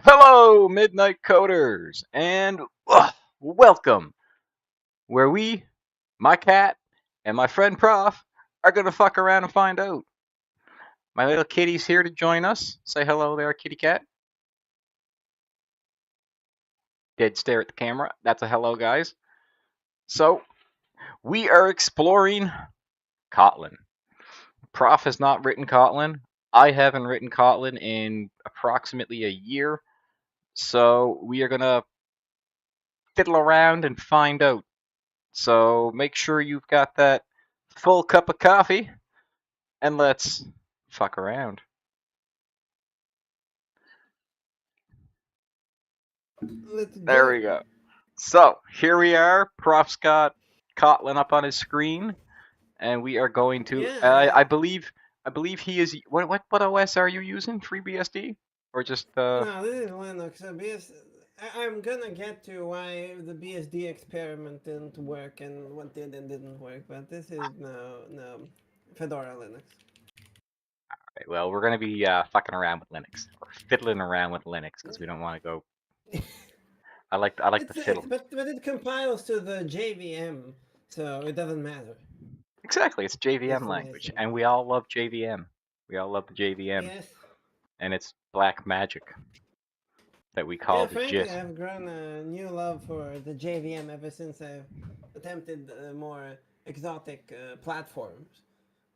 Hello, Midnight Coders, and welcome, where my cat, and my friend Prof are gonna fuck around and find out. My little kitty's here to join us. Say hello there, kitty cat. Dead stare at the camera. That's a hello, guys. So, we are exploring Kotlin. Prof has not written Kotlin. I haven't written Kotlin in approximately a year. So, we are gonna fiddle around and find out. So make sure you've got that full cup of coffee and let's fuck around. Let's There go. we go. So here we are. Prof's got Kotlin up on his screen, and we are going to. Yeah. I believe he is. What OS are you using? FreeBSD or just No, this is Linux. I'm gonna get to why the BSD experiment didn't work and what did and didn't work, but this is no Fedora Linux. Right, well, we're gonna be fucking around with Linux or fiddling around with Linux because we don't want to go. I like the fiddle. But it compiles to the JVM, so it doesn't matter. Exactly, it's That's JVM the nice language, thing. and we all love JVM. We all love the JVM, Yes. and it's black magic that we call Yeah, the frankly, JIT. I've grown a new love for the JVM ever since I've attempted more exotic platforms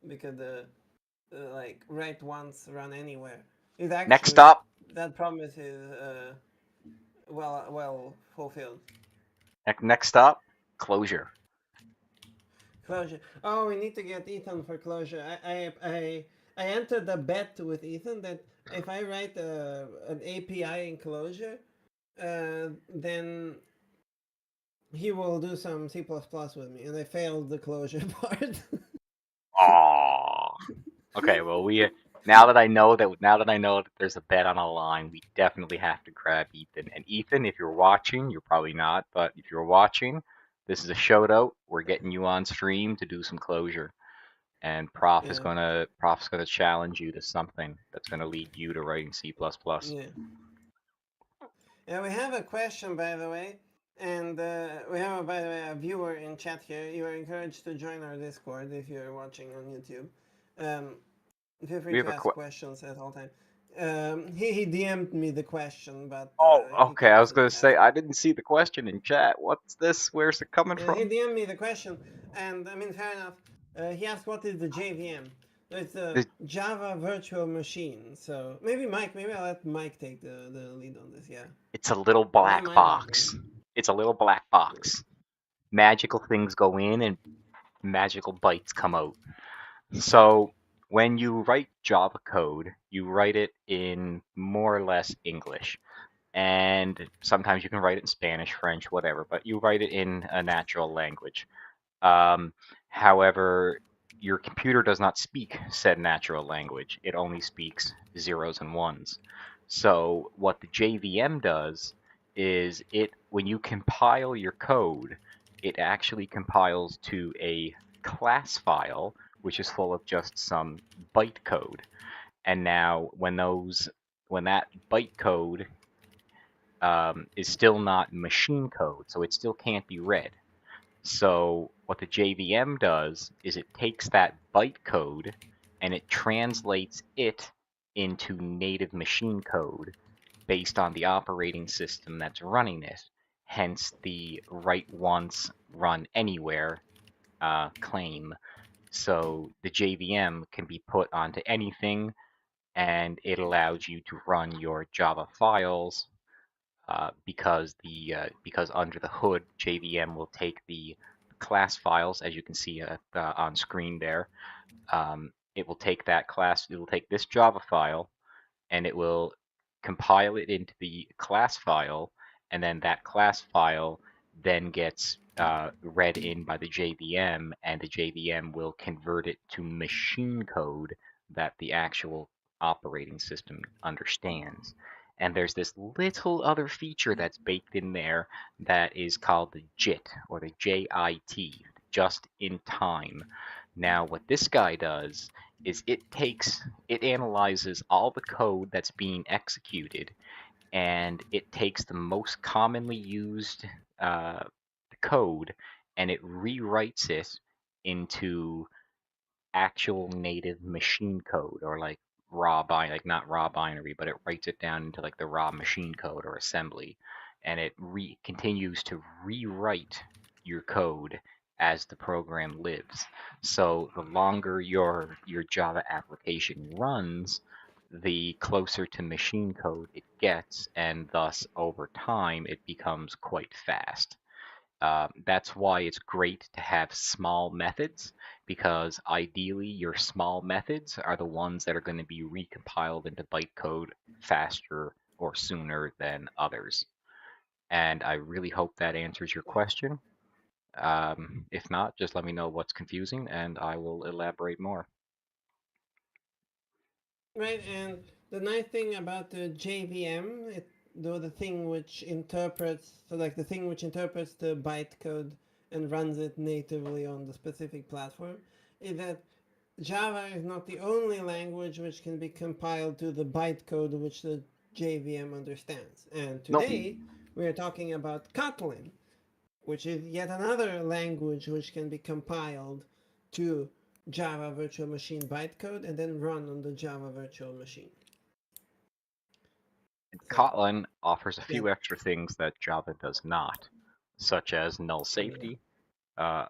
because like write once, run anywhere is Next actually stop, that promise is well fulfilled. next stop, closure. Closure. Oh, we need to get Ethan for closure. I entered a bet with Ethan that if I write an API in closure, then he will do some C++ with me, and I failed the closure part. Aww. Okay, well we now that I know that there's a bet on a line, we definitely have to grab Ethan. And Ethan, if you're watching, you're probably not, but if you're watching, this is a shout out. We're getting you on stream to do some closure. And Yeah, Prof's gonna challenge you to something that's gonna lead you to writing C++. yeah. Yeah, we have a question, by the way, and we have, by the way, a viewer in chat here. You are encouraged to join our Discord if you're watching on YouTube. Um, Feel free We have to a ask questions at all time. He DM'd me the question, but Oh, he okay. I can't was gonna really say ask. I didn't see the question in chat. What's this? Where's it coming Yeah, he from? DM'd me the question, and I mean, fair enough. He asked what is the JVM. It's a The, Java Virtual Machine. So maybe I'll let Mike take the lead on this. Yeah, it's a little because I black might not know. box. It's a little black box. Magical things go in and magical bytes come out. So when you write Java code, you write it in more or less English. And sometimes you can write it in Spanish, French, whatever, but you write it in a natural language. Um, However, your computer does not speak said natural language. It only speaks zeros and ones. So what the JVM does is when you compile your code, it actually compiles to a class file, which is full of just some byte code. And now when that byte code is still not machine code, so it still can't be read. So what the JVM does is it takes that byte code and it translates it into native machine code based on the operating system that's running it. Hence the write once, run anywhere claim. So the JVM can be put onto anything and it allows you to run your Java files because under the hood, JVM will take the class files, as you can see on screen there. It will take that class. It will take this Java file, and it will compile it into the class file, and then that class file then gets read in by the JVM, and the JVM will convert it to machine code that the actual operating system understands. And there's this little other feature that's baked in there that is called the JIT or the JIT, just in time. Now, what this guy does is it analyzes all the code that's being executed and it takes the most commonly used uh, code and it rewrites it into actual native machine code or like raw binary, like not raw binary, but it writes it down into like the raw machine code or assembly, and it continues to rewrite your code as the program lives. So the longer your Java application runs, the closer to machine code it gets, and thus over time it becomes quite fast. That's why it's great to have small methods, because ideally your small methods are the ones that are going to be recompiled into bytecode faster or sooner than others. And I really hope that answers your question. If not, just let me know what's confusing and I will elaborate more. Right, and the nice thing about the JVM, though the thing which interprets, so like the thing which interprets the bytecode and runs it natively on the specific platform, is that Java is not the only language which can be compiled to the bytecode which the JVM understands. And Nope. today we are talking about Kotlin, which is yet another language which can be compiled to Java Virtual Machine bytecode and then run on the Java Virtual Machine. So, Kotlin offers a yeah, few extra things that Java does not, such as null oh my god. safety. Uh,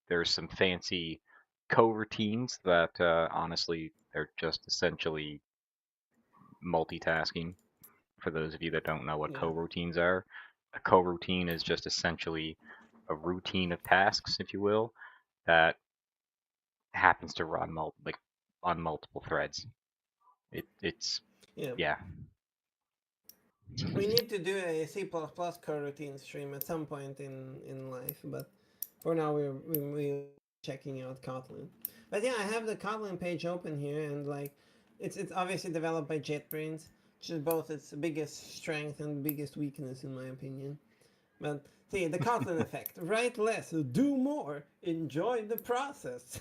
there's some fancy coroutines that honestly they're just essentially multitasking. For those of you that don't know what Yeah, coroutines are, a coroutine is just essentially a routine of tasks, if you will, that happens to run like on multiple threads. It's yeah. yeah. We need to do a C++ coroutine stream at some point in life, but for now we're checking out Kotlin. But yeah, I have the Kotlin page open here, and like it's obviously developed by JetBrains, which is both its biggest strength and biggest weakness in my opinion. But see, the Kotlin effect: write less, do more, enjoy the process.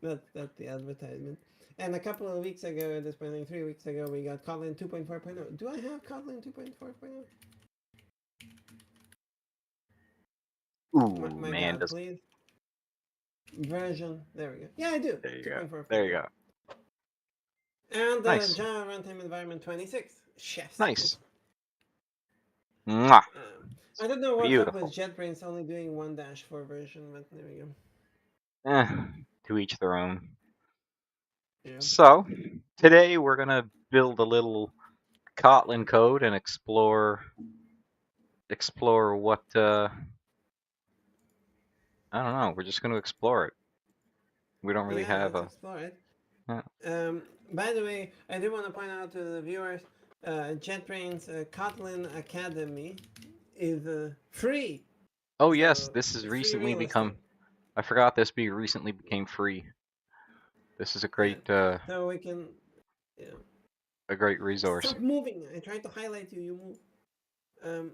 That's the advertisement. And a couple of weeks ago, at this point, like 3 weeks ago, we got Kotlin 2.4.0. Do I have Kotlin 2.4.0? Ooh My man, God, does please. Version. There we go. Yeah, I do. there you go. There you 2.4.0. go. And Nice, Java Runtime Environment 26. Chef's nice. kiss. Mwah. I don't know what's up with Beautiful. JetBrains only doing 1-4 version, but there we go. Eh, to each their own. Yeah. So today we're gonna build a little Kotlin code and explore what I don't know. We're just going to explore it. We don't really Yeah, have let's a. explore it. Uh, By the way, I do want to point out to the viewers, JetBrains Kotlin Academy is free. oh yes, So this has it's free recently real estate. become. I forgot this recently became free. This is Yeah. So we can, yeah. a great resource. Stop moving. I tried to highlight you. You move. Um,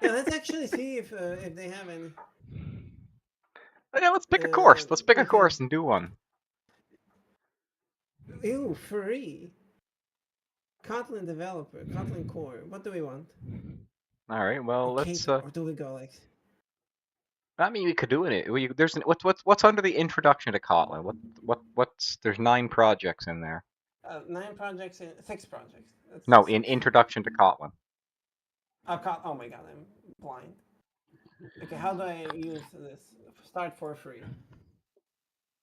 yeah, let's actually see if they have any. Yeah, let's pick a course. Let's pick a Because course and do one. ew, free. Kotlin developer, Kotlin core. What do we want? All right. Well, Okay, let's. or do we go like? I mean, we could do it. There's what's under the introduction to Kotlin. What's there's 9 projects in there. 9 projects in 6 projects. Let's say No, in six. introduction to Kotlin. Oh my god, I'm blind. Okay, how do I use this? Start for free.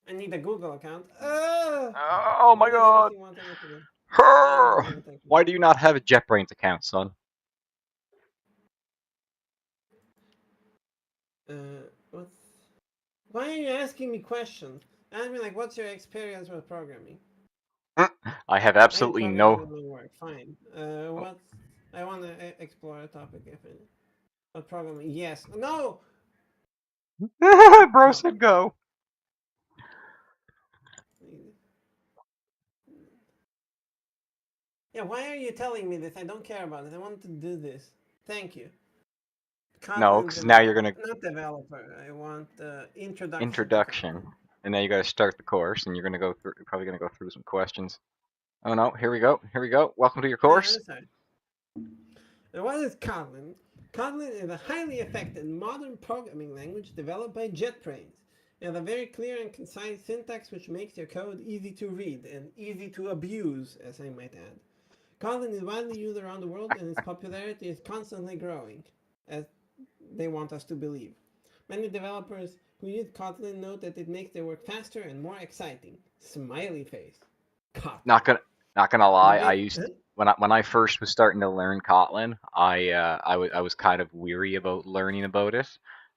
I need a Google account. Oh Why my does God. everything want to do? No, Her! no, thank you. Why do you not have a JetBrains account, son? What's? Why are you asking me questions? Ask me like, what's your experience with programming? I have I absolutely programming no. in my work. Fine. What's? I want to explore a topic if any. What programming? Yes. No. Bro said Kotlin. go. Yeah. Why are you telling me this? I don't care about it. I want to do this. Thank you. No, Kotlin because now you're developer, gonna not developer. I want introduction to introduction, Kotlin. and now you gotta start the course, and you're probably gonna go through some questions. Oh no, here we go. Here we go. Welcome to your Oh, course. sorry. And what is Kotlin? Kotlin is a highly effective modern programming language developed by JetBrains. It has a very clear and concise syntax which makes your code easy to read and easy to abuse, as I might add. Kotlin is widely used around the world and its popularity is constantly growing, as they want us to believe. Many developers who use Kotlin note that it makes their work faster and more exciting. Smiley face. Not Kotlin. gonna not gonna The lie. I big. used when I first was starting to learn Kotlin, I was kind of weary about learning about it.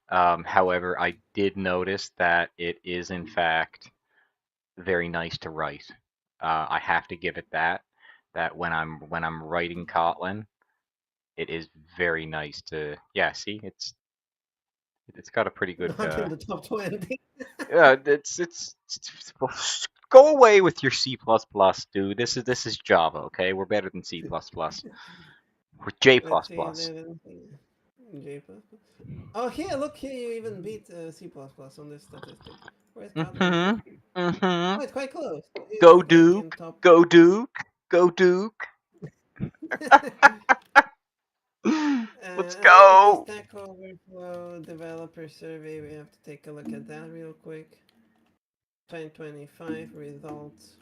However, I did notice that it is in fact very nice to write. I have to give it that. That when I'm writing Kotlin, it is very nice to. Yeah, see, it's got a pretty good. Not in the top 20. Yeah, go away with your C++, dude. This is Java, okay? We're better than C++. We're J++. Let's see. J++. Oh, here, look here, you even beat C++ on this statistic. Where's Kotlin here? Mhm. Mhm. Oh, it's quite close. Go It's like in Duke. top. Go Duke. Go Duke. Let's Look at the go. Stack Overflow developer survey. We have to take a look at that real quick. 2025 results.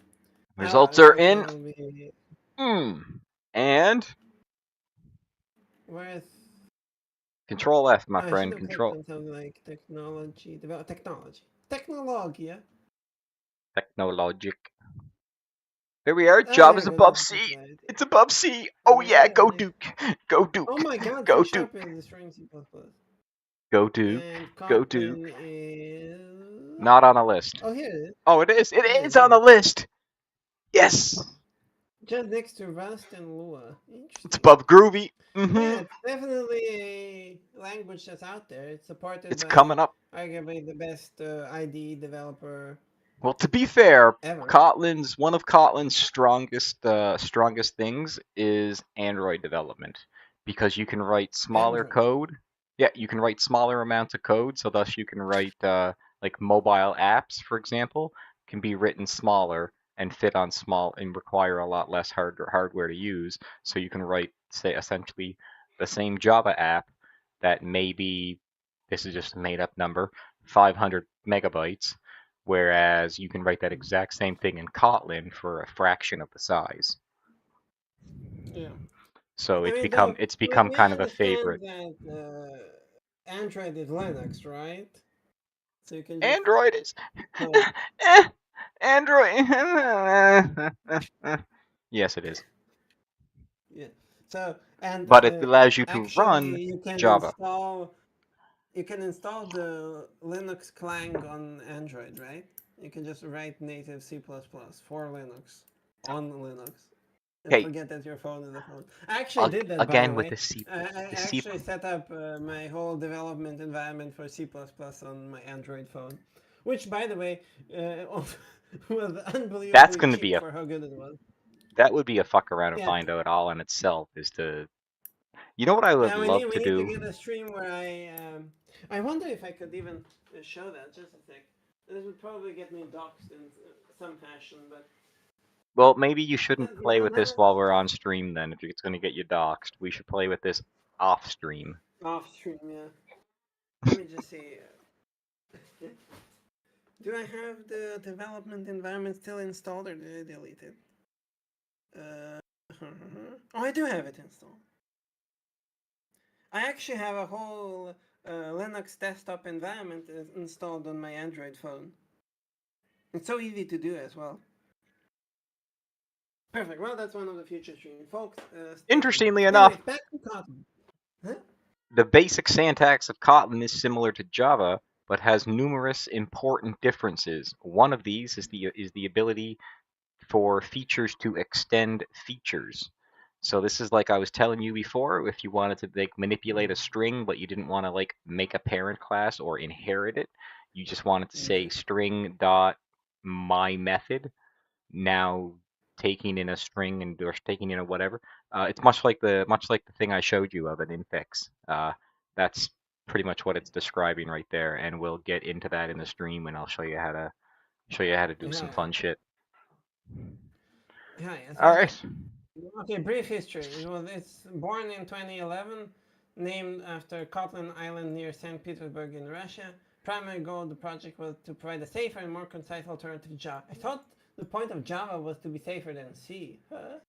Oh, Results it are will in. still be. And Where's. Control F, my Oh, I should friend. have clicked Control on something like technology. Technology. Technologia. Technologic. There we are. Ah, there Java's we go. above That's C. right. It's above C. Oh yeah, Yeah, go yeah. Duke. Go Oh Duke. my god, Go C Sharp Duke. is destroying C++. Go Duke. And Go Duke. Kotlin is. Not on a list. Oh, here it is. Oh, it is. It Here it is. is on Here it the is. list. Yes. Just next to Rust and Lua. It's Interesting. above Groovy. Yeah, it's definitely a language that's out there. It's supported It's by coming up. arguably the best IDE developer Well, to be fair, ever. Kotlin's one of Kotlin's strongest things is Android development because you can write smaller Android. code. Yeah, you can write smaller amounts of code, so thus you can write like mobile apps, for example, can be written smaller and fit on small and require a lot less hardware to use. So you can write, say, essentially the same Java app that maybe this is just a made up number, 500 megabytes, whereas you can write that exact same thing in Kotlin for a fraction of the size. Yeah. So I it's mean, become though, it's we, become we kind of a understand favorite. that Android is Linux, right? So you can just Android is code. eh, Android. Yes, it is, Yeah. So, and but it allows you to run actually, Java. you can install the Linux Clang on Android, right? You can just write native C++ for Linux on Linux and Okay, forget that your phone is a phone. I actually did that, by the again with way. I the C. actually set up my whole development environment for C++ on my Android phone, which, by the way, was That's unbelievably going to be cheap a for how good it was. that would be a fuck around and Yeah, find out all in itself. Is to you know what I would yeah, we need love we to need to do. get a stream where I wonder if I could even show that. Just a sec. This would probably get me doxxed in some fashion, but Well, maybe you shouldn't play with this not while we're on stream then, if it's going to get you doxxed. We should play with this off stream. off stream. Yeah. Let me just see. Do I have the development environment still installed, or did I delete it? Uh, oh, I do have it installed. I actually have a whole Linux desktop environment installed on my Android phone. It's so easy to do as well. Perfect. Well, that's one of the future streaming, folks. Stay tuned. Interestingly Anyways, enough, back to Kotlin. Huh? the basic syntax of Kotlin is similar to Java, but has numerous important differences. One of these is the ability for features to extend features. So this is like I was telling you before, if you wanted to like manipulate a string, but you didn't want to like make a parent class or inherit it, you just wanted to say Okay. string dot my method, now taking in a string and or taking in a whatever. It's much like the thing I showed you of an infix. That's pretty much what it's describing right there, and we'll get into that in the stream, and I'll show you how to do some Yeah. fun shit. Hi. All right. Okay, brief history. It's born in 2011, named after Kotlin Island near St. Petersburg in Russia. Primary goal of the project was to provide a safer and more concise alternative to Java. I thought the point of Java was to be safer than C. Huh?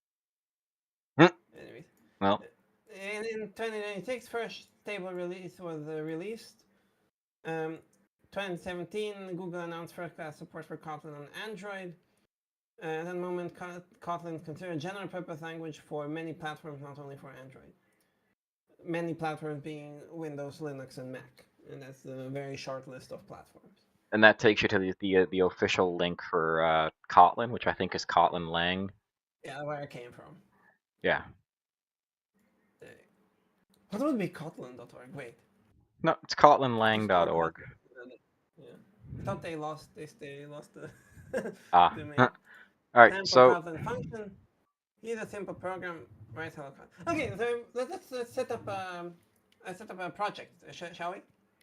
Hmm. Anyways, Well, and in 2096, first stable release was released. Um, 2017, Google announced first-class support for Kotlin on Android. At that moment, Kotlin is considered a general purpose language for many platforms, not only for Android. Many platforms being Windows, Linux, and Mac. And that's a very short list of platforms. and that takes you to the official link for Kotlin, which I think is Kotlin Lang. Yeah, where I came from. Yeah. Uh, What would be Kotlin.org? Wait, No, it's just call kotlinlang.org. Kotlin. Yeah, I thought they lost the Ah. domain. All right. Sample So Kotlin function. Here's a simple program. Write hello Kotlin. Okay, so let's set up set up a project, shall we?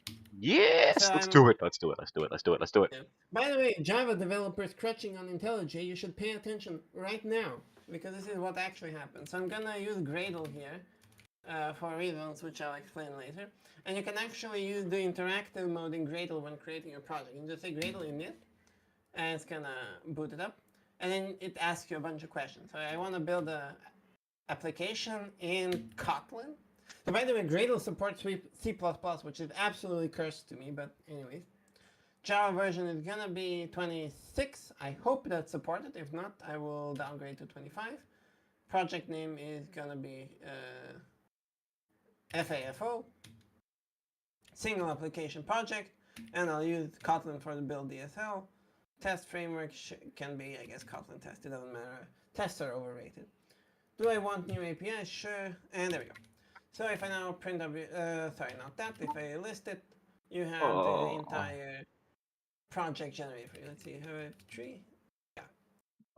So yes, let's I'm do it. Let's do it. Let's do it. Let's do it. Let's do it. Yeah. By the way, Java developers crutching on IntelliJ, you should pay attention right now because this is what actually happens. So I'm gonna use Gradle here for reasons which I'll explain later. And you can actually use the interactive mode in Gradle when creating your project. You can just say Gradle init, and it's gonna boot it up, and then it asks you a bunch of questions. So I want to build a application in Kotlin. So by the way, Gradle supports C++, which is absolutely cursed to me, but anyways. Java version is gonna be 26. I hope that's supported. If not, I will downgrade to 25. Project name is gonna be FAFO, single application project, and I'll use Kotlin for the build DSL. Test framework can be, I guess, Kotlin test. It doesn't matter. Tests are overrated. Do I want new APIs? Sure. And there we go. So if I now print up, sorry, not that. If I list it, you have the Oh. entire project generated for you. Let's see, have a tree. Yeah.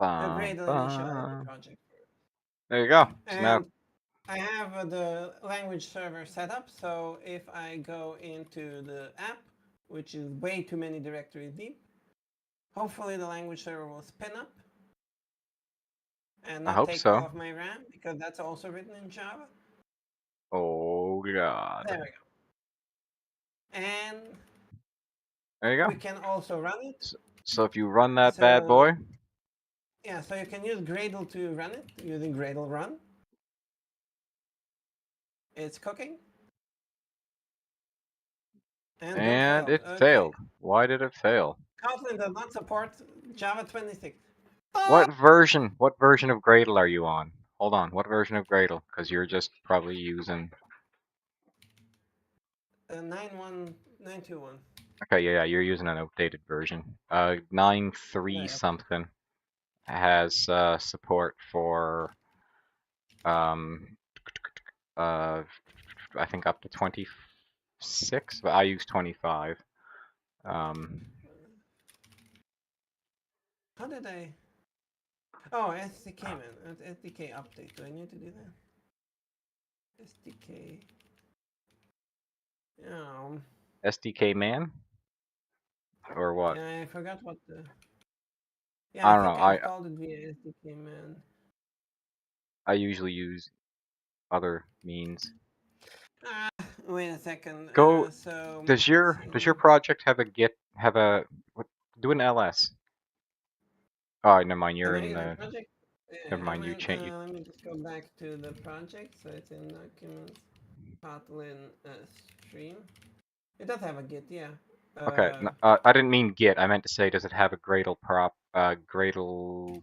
A Bum, Gradle initialize the bum. project. There you go. So now, And I have the language server set up, so if I go into the app, which is way too many directories deep, hopefully the language server will spin up and I not hope take all so. of my RAM, because that's also written in Java. Oh God. There we go. And There you go. we can also run it. So if you run that bad So boy, yeah, so you can use Gradle to run it using Gradle run. It's cooking. And build and failed. it Okay. failed. Why did it fail? Kotlin does not support Java 26. What version? What version of Gradle are you on? Hold on. What version of Gradle? Because you're just probably using. 91921. Okay, yeah, you're using an outdated version. 9.3 Yeah, something has support for um uh I think up to 26, but I use 25. Um, how did I? Oh, SDK man, SDK update. Do I need to do that? SDK. Um, SDK man or what? yeah, I forgot what the. Yeah, I I don't know. think I I've called it via SDK man. I usually use other means. Ah, wait a second. Go. So Does let's your see. does your project have a Git? Have a what? Do an LS. Oh, never mind. You're in My the. project. Never mind. You change. Let me just go back to the project. So it's in documents, Kotlin stream. It does have a Git, yeah. Okay. I didn't mean Git. I meant to say, does it have a Gradle prop? Gradle.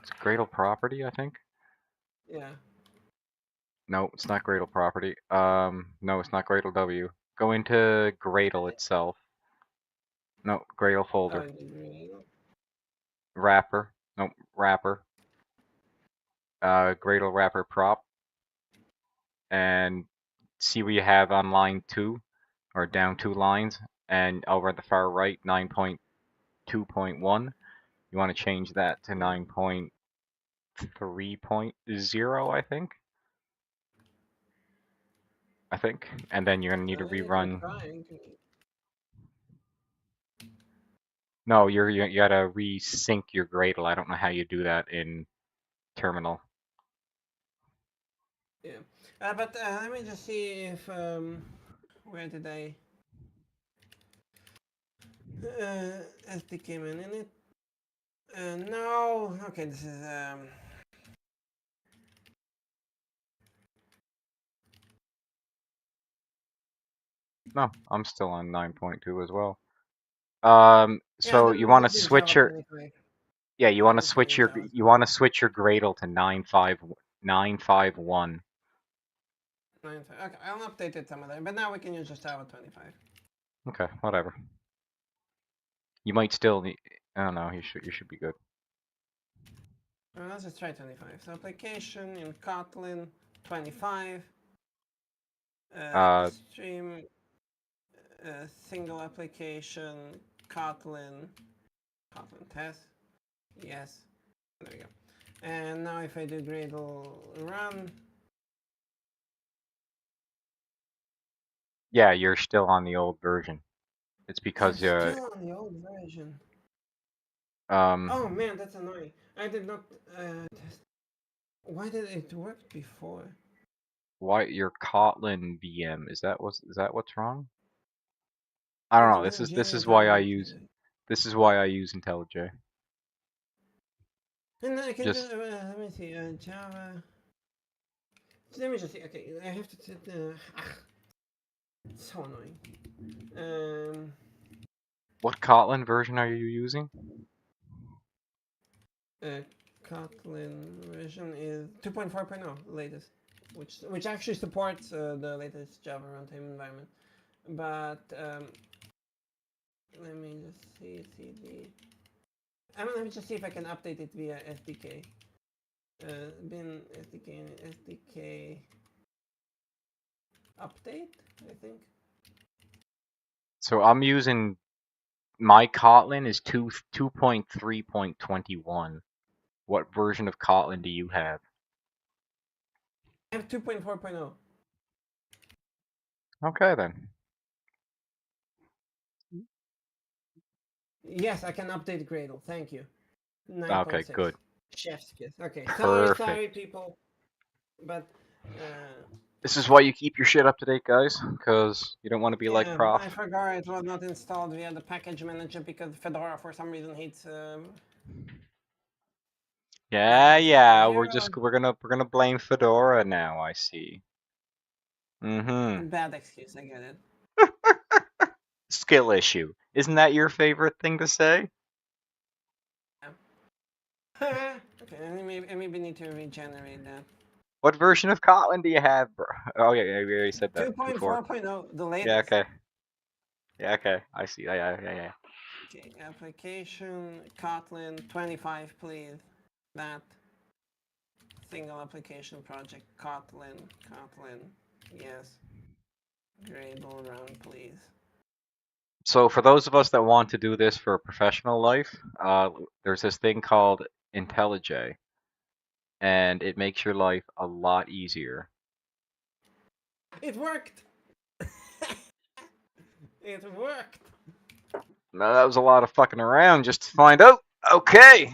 It's Gradle property, I think. Yeah. No, it's not Gradle property. No, it's not Gradle W. Go into Gradle itself. No, Gradle Oh, folder. Gradle. Wrapper. No, wrapper. Gradle wrapper prop. And see what you have on line 2, or down 2 lines. And over at the far right, 9.2.1. You want to change that to 9.3.0, I think. And then you're going to need to I can rerun. try. No, you gotta resync your Gradle. I don't know how you do that in terminal. Yeah. But let me just see if where did I SDK man in it? No. Okay, this is No, I'm still on 9.2 as well. yeah. So you Then want to this is switch Java your 25. yeah, you Yeah, want to this one switch is your Java. Gradle to 951. 95. Okay, I'll update it some other, but now we can use just Java 25. Okay, whatever. You might still need. I don't know. You should be good. Let's just try 25. So application in Kotlin 25. Uh, Stream single application Kotlin test. Yes. There we go. And now if I do Gradle run, yeah, you're still on the old version. It's I'm because still on the old version. um Oh man, that's annoying. I did not test. Why did it work before? why your Kotlin VM is that what's wrong? I don't In the know. This is why I main.NET. use IntelliJ. And then I can Just just let me see Java. Let me just see. Okay, I have to set. It's so annoying. Um, what Kotlin version are you using? uh, Kotlin version is 2.4.0 latest, which actually supports the latest Java runtime environment. But let me just see CD. Let me just see if I can update it via SDK. Bin SDK and SDK update, I think. So I'm using my Kotlin is 2.3.21. What version of Kotlin do you have? I have 2.4.0. Okay then. Yes, I can update Gradle. Thank you. Okay, 9.6. good. Chef's kiss. Okay, sorry, Perfect. people. But, uh, This is why you keep your shit up to date, guys, because you don't want to be like yeah, Prof. I forgot it was not installed via the package manager because Fedora for some reason hates Yeah, package yeah, manager. we're gonna blame Fedora now, I see. Mm-hmm. Bad excuse, I get it. Skill issue. Isn't that your favorite thing to say? Yeah. Okay, I maybe need to regenerate that. What version of Kotlin do you have, bro? Oh yeah, we already said that before. 2.4.0, the Yeah, latest. okay. Yeah, okay. I see. Yeah. Okay, application, Kotlin, 25, please. That. Single application project, Kotlin, yes. Gradle run, please. So for those of us that want to do this for a professional life, there's this thing called IntelliJ, and it makes your life a lot easier. It worked! It worked! Now that was a lot of fucking around just to find out. Okay,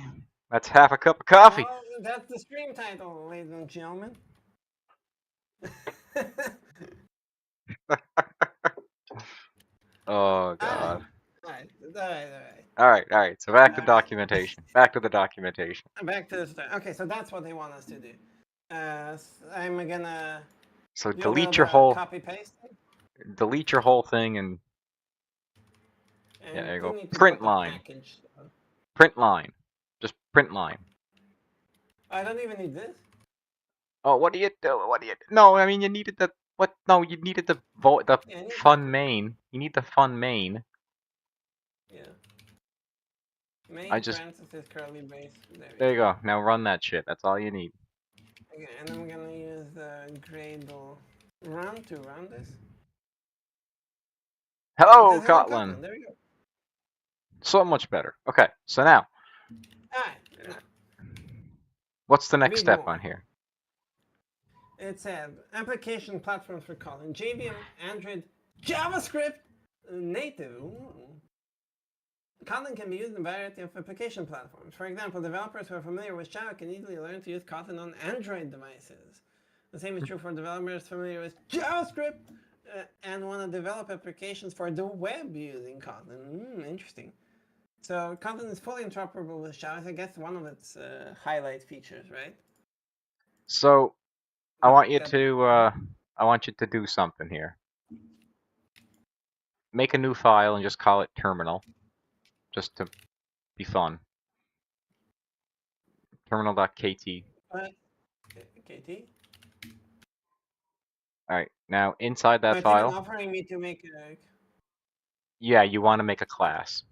that's half a cup of coffee. Well, that's the stream title, ladies and gentlemen. Oh Alright, god. alright. All right. So back to Alright. documentation. Back to the documentation. Back to the start. Okay, so that's what they want us to do. I'm gonna So do a little bit of copy paste. delete your whole thing, and yeah, And there you we go. need to Print put the line. package. Print line. Just print line. I don't even need this. Oh, what do you do? What do you? No, I mean you needed the what? No, you needed the Yeah, I need that fun too. main. You need the fun main. Yeah. I Main just parenthesis curly brace. There we there you go. go. Now run that shit. That's all you need. Okay, and I'm gonna use the Gradle run to run this. And it Hello, says hello Kotlin. Kotlin. There we go. So much better. Okay, so now Alright, now what's the next read step on more. here? It said application platforms for Kotlin, JVM, Android, JavaScript, native. Ooh. Kotlin can be used in a variety of application platforms. For example, developers who are familiar with Java can easily learn to use Kotlin on Android devices. The same is true for developers familiar with JavaScript and want to develop applications for the web using Kotlin. Interesting. So Kotlin is fully interoperable with Java. I guess one of its highlight features, right? So I want you That, to do something here. Make a new file and just call it terminal, just to be fun. Terminal.kt. KT? All right. Now inside that It's even file, offering me to make a. yeah, you want to make a class.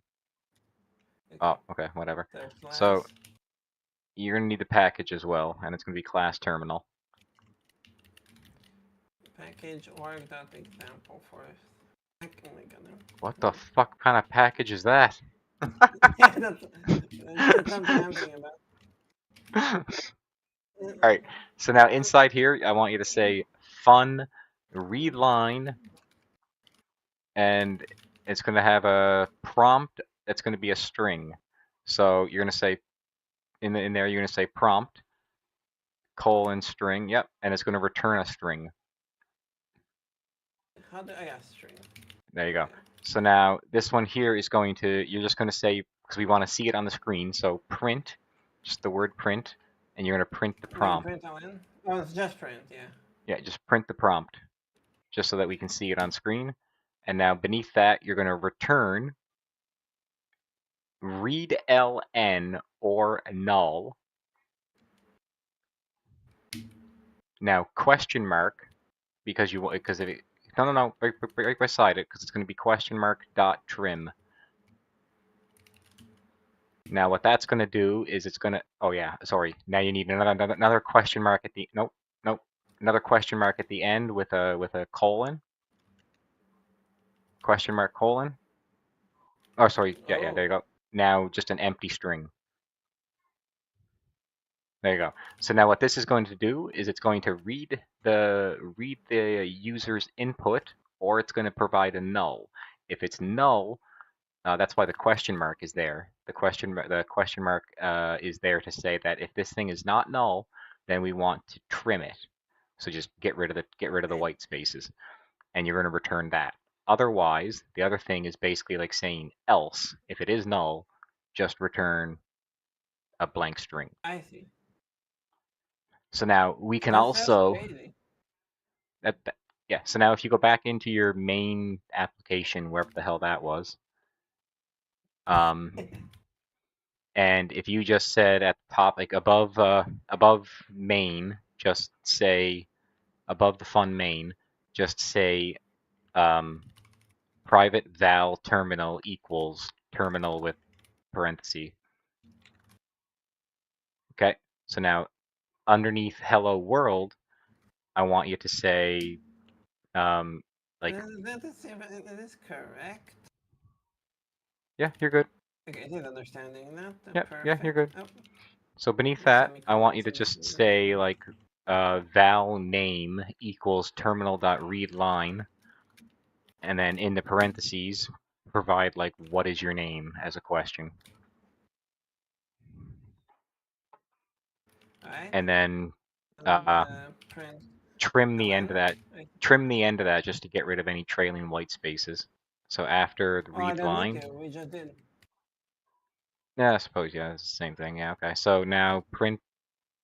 Okay. Oh, okay, whatever. So So class you're gonna need the package as well, and it's gonna be class terminal. package org.example for. Oh my god. What the fuck kind of package is that? Yeah, that's something I'm thinking about. All right. So now inside here, I want you to say fun read line, and it's going to have a prompt that's going to be a string. So you're going to say in there you're going to say prompt colon string. Yep, and it's going to return a string. How do I string? There you go. Okay. So now this one here is going to, you're just going to say, because we want to see it on the screen, so print, just the word print, and you're going to print the I'm gonna prompt. print ln. Oh, it's just print, yeah. Yeah, just print the prompt, just so that we can see it on screen. And now beneath that, you're going to return readln or null. Now question mark, because you because if it, no, right beside it, because it's going to be question mark dot trim. Now what that's going to do is it's going to, oh yeah, sorry. Now you need another question mark at the, nope, another question mark at the end with a colon. Question mark colon. Oh, sorry. Yeah, there you go. Now just an empty string. There you go. So now what this is going to do is it's going to read the user's input, or it's going to provide a null. If it's null, that's why the question mark is there. The question mark is there to say that if this thing is not null, then we want to trim it. So just get rid of the white spaces, and you're going to return that. Otherwise, the other thing is basically like saying else. If it is null, just return a blank string. I see. So now we can That's also crazy. yeah. So now if you go back into your main application, wherever the hell that was, and if you just said at the top, like above main, just say above the fun main, just say private val terminal equals terminal with parenthesis. Okay. So now underneath hello world, I want you to say like That is correct. yeah, you're good. Okay, I did understanding that. Yeah, you're Perfect. good. Oh, So beneath the that, I want you semicolons to in just between. say like val name equals terminal.readline, and then in the parentheses, provide like what is your name as a question, Alright. and then And print trim the end of ln. that. Right. Trim the end of that just to get rid of any trailing white spaces. So after the Oh, I read don't need line, to. We just did. yeah, I suppose yeah, it's the same thing. Yeah, okay. So now print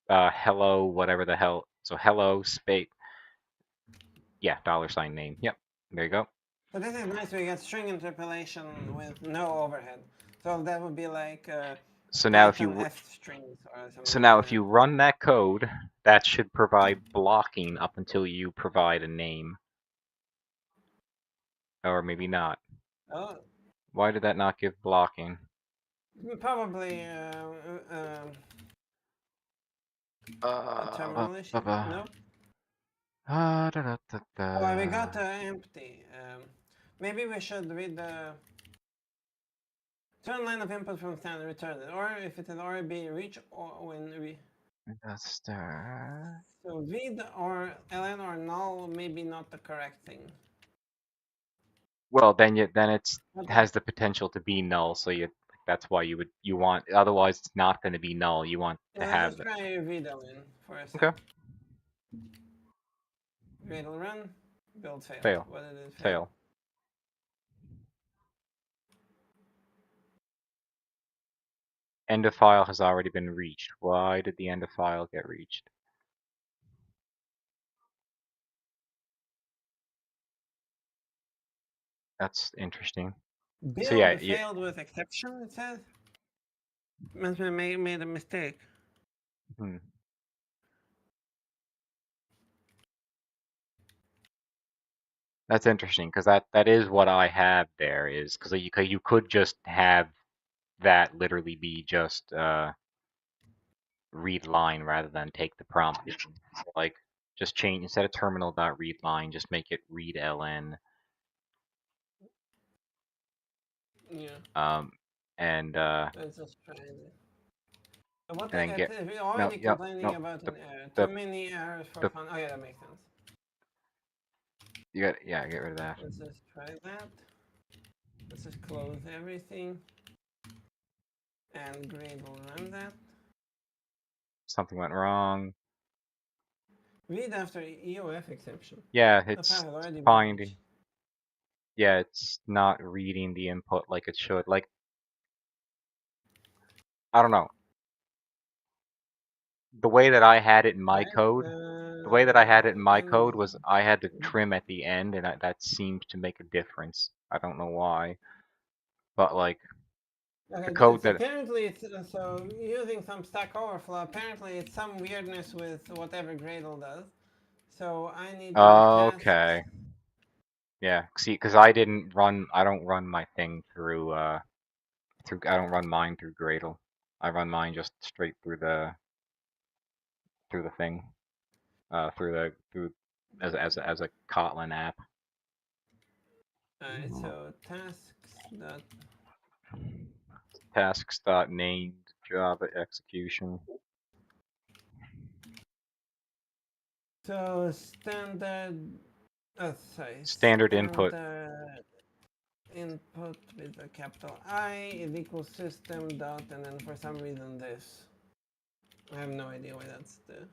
hello whatever the hell. So hello space yeah $ name. Yep, there you go. So this is nice. We get string interpolation with no overhead. So that would be like So now Python F strings or so something now like if that. you run that code, that should provide blocking up until you provide a name. Or maybe not. Oh, Why did that not give blocking? probably a terminal issue. No. Oh, we got empty. Maybe we should read the turn line of input from standard return it, or if it has already been reached, or when we. So read or ln or null maybe not the correct thing. Well, then it's What the? has the potential to be null, so you That's why you want, otherwise it's not going to be null. You want to Let's have just try readln for a okay, sec. Gradle run, build failed. fail, What did it fail? fail. End of file has already been reached. Why did the end of file get reached? That's interesting. So yeah, Build yeah. failed with exception, it says? Must have made a mistake. Hmm. That's interesting because that is what I have there is because you could just have that literally be just read line rather than take the prompt. Like just change instead of terminal dot read line, just make it read ln. Yeah. Um, and Let's just try it. What and then get if we're no, already yep, complaining no, about an error, too the many errors for the fun. Oh yeah, that makes sense. you got yeah, get rid of that. Let's just try that. Let's just close everything. And grade will run that. Something went wrong. Read after EOF exception. Yeah, The file it's has already been finding. reached. Yeah, it's not reading the input like it should. Like I don't know. The way that I had it in my Right? code, the way that I had it in my code And was I had to trim at the end, and that seemed to make a difference. I don't know why, but like the okay, code so that apparently it's so using some Stack Overflow. Apparently it's some weirdness with whatever Gradle does. So I need to do tasks. okay, yeah. See, because I didn't run, I don't run my thing through. I don't run mine through Gradle. I run mine just straight through the thing, through as a Kotlin app. Alright, so tasks dot Tasks dot named Java execution. so standard sorry, Standard input. standard input with a capital I is equals system dot and then for some reason this. I have no idea why that's the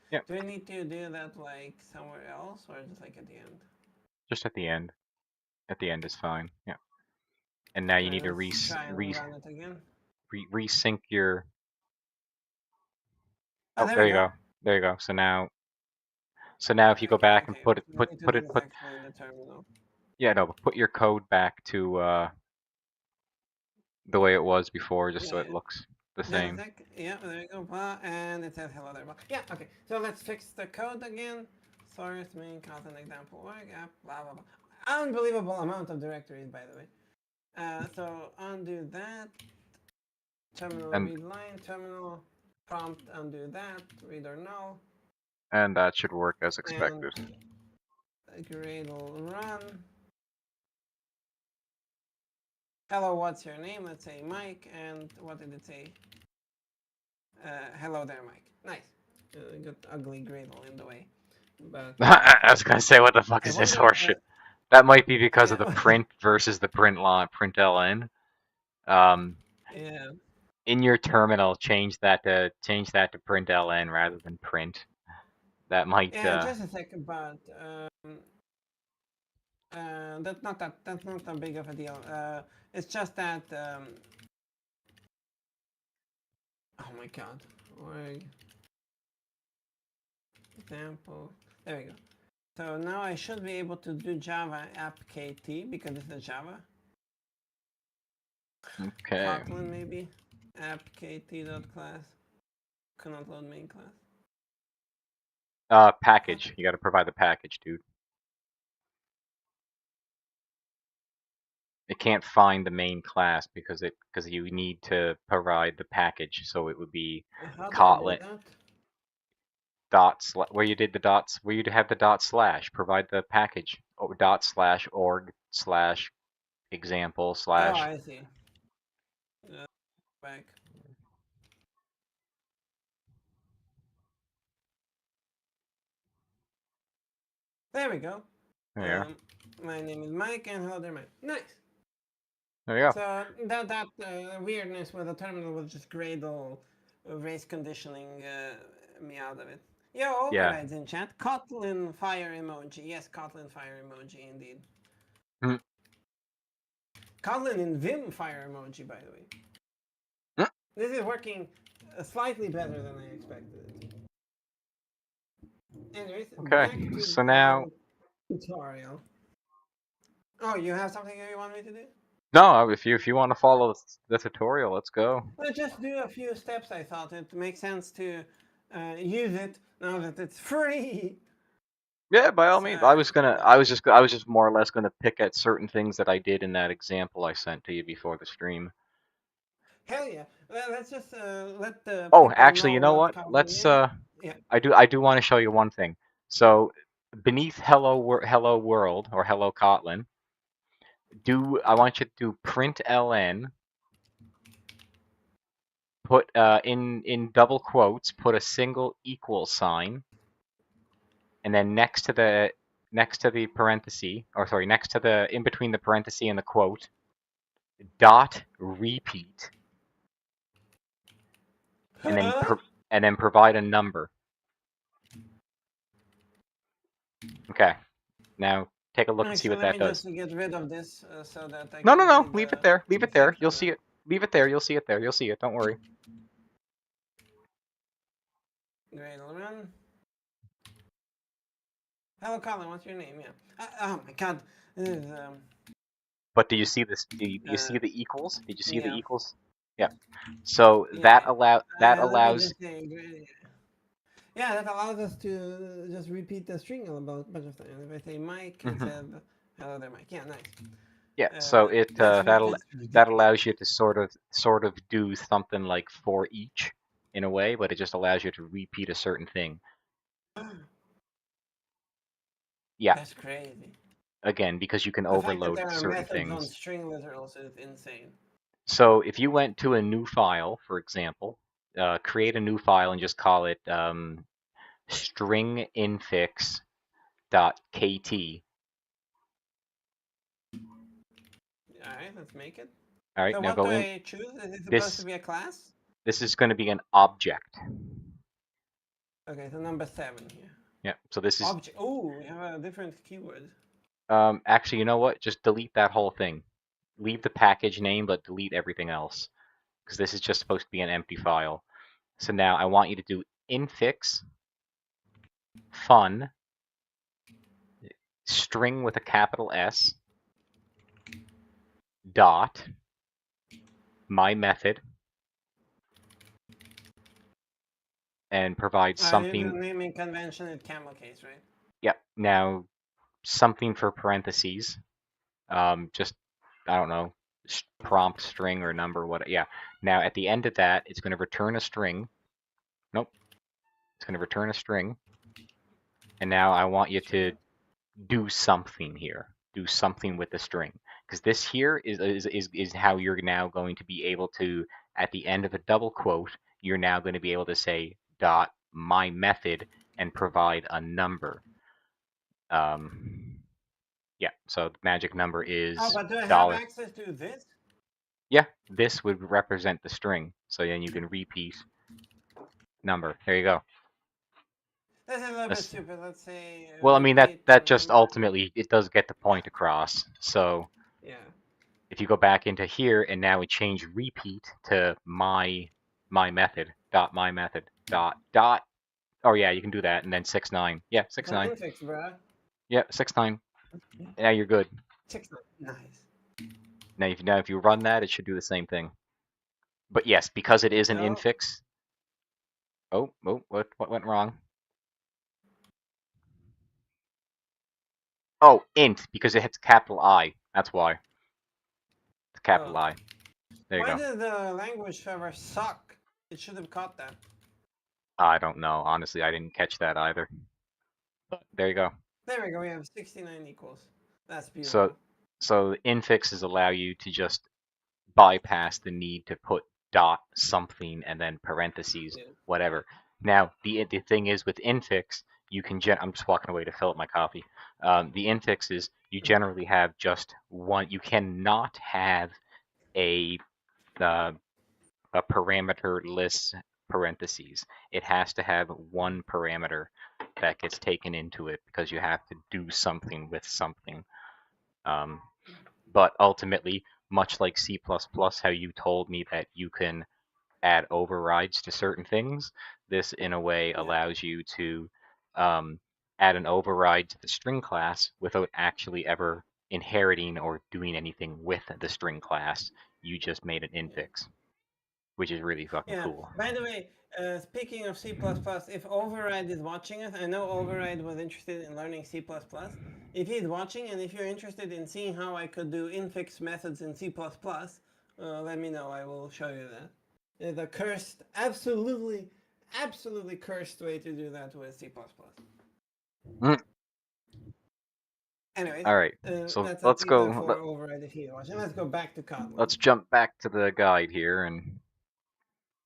okay. Yep, Do we need to do that like somewhere else or just like at the end? just at the end. At the end is fine. Yeah. And now you need Alright, to let's try and run it again. resync your. Oh Oh, there there we you go. go. There you go. So now if you go Okay, back and okay. put it We put need to put do it this put actually in the terminal. yeah, no, but put your code back to the way it was before, just so Yeah, it yeah. looks the Just a same. sec. Yeah, there you go. Blah, and it says hello there. Blah. Yeah, okay. So let's fix the code again. Source main content example work app blah blah blah. Unbelievable amount of directories, by the way. So undo that. Terminal And read line. Terminal prompt undo that. Reader null. and that should work as And expected. Gradle run. Hello, what's your name? Let's say Mike. And what did it say? Hello there, Mike. Nice. Got ugly Gradle in the way. But I was gonna say, what the fuck I is this wonder. horseshit? That might be because of the Yeah, print versus the print line, print ln. Um, yeah, in your terminal, change that to print ln rather than print. That might yeah. Just a second, but that's not that big of a deal. It's just that oh my god, org example. There we go. So now I should be able to do Java app KT because this is Java. okay. Kotlin maybe app kt dot class cannot load main class. What? Package. You got to provide the package, dude. It can't find the main class because you need to provide the package. So it would be How do I do Kotlin that? where you did the dots where you have the dot slash. Provide the package or dot slash org slash example Oh, slash. I see. Back. There we go. There. Um, my name is Mike, and hello there, Mike. Nice. There you go. So that weirdness with the terminal was just Gradle race conditioning me out of it. Yo, Yeah. overrides in chat. Kotlin fire emoji. Yes, Kotlin fire emoji indeed. Mm, Kotlin in Vim fire emoji, by the way. mm. This is working slightly better than I expected it to. Anyways, Okay. back to So now, our tutorial. Oh, you have something you want me to do? no, if you want to follow the tutorial, let's go. Let's just do a few steps. I thought it makes sense to use it now that it's free. Yeah, by all So, means. I was just more or less gonna pick at certain things that I did in that example I sent to you before the stream. hell yeah. Let's just let the Oh, people actually, know you know what what? Kotlin Let's is. Yeah. I do want to show you one thing. So beneath hello world or hello Kotlin, I want you to print ln, put in double quotes, put a single equal sign, and then next to the parenthesis, or sorry, next to the in between the parenthesis and the quote, dot repeat, and then Huh? provide a number. Okay, now take a look and see Actually, what let that me just does. get rid of this so that I No, no, can see no, leave it the there. Leave it there. You'll reflection. see it. Leave it there. You'll see it there. You'll see it. Don't worry. Great, run. Hello, Colin. What's your name? Yeah. Oh my God. This is But do you see this? Do you uh, see the equals? Did you see the yeah, equals? Yeah. So yeah. that Let me allows. just say, yeah, that allows us to just repeat the string a bunch of times. If I say Mike Mhm. instead of hello there, Mike. Yeah, nice. Yeah. So that Ridiculous. allows you to sort of do something like for each in a way, but it just allows you to repeat a certain thing. Yeah. That's crazy. Again, because you can The fact that overload there are certain methods on things. string literals is insane. So if you went to a new file, for example, create a new file and just call it stringinfix.kt. All right, let's make it. All right, So now what do go in. I choose? Is it supposed to This be a class? this is going to be an object. Okay, so number 7 here. Yeah. So this is Object. Oh, we have a different keyword. actually, you know what? Just delete that whole thing. Leave the package name, but delete everything else because this is just supposed to be an empty file. So now I want you to do infix fun string with a capital S dot my method and provide You do something. naming convention at camel case, right? Yep. Now something for parentheses. Just I don't know, prompt string or number. What? Yeah. Now at the end of that, it's going to return a string. Nope. It's going to return a string. And now I want you to Sure. do something here. Do something with the string. Because this here is how you're now going to be able to, at the end of a double quote, you're now going to be able to say dot my method and provide a number. Yeah, so the magic number Oh, is but do I have dollar. access to this? Yeah, this would represent the string. So then you can repeat number. There you go. This is a little bit That's, stupid. Let's say well, I mean that repeat that just number. ultimately it does get the point across. So Yeah. if you go back into here and now we change repeat to my method dot my method dot. Oh yeah, you can do that and then 6 9. Yeah, It's six an nine. infix, bruh. Yeah, 6 9. Now you're good. 6 9. Nice. Now if you run that, it should do the same thing. But yes, because it is an Oh, infix. Oh, what went wrong? Oh, int, because it hits capital I. That's why. It's capital oh. I. There you Why go. did the language server suck? It should have caught that. I don't know. Honestly, I didn't catch that either. But there you go. There we go. We have 69 equals. That's So, beautiful. so infixes allow you to just bypass the need to put dot something and then parentheses, Yeah. whatever. Now, the thing is with infix, you can I'm just walking away to fill up my coffee. The infix is you generally have just one. You cannot have a uh, a parameterless parentheses. It has to have one parameter that gets taken into it because you have to do something with something. Um, but ultimately, much like C++, how you told me that you can add overrides to certain things, this in a way Yeah. allows you to um, add an override to the string class without actually ever inheriting or doing anything with the string class. You just made an Yeah. infix, which is really fucking Yeah. cool. By the way, speaking of C++, if Override is watching us, I know Override was interested in learning C++. If he's watching, and if you're interested in seeing how I could do infix methods in C++, let me know. I will show you that. It's a cursed, absolutely cursed way to do that with C++. Mm. Anyways, All right, so that's let's Ethan go. for Override if he's watching. Let's go back to Kotlin. Let's jump back to the guide here and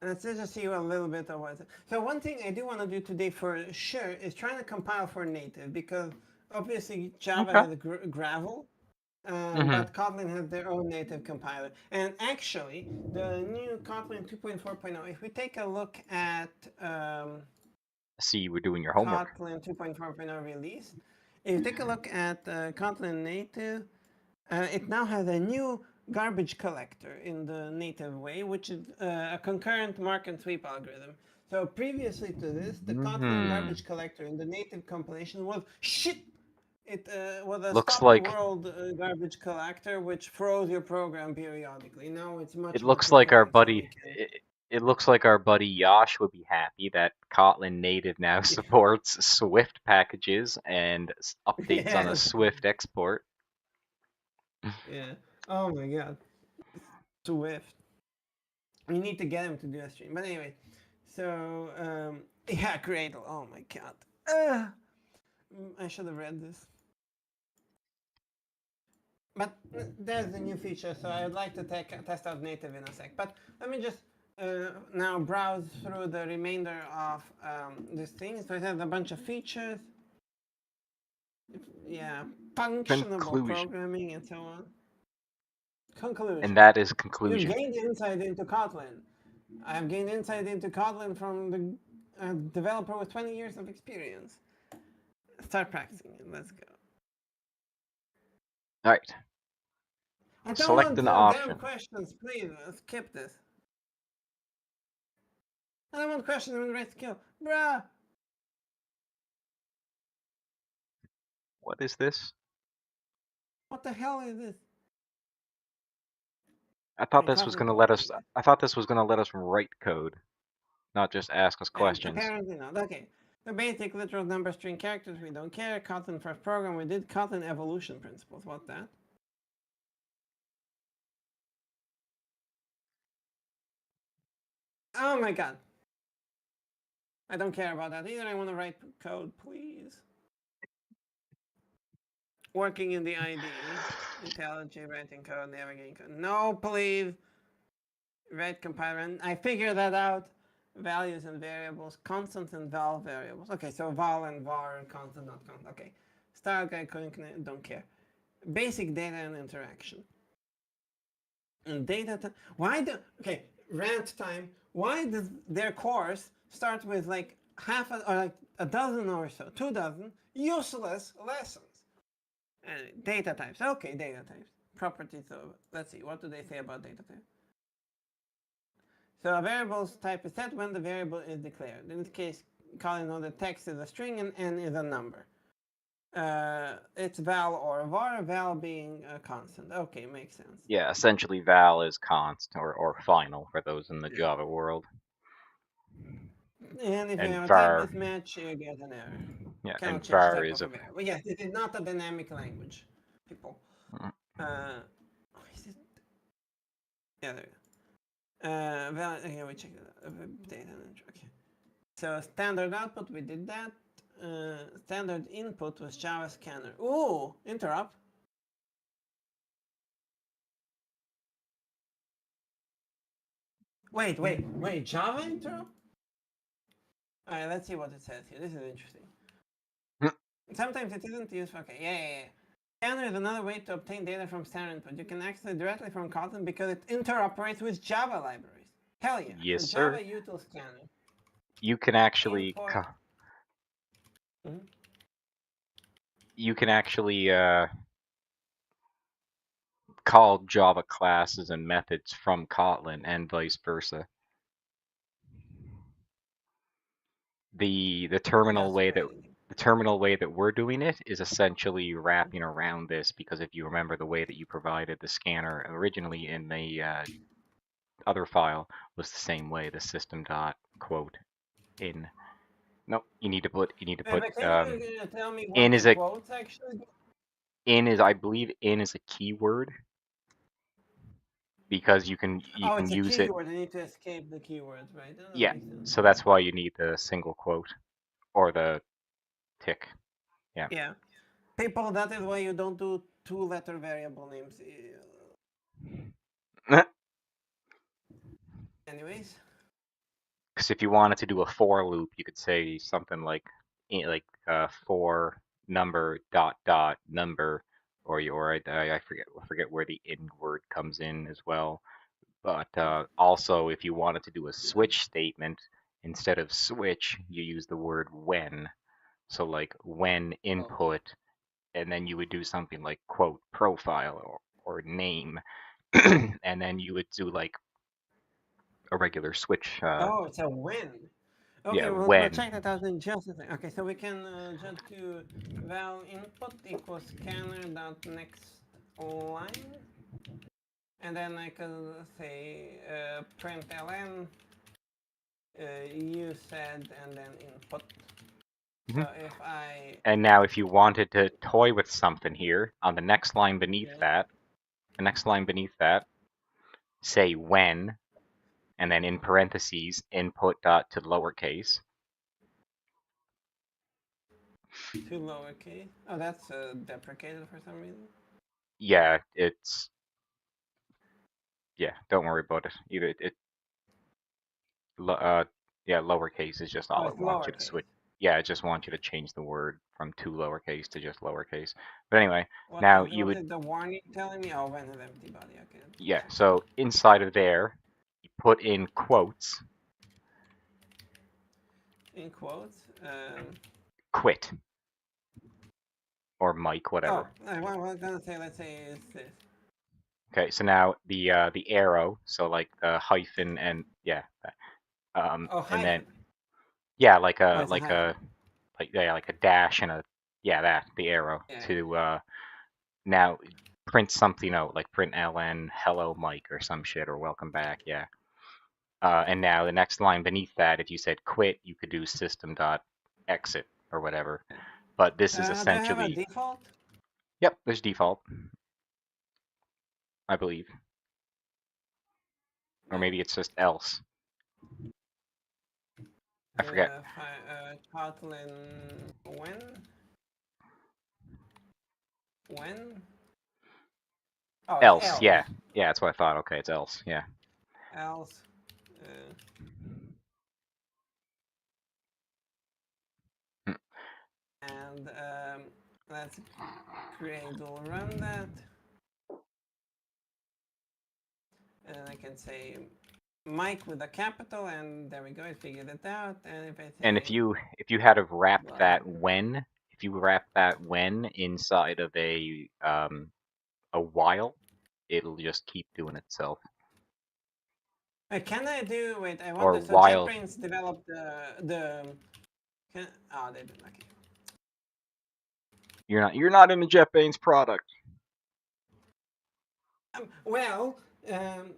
Let's just see a little bit of what. So one thing I do want to do today for sure is trying to compile for native because obviously Java okay. has Gravel, Mm-hmm. but Kotlin has their own native compiler. And actually, the new Kotlin 2.4.0, if we take a look at See, you were doing your homework. Kotlin 2.4.0 release, if you take a look at Kotlin native, it now has a new garbage collector in the native way, which is a concurrent mark and sweep algorithm. So previously to this, the Kotlin Mm-hmm. garbage collector in the native compilation was shit. It was a Looks stop the like world garbage collector, which froze your program periodically. Now it's it much more looks like our concurrent, so we buddy. can. It looks like our buddy Yosh would be happy that Kotlin native now Yeah. supports Swift packages and updates on the Yes. Swift export. Yeah. Oh my god. Swift. We need to get him to do a stream. But anyway, so yeah, Cradle. Oh my god. I should have read this. But there's a new feature, so I would like to test out native in a sec. But let me just now browse through the remainder of this thing. So it has a bunch of features. Yeah, functionable Conclusion. programming and so on. And Conclusion. that is You've conclusion. gained insight into Kotlin. I have gained insight into Kotlin from the developer with 20 years of experience. Start practicing it. Let's go. All right. I don't Select want an damn option. questions. Please skip this. I don't want questions. I want right skill. Bruh. What is this? What the hell is this? I thought In this was Kotlin gonna code let us. base. I thought this was gonna let us write code, not just ask us And questions. apparently not. Okay. The basic literal number string characters, we don't care. Kotlin first program, we did Kotlin evolution principles. What that? Oh my god. I don't care about that either. I want to write code, please. Working in the IDE. IntelliJ, writing code, navigating code. No, please. Write compiler. And I figured that out. Values and variables, constants and val variables. Okay, so val and var and constant, not constant. Okay. Style guide, coding, don't care. Basic data and interaction. And data. Why do. Okay, rant time. Why does their course start with like half or like a dozen or so, 2 dozen useless lessons? Data types. Okay, data types. Properties of. Let's see. What do they say about data types? So a variable's type is set when the variable is declared. In this case, calling on the text is a string and n is a number. It's val or var, val being a constant. Okay, makes sense. Yeah, essentially val is const or final for those in the Yeah. Java world, And if you and have a type var. mismatch, you get an error. Yeah, Cannot and change the var type is of a a. variable. Yes, it is not a dynamic language, people. Mm, Uh, is it? Yeah, there. Okay, we check it out. Data entry. Okay. So standard output, we did that. Standard input was Java scanner. Ooh, interrupt. Wait. Java interrupt? All right, let's see what it says here. This is interesting. mm, Sometimes it isn't useful. Okay, yeah. Scanner is another way to obtain data from standard input. You can access it directly from Kotlin because it interoperates with Java libraries. Hell yeah. So Yes, Java sir. util scanner. You can actually Import. Mhm. you can actually call Java classes and methods from Kotlin and vice versa. The terminal That's way that crazy. we're doing it is essentially wrapping around this because if you remember the way that you provided the scanner originally in the other file was the same way, the system dot quote in. Nope, you need to put But can you tell me in what the is a quotes actually do? I believe in is a keyword because you Oh, can it's a use it. keyword. I need to escape the keywords, right? No, that Yeah, makes sense. so that's why you need the single quote or the tick. Yeah. Yeah. People, that is why you don't do two-letter variable names. Anyways. Because if you wanted to do a for loop, you could say something like for number dot dot number, or I forget where the in word comes in as well. But also, if you wanted to do a switch statement instead of switch, you use the word when. So like when Oh. input, and then you would do something like quote profile or name, and then you would do like a regular switch. Oh, it's a when. Yeah, Okay, we'll when. check that out in just a second. Okay, so we can jump to val input equals scanner dot next line, and then I can say println you said and then input. Mhm. So if I And now if you wanted to toy with something here, on the next line beneath yeah that, the next line beneath that, say when, and then in parentheses, input dot to lowercase. to lowercase. Oh, that's deprecated for some reason. Yeah, don't worry about it. Either yeah, lowercase is just Oh, all it it's wants you to lowercase. switch. Yeah, it just wants you to change the word from two lowercase to just lowercase. But anyway, now you What would, is the warning telling me? Oh, when is empty body. Okay, yeah, check that. so inside of there, you put in quotes, In quotes. quit, or Mike, Oh, whatever. I was gonna say, let's say it's this. Okay, so now the arrow, so like the hyphen and yeah, Oh, and then hyphen. yeah, Oh, it's a hyphen. like a dash and a yeah that the arrow Yeah. to now print something out like print ln hello Mike or some shit or welcome back, yeah. And now the next line beneath that, if you said quit, you could do system dot exit or whatever. But this is Do I have a essentially default? yep, there's default, I believe, or No. maybe it's just else. I forget. Kotlin when? Oh, it's Else, else. yeah, yeah, that's what I thought. Okay, it's else, yeah. Else. Uh, Hmm. and let's Gradle run that. And I can say Mike with a capital, and there we go. I figured it out. And if I And say if you had to wrap blah, that when, if you wrap that when inside of a while, it'll just keep doing itself. can I do? Wait, I Or wonder. So while JetBrains developed the. Oh, they did. Okay. you're not in the JetBrains product. Well, um,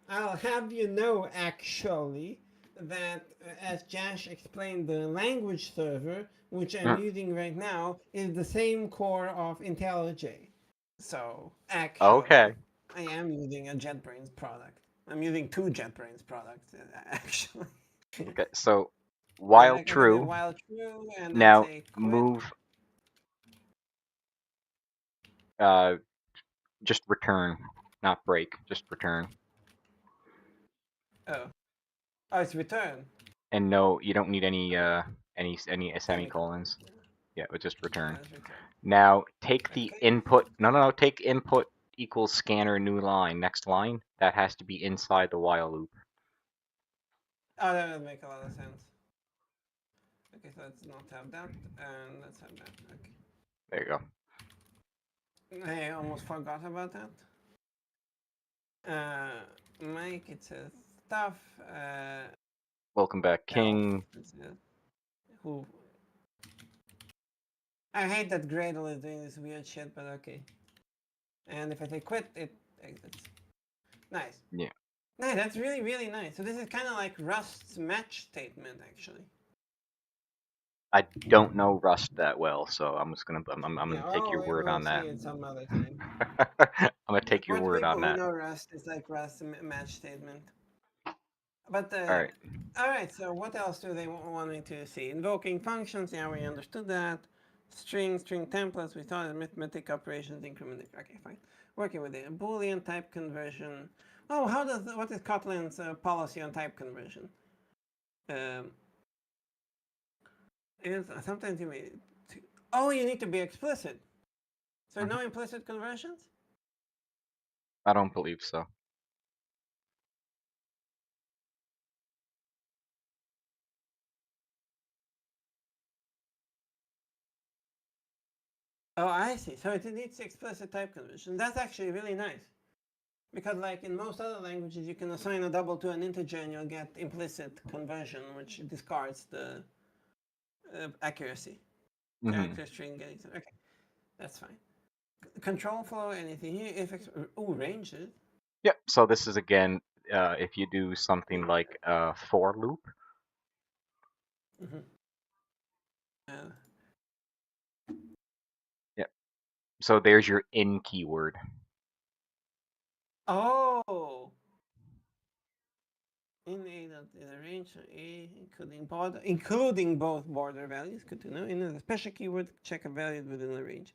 I'll have you know actually that as Josh explained, the language server, which I'm Mm, using right now, is the same core of IntelliJ. So okay. actually, I am using a JetBrains product. I'm using two JetBrains products actually. Okay. So And while I can say true, while true, and then now say quit. move uh just return, not break, just return. Oh, oh, it's return And no, you don't need any semicolon. semicolons. Yeah, it would just return. Let's return. Now take the Okay. input. No. Take input equals scanner new line. Next line. That has to be inside the while loop. Oh, that would make a lot of sense. Okay, so let's not have that, and let's have that. Okay. There you go. I almost forgot about that. Mike, it says stuff. Welcome back, Elf, King. it says who. I hate that Gradle is doing this weird shit, but okay. And if I say quit, it exits. Nice. Yeah. Nice, that's really, really nice. So this is kind of like Rust's match statement, actually. I don't know Rust that well, so I'm Yeah, gonna take your oh, word we'll on see that. it some other time. I'm gonna But take your for the word people on who that. know Rust, it's like Rust's match statement. But All right. all right. So what else do they want me to see? Invoking functions. Yeah, we understood that. String templates. We thought arithmetic operations, increment. Okay, fine. Working with it. Boolean type conversion. Oh, what is Kotlin's policy on type conversion? Um, sometimes you may. Oh, you need to be explicit. So Mhm. no implicit conversions. I don't believe so. Oh, I see. So it needs explicit type conversion. That's actually really nice. Because like in most other languages, you can assign a double to an integer and you'll get implicit conversion, which discards the accuracy. Hmm. Character string getting okay, that's fine. Control flow, anything here? If ranges. Yep. So this is again, if you do Yeah. something like a for loop. Mm-hmm. Uh, Yep. So there's your in keyword. oh, in a range of a including both border values. Good to know. In a special keyword, check a value within the range.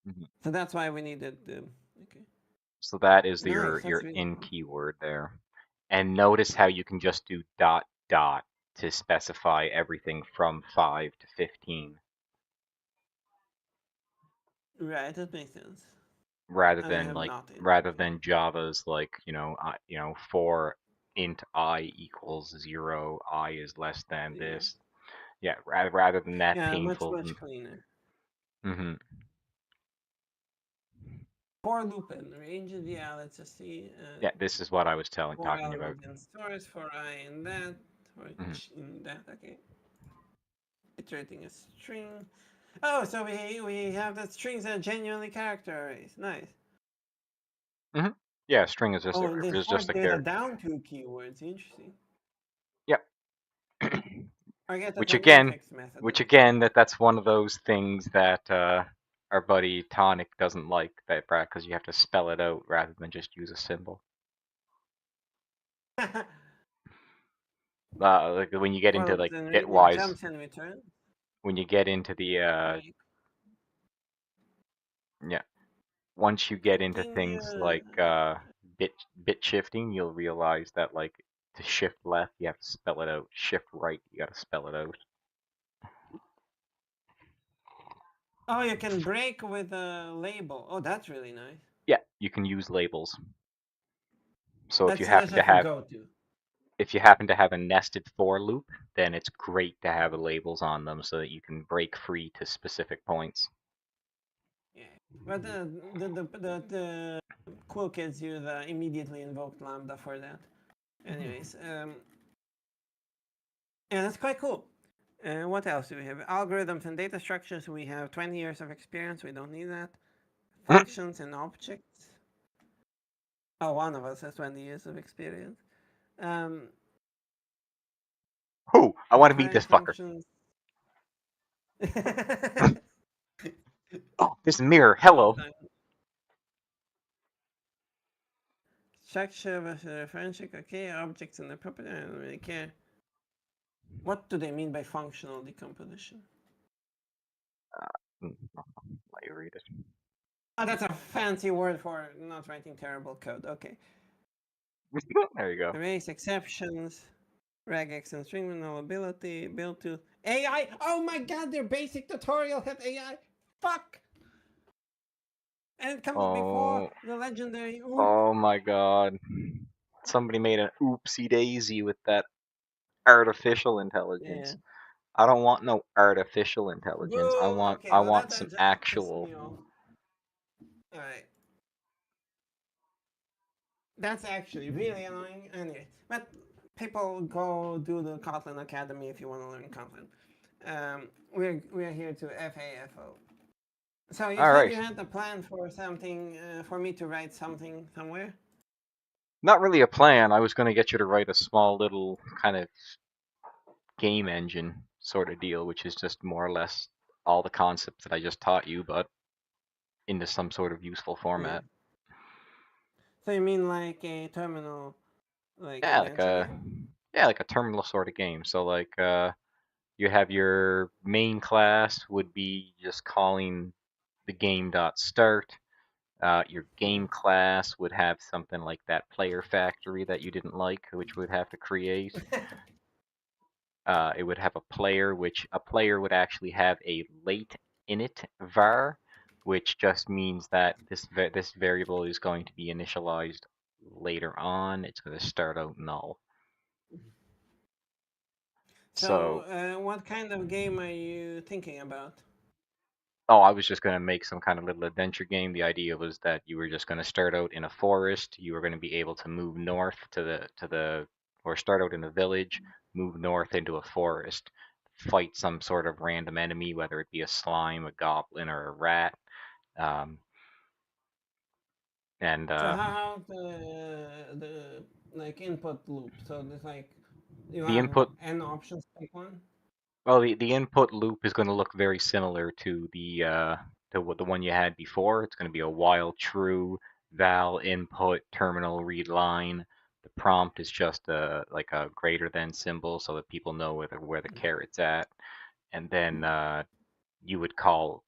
Mhm. So that's why we needed the okay. So that is Nice. That's your really in cool. keyword there. And notice how you can just do dot dot to specify everything from 5 to 15 Right. That makes sense. rather I than have not in. Okay. Java's like, for int I equals 0, I is less than Yeah. this. Yeah, rather than that Yeah, much painful. much cleaner. Hmm. For loop and ranges, yeah, let's just see. Yeah, this is what I was For talking about. element in source, for I in that, for Hmm. in that, okay. Iterating a string. Oh, so we have the strings that are genuinely character arrays. Nice. Hmm. Yeah, string Oh, and they is force just a data character. down to keywords. Interesting. Yep. I guess that's which an again, infix method. That which makes sense. again, that's one of those things that our buddy Tonic doesn't like that because you have to spell it out rather than just use a symbol. Like when you get into Well, like then read it bitwise, jumps and returns. when you get into the Right. yeah, once you get into things Continue. like bit shifting, you'll realize that like to shift left you have to spell it out, shift right you got to spell it out. Oh, you can break with a label. Oh, that's really nice. Yeah, you can use labels. So That's like a go-to. if you happen to have a nested for loop, then it's great to have labels on them so that you can break free to specific points. Yeah, but the cool kids use immediately invoked lambda for that. Anyways, yeah, that's quite cool. What else do we have? Algorithms and data structures. We have 20 years of experience. We don't need that. Functions and objects. Oh, one of us has 20 years of experience. Um, Oh, I want to meet declaring this fucker. functions. Oh, this mirror. All Hello. time. Structure versus referential. Okay, objects and the property. I don't really care. What do they mean by functional decomposition? Let you read it. Oh, that's a fancy word for not writing terrible code. Okay. There you go. Erase exceptions. regex and string nullability, build to AI. Oh my god, their basic tutorial had AI. Fuck! And it comes before Oh, the legendary oop. oh my God. Somebody made an oopsie daisy with that artificial Yeah. intelligence. I don't want no artificial intelligence. I Boo! want Okay, I well want that some just pissed actual. me off. Alright. That's actually really annoying. Anyway, but people go do the Kotlin Academy if you want to learn Kotlin. We're here to FAFO. So you All said right. you had a plan for something for me to write something somewhere. Not really a plan. I was going to get you to write a small little kind of game engine sort of deal, which is just more or less all the concepts that I just taught you, but into some sort of useful Yeah. format. So you mean like a terminal, like Yeah, like adventure a game? yeah, like a terminal sort of game. So like you have your main class would be just calling the game.start. Your game class would have something like that player factory that you didn't like, which would have to create. It would have a player, which a player would actually have a late init var, which just means that this variable is going to be initialized later on. It's going to start out null. So, So, what kind of game are you thinking about? oh, I was just going to make some kind of little adventure game. The idea was that you were just going to start out in a forest. You were going to be able to move north or start out in a village, move north into a forest, fight some sort of random enemy, whether it be a slime, a goblin, or a rat. Um, and So how the like input loop? So there's like you the have input, n options, pick one. well, the input loop is going to look very similar to the one you had before. It's going to be a while true, val input, terminal read line. The prompt is just a greater than symbol so that people know where the caret's at. And then you would call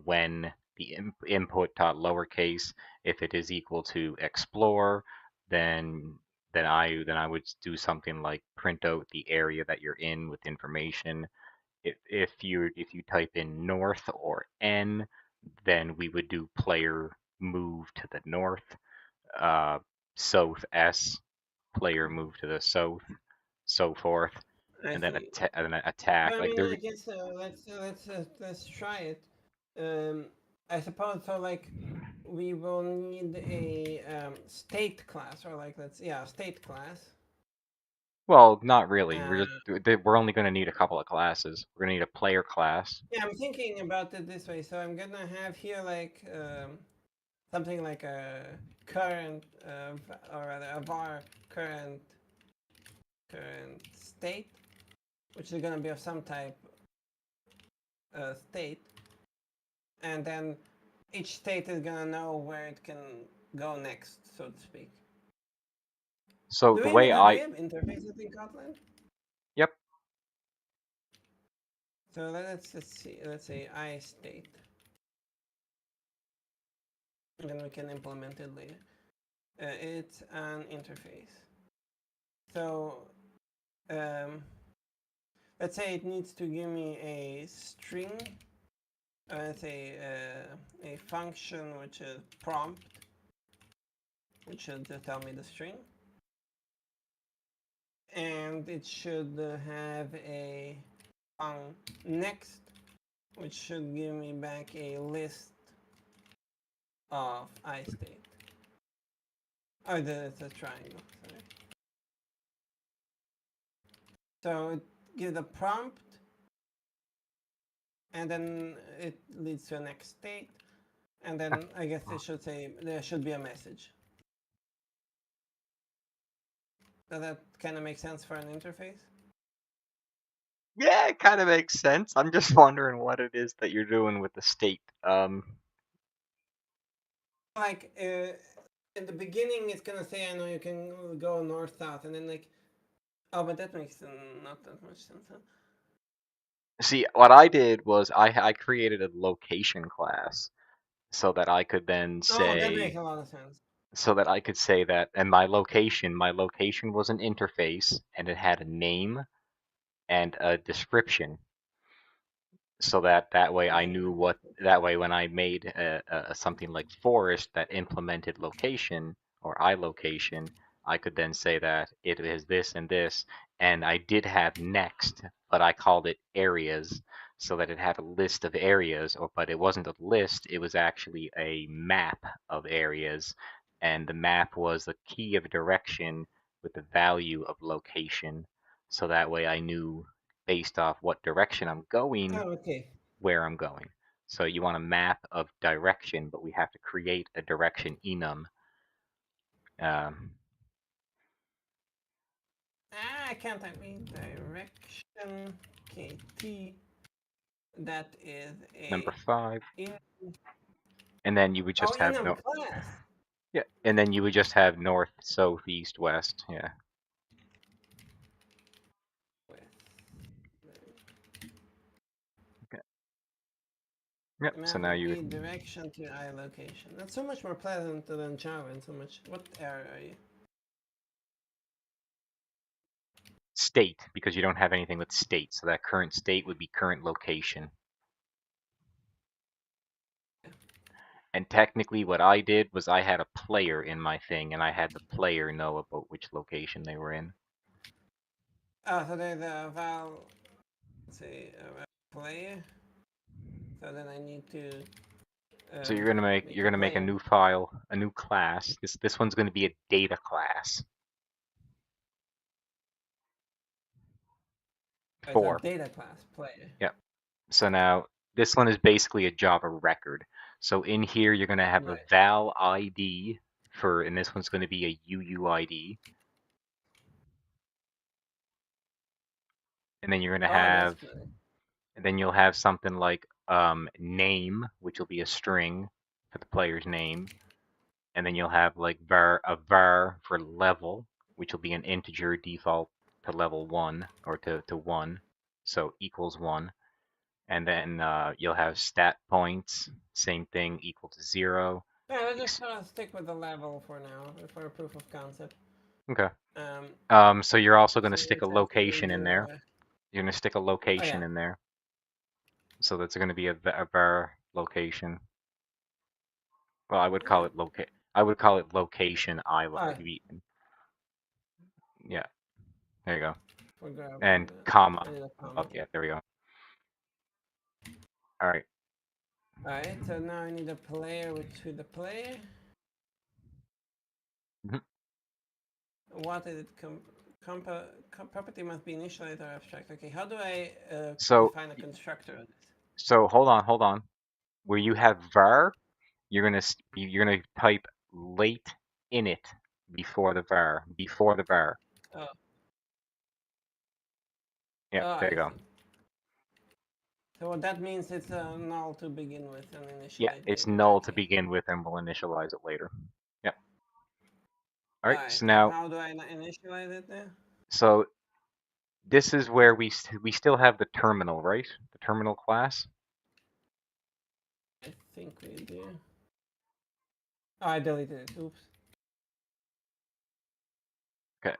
when the input dot lowercase, if it is equal to explore, then then I would do something like print out the area that you're in with information. If you type in north or n, then we would do player move to the north, uh, south s, player move to the south, so forth, I and then see. attack. But I Like mean, they're I guess let's try it. Um, I suppose so. Like, we will need a state class, or like state class. Well, not really. Uh, We're only going to need a couple of classes. We're going to need a player class. yeah, I'm thinking about it this way. So I'm gonna have here like something like a current or rather a var current state, which is gonna be of some type state, and then each state is gonna know where it can go next, so to speak. So Do the we even way have, do we I, have interfaces in Kotlin? yep. So let's see. Let's say I state, and then we can implement it later. It's an interface. So um, let's say it needs to give me a string. Let's say a function which is prompt, which should tell me the string, and it should have a next, which should give me back a list of I state. Oh, it's a triangle. Sorry. So it gives a prompt, and then it leads to a next state, and then I guess it should say there should be a message. Does that kind of make sense for an interface? Yeah, it kind of makes sense. I'm just wondering what it is that you're doing with the state. Like in the beginning, it's gonna say I know you can go north south, and then like oh, but that makes not that much sense. Huh? See, what I did was I created a location class so that I could then Oh, that say, makes a lot of sense. so that I could say that, and my location was an interface, and it had a name and a description, so that way I knew what that way when I made something like forest that implemented location or iLocation, I could then say that it is this and this, and I did have next, but I called it areas so that it had a list of areas, or but it wasn't a list, it was actually a map of areas, and the map was the key of direction with the value of location, so that way I knew based off what direction I'm going Oh, okay. where I'm going. So you want a map of direction, but we have to create a direction enum. Um, I can't type in direction kt. That is Number a 5, in and then you would oh just have enum no, class. yeah, and then you would just have north, south, east, west. Yeah. With Okay. Yep. So map now of you e direction to I location. That's so much more pleasant than Java and so much. What area are you? state because you don't have anything with state. So that current state would be current location. And technically, what I did was I had a player in my thing, and I had the player know about which location they were in. Oh, so there's a val, let's say a val player. So then I need to So you're gonna make make you're a gonna make a player. new file, a new class. This one's gonna be a data class. It's a 4. data class player. Yep. So now this one is basically a Java record. So in here you're gonna have a Right. val ID for, and this one's gonna be a UUID, and then you're gonna Oh, that's have, nice. and then you'll have something like name, which will be a string for the player's name, and then you'll have like var for level, which will be an integer default to level 1 or to 1, so equals 1. And then you'll have stat points, same thing, equal to 0. Yeah, let's just Ex sort of stick with the level for now, for a proof of concept. okay. Um, So you're also going to so we stick a just have to location in redo. there. You're going to stick a Oh yeah. location in there. So that's going to be a var location. Well, I would call Yeah. it I would call it location All right. yeah, there you go. For grab. And comma. I need a Oh comma. yeah, there we go. All right. All right. So now I need a player with the player. Mhm. What is it? Property must be initialized or abstract. Okay. How do I So define a constructor of this? so hold on. Where you have var, you're gonna type late init before the var. Oh. Yeah, Oh, there I you go. see. So what that means it's null to begin with and Yeah, initialize it's later. null to Okay. begin with, and we'll initialize it later. Yep. All right. Alright, So and now, how do I initialize it there? so this is where we still have the terminal, right? The terminal class. I think we do. Oh, I deleted it. Oops. Okay.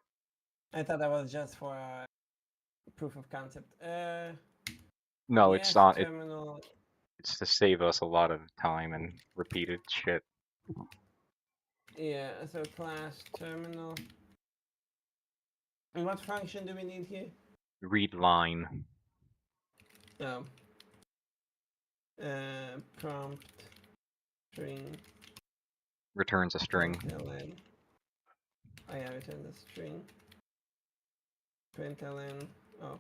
I thought that was just for proof of concept. No, it's Yes, not. terminal. It's to save us a lot of time and repeated shit. Yeah, so class terminal. And what function do we need here? Read line Oh. Prompt string returns a string. println. Oh yeah, return the string. Println. Oh.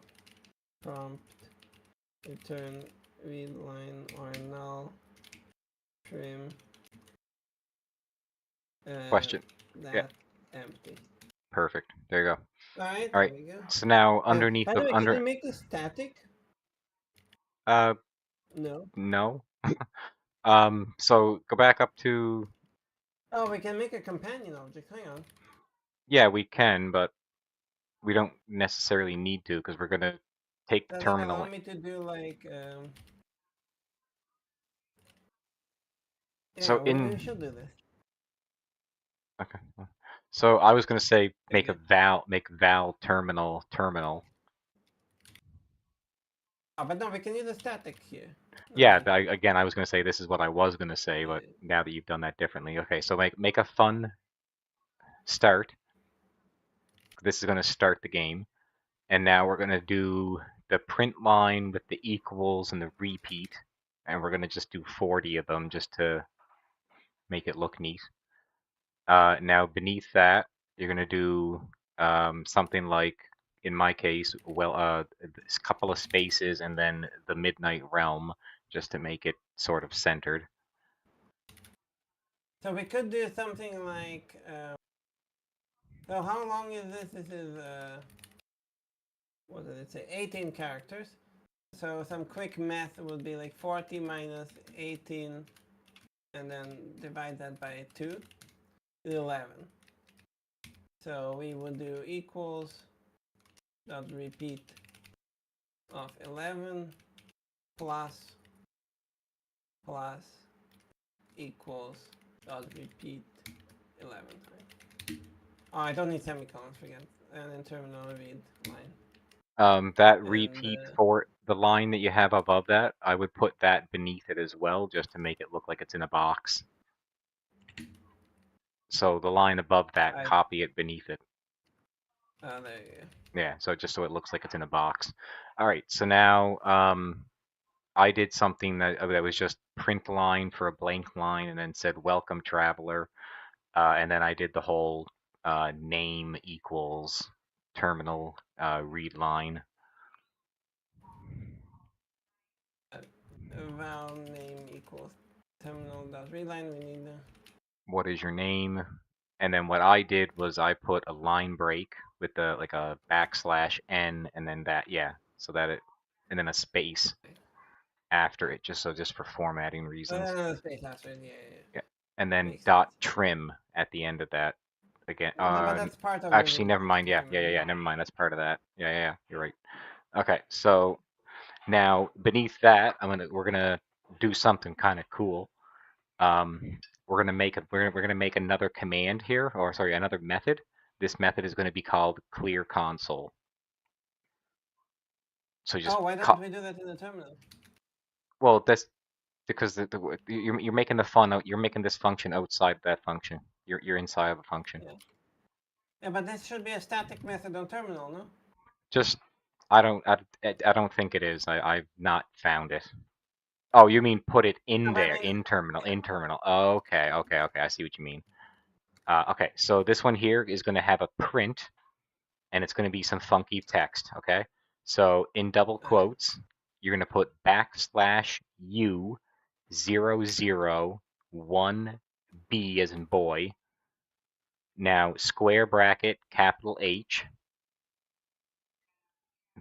Prompt return read line or null trim Question. Yeah, that empty. perfect. There you go. Alright, All there right. we go. So now underneath By the the way, can we under make this static? uh No. no. So go back up to, Oh, we can make a companion object. Hang on. yeah, we can, but we don't necessarily need to because we're gonna take the Does it allow terminal. me to do like, So yeah, we in should do this. Okay. So I was gonna say Very good. make val terminal. Oh, but no, we can use a static here. Yeah, again, I was gonna say this is what I was gonna say, but Yeah. now that you've done that differently, okay. So make a fun start. This is gonna start the game, and now we're gonna do the print line with the equals and the repeat, and we're gonna just do 40 of them just to make it look neat. Now beneath that, you're gonna do something like, in my case, well, a couple of spaces and then the Midnight Realm, just to make it sort of centered. So we could do something like. So how long is this? This is what did it say? 18 characters. So some quick math would be like 40 minus 18, and then divide that by 2, 11. So we would do equals dot repeat of 11 plus equals dot repeat 11. Oh, I don't need semicolons, forget. And then terminal read line. That And repeat for the line that you have above that, I would put that beneath it as well, just to make it look like it's in a box. So the line above that, I copy it beneath it. there you go. Yeah, so just so it looks like it's in a box. All right, so now I did something that was just print line for a blank line and then said welcome traveler, and then I did the whole name equals terminal read line. Val name equals terminal dot read line. We need the What is your name? And then what I did was I put a line break with the like a backslash n and then that, yeah, so that it, and then a space after it, just for formatting reasons. space after. Yeah, Yeah, and then makes dot sense. trim at the end of that again. No, but that's part of the Actually, read never line. mind. Just remember. Yeah. Never mind. That's part of that. Yeah. You're right. Okay, so now beneath that, we're gonna do something kind of cool. We're gonna make another command here, or sorry, another method. This method is going to be called clear console. So just Oh, why don't we do that in the terminal? well, that's because you're making you're making this function outside that function. You're inside of a function. Yeah. Yeah, but this should be a static method on terminal, no? Just I don't think it is. I've not found it. Oh, you mean put it in No, but I there, mean, in terminal, yeah. in terminal. Okay. I see what you mean. Okay, so this one here is going to have a print, and it's going to be some funky text. Okay, so in double Alright. quotes, you're going to put backslash u 001 b as in boy. Now square bracket capital H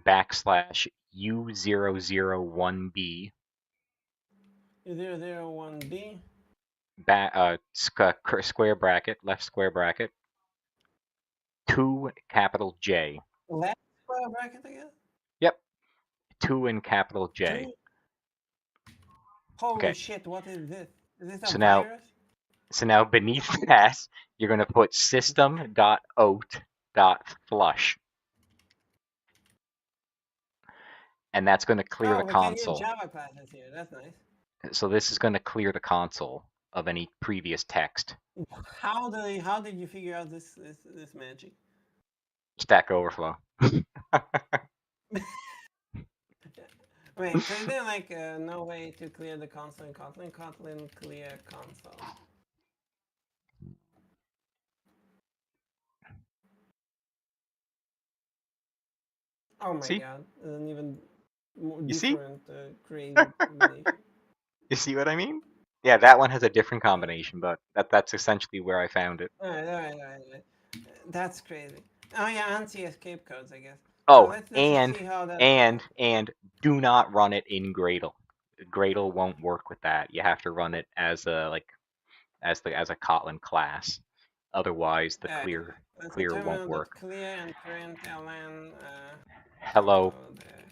backslash u 001b 001B. square bracket left square bracket 2 capital J. Left square bracket again? Yep, 2 in capital J. 2? Holy Okay, shit, what is this? Is this a so now virus? beneath that, you're going to put system.out.flush, and that's going to clear the Oh, we can use console. Java classes here. That's nice. So this is going to clear the console of any previous text. How did you figure out this magic? Stack Overflow. Wait, so is there like no way to clear the console in Kotlin? Kotlin clear console. Oh my See? god, an even more You see? different crazy combination. You see what I mean? Yeah, that one has a different combination, but that's essentially where I found it. Alright. That's crazy. Oh yeah, anti escape codes, I guess. So Oh, let's just see how that. and do not run it in Gradle. Gradle won't work with that. You have to run it as a as a Kotlin class. Otherwise, the Alright, let's clear won't terminal dot work. clear and print ln. Hello Hello there.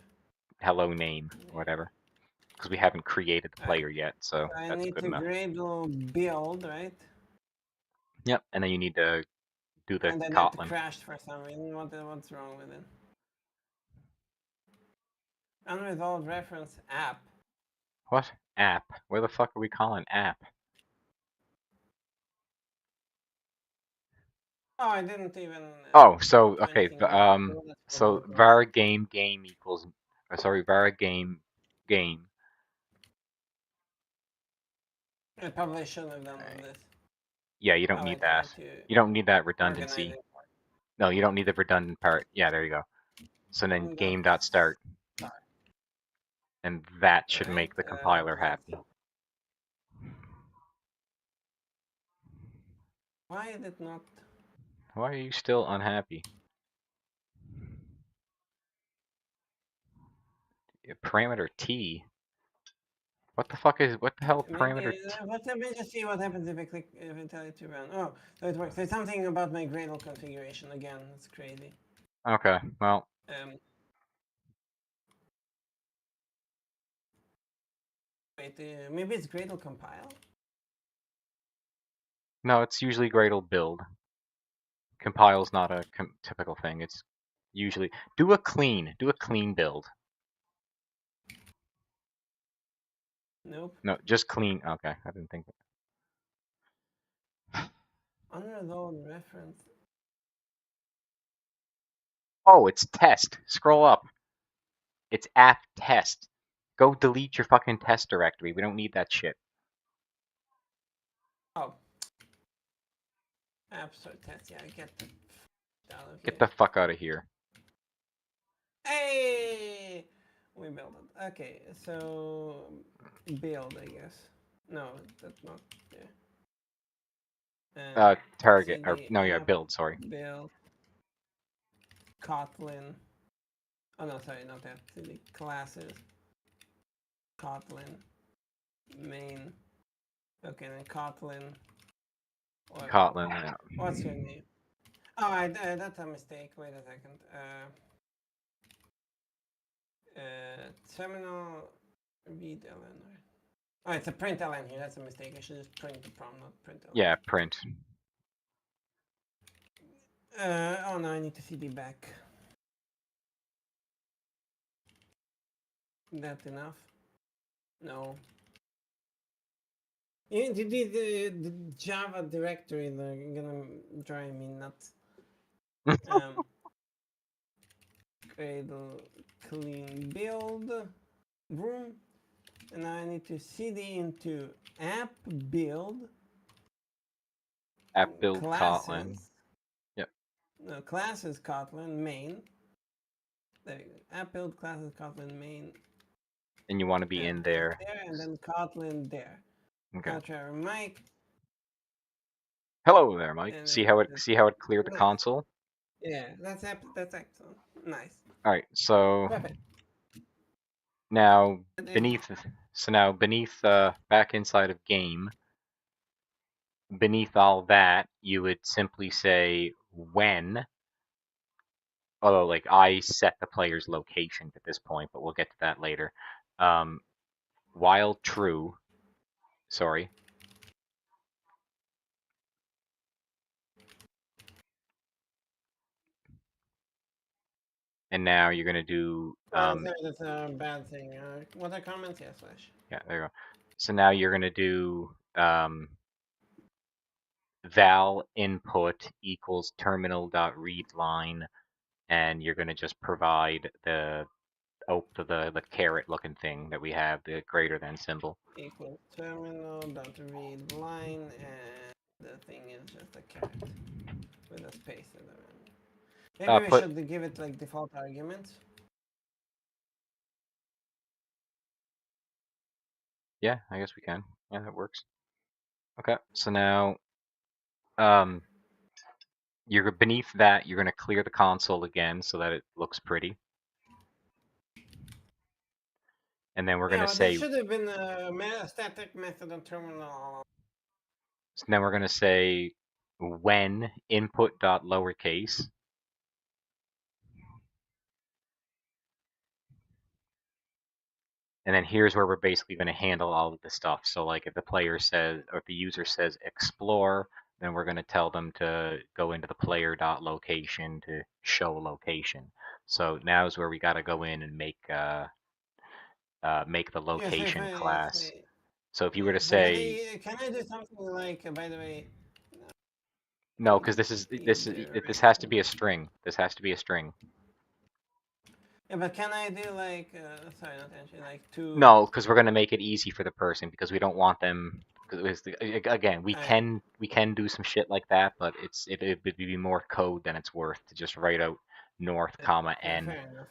hello name or whatever, because we haven't created the Alright, player yet, so so I that's need good to enough. Gradle build, right? Yep, and then you need to do the And then it Kotlin. crashed for some reason. What's wrong with it? Unresolved reference app. What? App? Where the fuck are we calling app? Oh, I didn't even Oh, so do okay, anything about it. What is so wrong? var game equals, sorry, var game. I probably shouldn't have done Alright. this. Yeah, you don't Oh, I need try that. to You don't need that organize redundancy. it. No, you don't need the redundant part. Yeah, there you go. So then Dot game.start, start. and that should Alright, make the compiler let's. happy. Why is it not? Why are you still unhappy? Parameter T? What the fuck is, what the hell parameter Maybe T? let me just see what happens if I tell it to run. Oh, so it works. There's something about my Gradle configuration again. It's crazy. Okay, well, Um, wait, maybe it's Gradle compile. no, it's usually Gradle build. Compile's not a typical thing. It's usually, do a clean build. Nope. No, just clean. Okay, I didn't think. Unresolved reference. Oh, it's test. Scroll up. It's app test. Go delete your fucking test directory. We don't need that shit. Oh, app store test. Yeah, get the out of Get here. the fuck out of here. Hey, we built it. Okay, so build, I guess. No, that's not there. Target, or CD no, yeah, app build, sorry. build Kotlin. Oh no, sorry, not that. CD classes Kotlin main. Okay, then Kotlin. Kotlin, yeah. What's your name? Oh, that's a mistake. Wait a second. Terminal read ln. Oh, it's a print ln here. That's a mistake. I should just print the prom, not print ln. Yeah, print. Oh no, I need to cd back. That enough? No. The Java directory, they're gonna drive me nuts. Cradle clean build room, and now I need to cd into app build App build Kotlin. classes. Yep. No, classes Kotlin main. There you go. App build classes Kotlin main. And you want to be in there. There, and then Kotlin there. Okay. Now try Mike. Hello there, Mike. And See how it cleared the nice. console? Yeah, that's excellent. Nice. All right, so Perfect. now And beneath, back inside of game, beneath all that, you would simply say when. Although, like, I set the player's location at this point, but we'll get to that later. While true, sorry. And now you're gonna do sorry, that's a bad thing. What are comments? Yes, Flash. yeah, there you go. So now you're gonna do val input equals terminal.readline, and you're gonna just provide the the caret looking thing that we have, the greater than symbol. Equals terminal dot read line, and the thing is just a cat with a space in the end. Maybe we Put should give it like default arguments. Yeah, I guess we can. Yeah, that works. Okay, so now you're beneath that. You're gonna clear the console again so that it looks pretty, and then we're Yeah, gonna but there say should have been a static method on terminal. so then we're gonna say when input dot lowercase. And then here's where we're basically going to handle all of the stuff. So like if the player says, or if the user says explore, then we're going to tell them to go into the player.location to show location. So now is where we got to go in and make the Yes, location class. So if you were to yes, but say can I do something like, by the way, no, because this has to direction? be a string. This has to be a string. Yeah, but can I do like, sorry, not actually, like two, No, because we're going to make it easy for the person because we don't want them. Because again, I, we can do some shit like that, but it would be more code than it's worth to just write out north comma yeah, n. fair enough.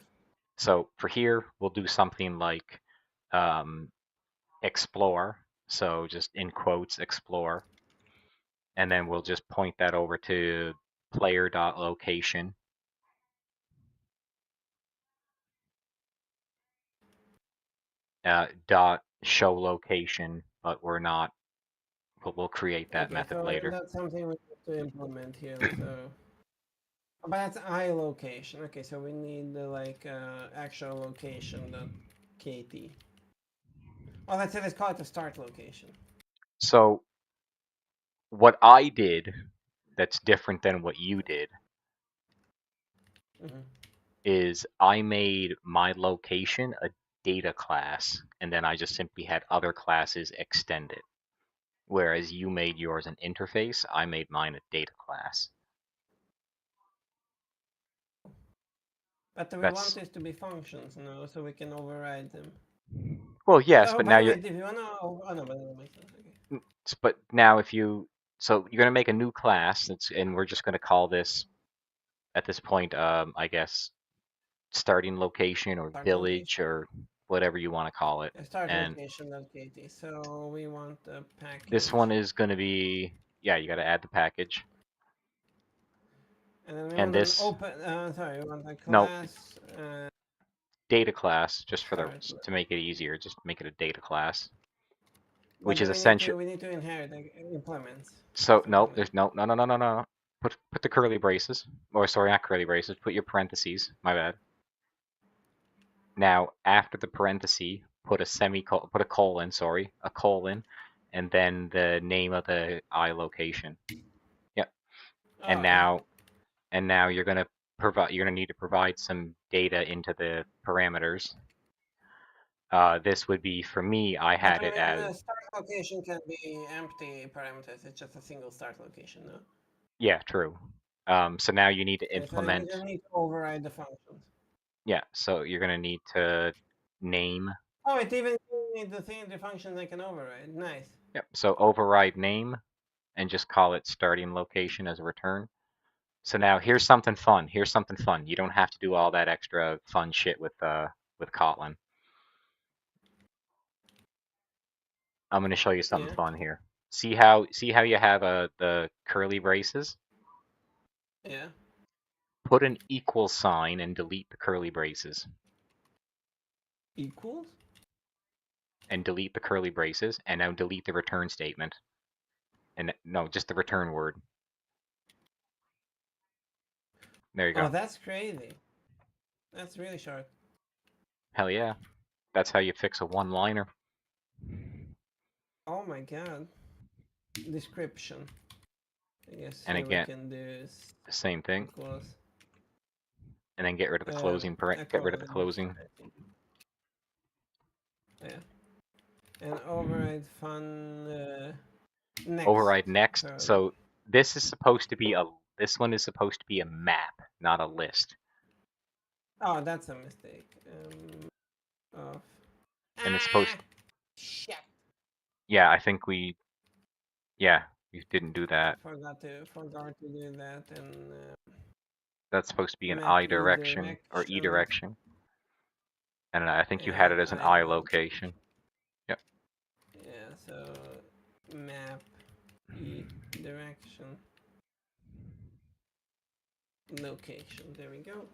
So for here, we'll do something like um, explore. So just in quotes, explore, and then we'll just point that over to player.location dot show location, but we're not. We'll create that Okay, method so later. that's something we have to implement here, so. But that's I location. Okay, so we need the like actual location dot kt. Well, let's call it the start location. So what I did that's different than what you did Mm-hmm. is I made my location a data class, and then I just simply had other classes extend it. Whereas you made yours an interface, I made mine a data class. But we want That's this to be functions, no, so we can override them. well, yes, Oh, but by now the way, you're if you wanna, oh no, but that makes sense. Okay. but now if you so you're gonna make a new class and we're just gonna call this at this point I guess starting location or Start village location. or whatever you want to call it. Start And location dot kt. So we want a this one package, is going to be, yeah, you got to add the package. and then we And want an this, open. Sorry, we want a no, class. data class, just for the, Start. to make it easier, just make it a data class, which But is we need essential. to inherit like, implements. So, Let's no, implement. there's no. Put the curly braces, or sorry, not curly braces, put your parentheses, my bad. Now, after the parenthesis, put a colon, sorry, a colon, and then the name of the I location. Yep. And Oh yeah. now and now you're gonna need to provide some data into the parameters. This would be for me. I But had it as the start location can be empty parameters. It's just a single start location, no? yeah, true. So now you need to Okay, so we implement. just need to override the functions. Yeah, so you're gonna need to name. Oh, it even gives me the thing, the functions I can override. Nice. Yep. So override name and just call it starting location as a return. So now here's something fun. Here's something fun. You don't have to do all that extra fun shit with Kotlin. I'm gonna show you something Yeah. fun here. See how you have the curly braces? Yeah. Put an equal sign and delete the curly braces. Equals? And delete the curly braces, and now delete the return statement. And no, just the return word. There you Oh, go. that's crazy. That's really short. Hell yeah. That's how you fix a one-liner. Oh my god. Description. I guess And here we again, can do the same thing. equals And then get rid of the closing. Get rid of the equivalence. closing. I think. Yeah. And override fun next. Override next. Curly. So this is supposed to be a. This one is supposed to be a map, not a list. Oh, that's a mistake. Of. And it's Ah, supposed. shit. Yeah, I think we. Yeah, we didn't do that. Forgot to do that and That's supposed to be an map I e direction or E direction. direction. And I think you had Yeah, it as an I I location. location. Yep. Yeah, so map e direction location. There we go.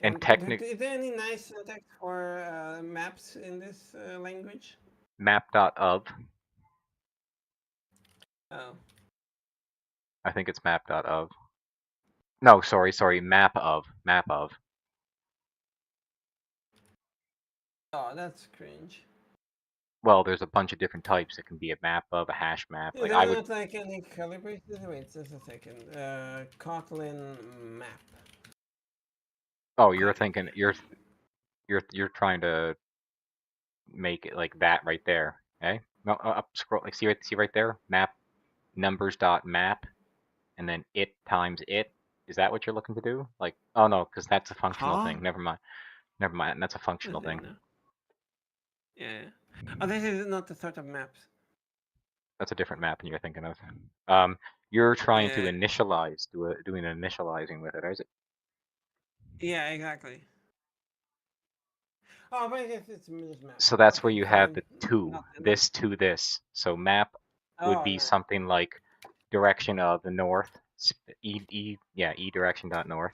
And And is there any nice syntax for maps in this language? map.of. Oh, I think it's map.of. No, sorry, map of. Map of. oh, that's cringe. Well, there's a bunch of different types. It can be a map of a hash map. Is Like there I would. not like any calibrated? Wait, just a second. Kotlin map. Oh, you're Copy thinking paste. you're trying to make it like that right there. Okay? No, up scroll. Like see right there. Map numbers dot map and then it times it. Is that what you're looking to do? Like, oh no, because that's a functional Huh? thing. Never mind. Never mind. That's a functional Nothing, thing. no. Yeah. Oh, this is not the sort of maps. That's a different map than you're thinking of. Um, you're trying to Yeah. initialize, doing an initializing with it, is it? Yeah, exactly. Oh, but I guess it's just map. So that's where Okay, you have fine. the to, Not in it. this to this. So map would Oh, be nice. something like direction of the north, e direction dot north.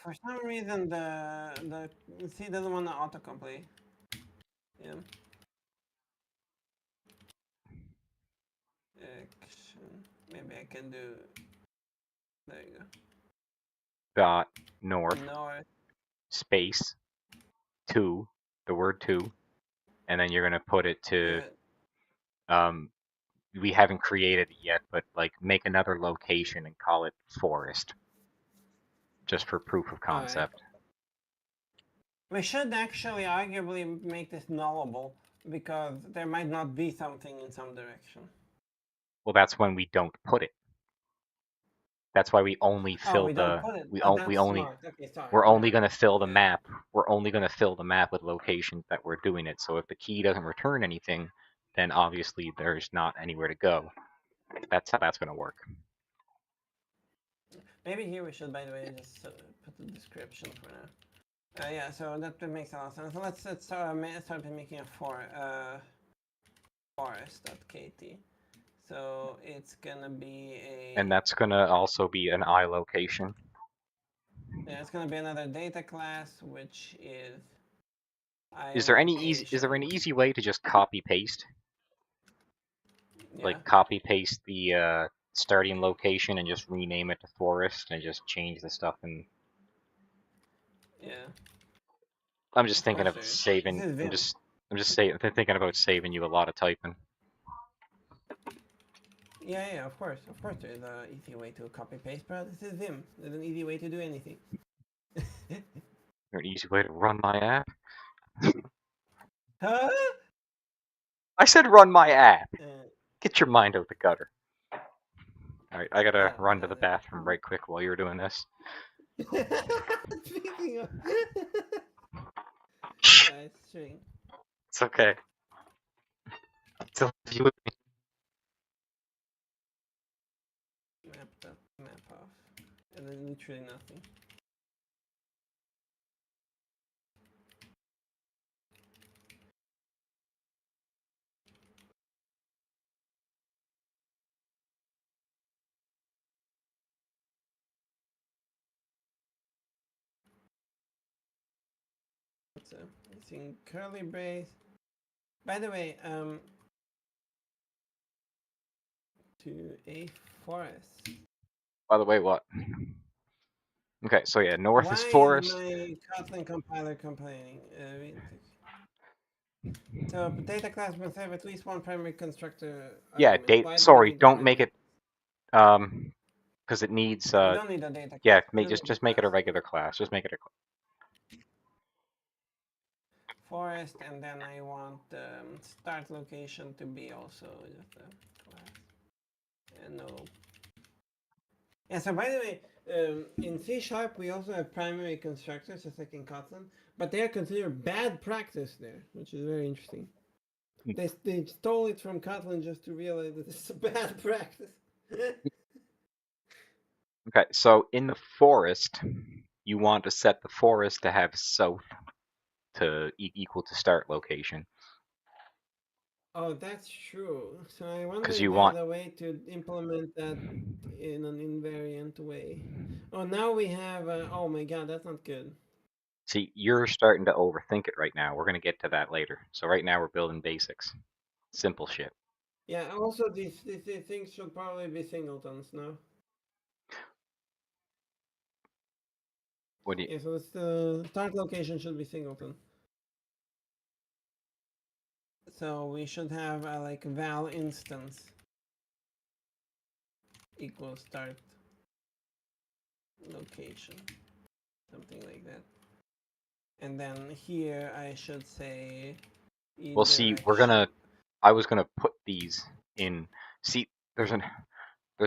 For some reason, the C doesn't want to autocomplete. Yeah. Action. Maybe I can do. There you Dot go. north North. space to, the word to, and then you're gonna put it to Yeah. um, we haven't created it yet, but like make another location and call it forest, just for proof of All right. concept. We should actually arguably make this nullable because there might not be something in some direction. Well, that's when we don't put it. That's why we only Oh, fill we don't the put it. we Oh, we that's only smart. Okay, sorry. we're My only bad. going to fill the Yeah. map. We're only going to fill the map with locations that we're doing it. So if the key doesn't return anything, then obviously there's not anywhere to go. That's how that's going to work. Maybe here we should, by the way, just put the description for now. Yeah, so that makes a lot of sense. So let's start making a forest.kt. So it's gonna be And a that's going to also be an I location. yeah, it's gonna be another data class, which is Is there iLocation. any easy way to just copy paste? Yeah, Like copy paste the starting location and just rename it to forest and just change the stuff and yeah. I'm just Of thinking course of there is. This saving. is Vim. I'm just saying, thinking about saving you a lot of typing. Yeah, yeah. Of course there is an easy way to copy paste, but this is Vim. There's an easy way to do anything. An easy way to run my app. Huh? I said run my app. Uh, Get your mind out the gutter. All right, I gotta oh, run to the bathroom right quick while you're doing this. Speaking of, right, string It's okay. So if you map off, and then literally nothing. So using curly brace. By the way, to a forest. by the way, what? Okay, so yeah, north is Why is forest. my Kotlin compiler complaining? So data class must have at least one primary constructor Yeah, argument. date. Why do we Sorry, need don't make primary? it because it needs We don't need a data. yeah, We don't need a just make it class. a regular class. Just make it a Forest, and then I want start location to be also just a class. And no. Yeah, so by the way, in C Sharp we also have primary constructors, just like in Kotlin, but they are considered bad practice there, which is very interesting. They stole it from Kotlin just to realize that it's a bad practice. Okay, so in the forest, you want to set the forest to have south to equal to start location Oh, that's true. So I wonder because if you there's want. a way to implement that in an invariant way. Oh, now we have. Oh my god, that's not good. See, you're starting to overthink it right now. We're gonna get to that later. So right now we're building basics, simple shit. Yeah. Also, these things should probably be singletons now. What do you? Yeah. So it's the start location should be singleton. So we should have like val instance equals start location, something like that. And then here I should say Well, see, direction. I was gonna put these in. See, there's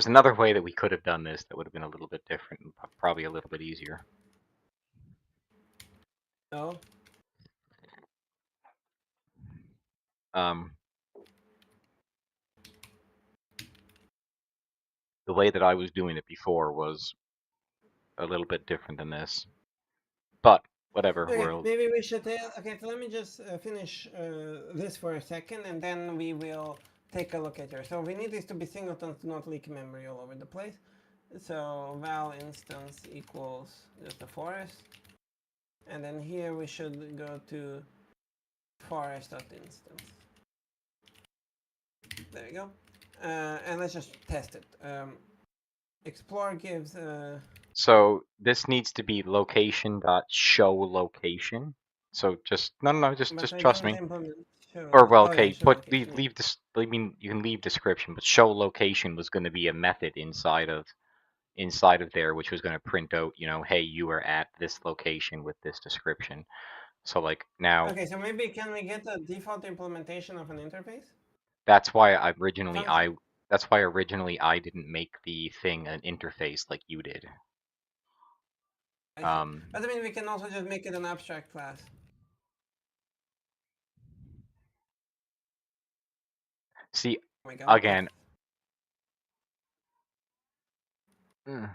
another way that we could have done this that would have been a little bit different and probably a little bit easier. Oh, Um, the way that I was doing it before was a little bit different than this, but whatever. okay. Maybe we should. Okay, so let me just finish this for a second, and then we will take a look at yours. So we need this to be singletons to not leak memory all over the place. So val instance equals just a forest, and then here we should go to forest.instance. There we go. And let's just test it. Explore gives. So this needs to be location dot show location. So just no, But just I trust didn't me. implement show. Or well, Oh yeah, okay, show put location. leave this. I mean, you can leave description, but show location was going to be a method inside of there, which was going to print out, hey, you were at this location with this description. So like now, Okay, so maybe can we get a default implementation of an interface that's why I originally function? I didn't make the thing an interface like you did. I see. Um, But I mean, we can also just make it an abstract class. see, Oh my god, what the? again, mm,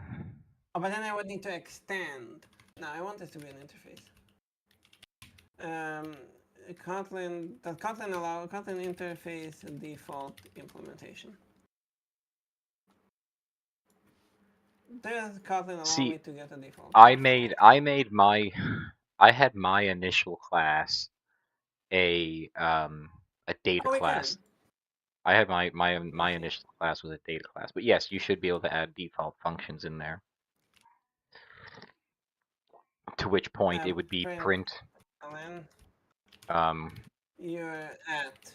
Oh, but then I would need to extend. No, I want this to be an interface. Um, Kotlin, does Kotlin allow Kotlin interface default implementation? Does Kotlin allow see, me to get a default? I made my I had my initial class a data Oh, we class. can. I had I my see. initial class was a data class, but yes, you should be able to add default functions in there. To which point it would be Print print ln um, you're at,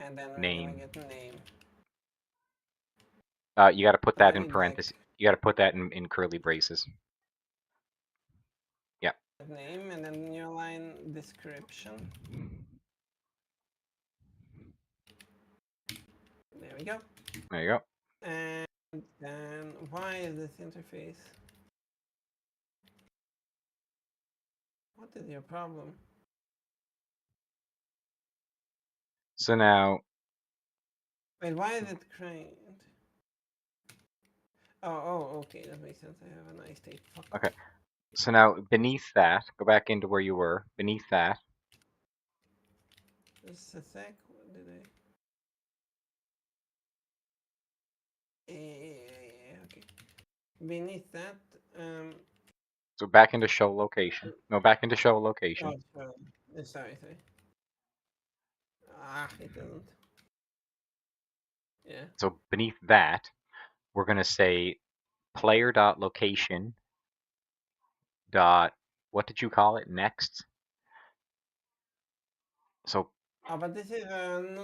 and then we're gonna name. get name. You got to put But that I in need like parentheses. You got to put that in curly braces. Yeah. name and then new line description. There we go. There you go. And then why is this interface? What is your problem? So now, Wait, why is it crying? Oh, okay, that makes sense. I have a nice state. Fuck off. okay. So now beneath that, go back into where you were. Beneath that, Just a sec. What did I? Okay. Beneath that, so back into show location. No, back into show location. oh, sorry. Ah, it doesn't. Yeah. So beneath that, we're gonna say player dot location dot what did you call it next? So Oh, but this is an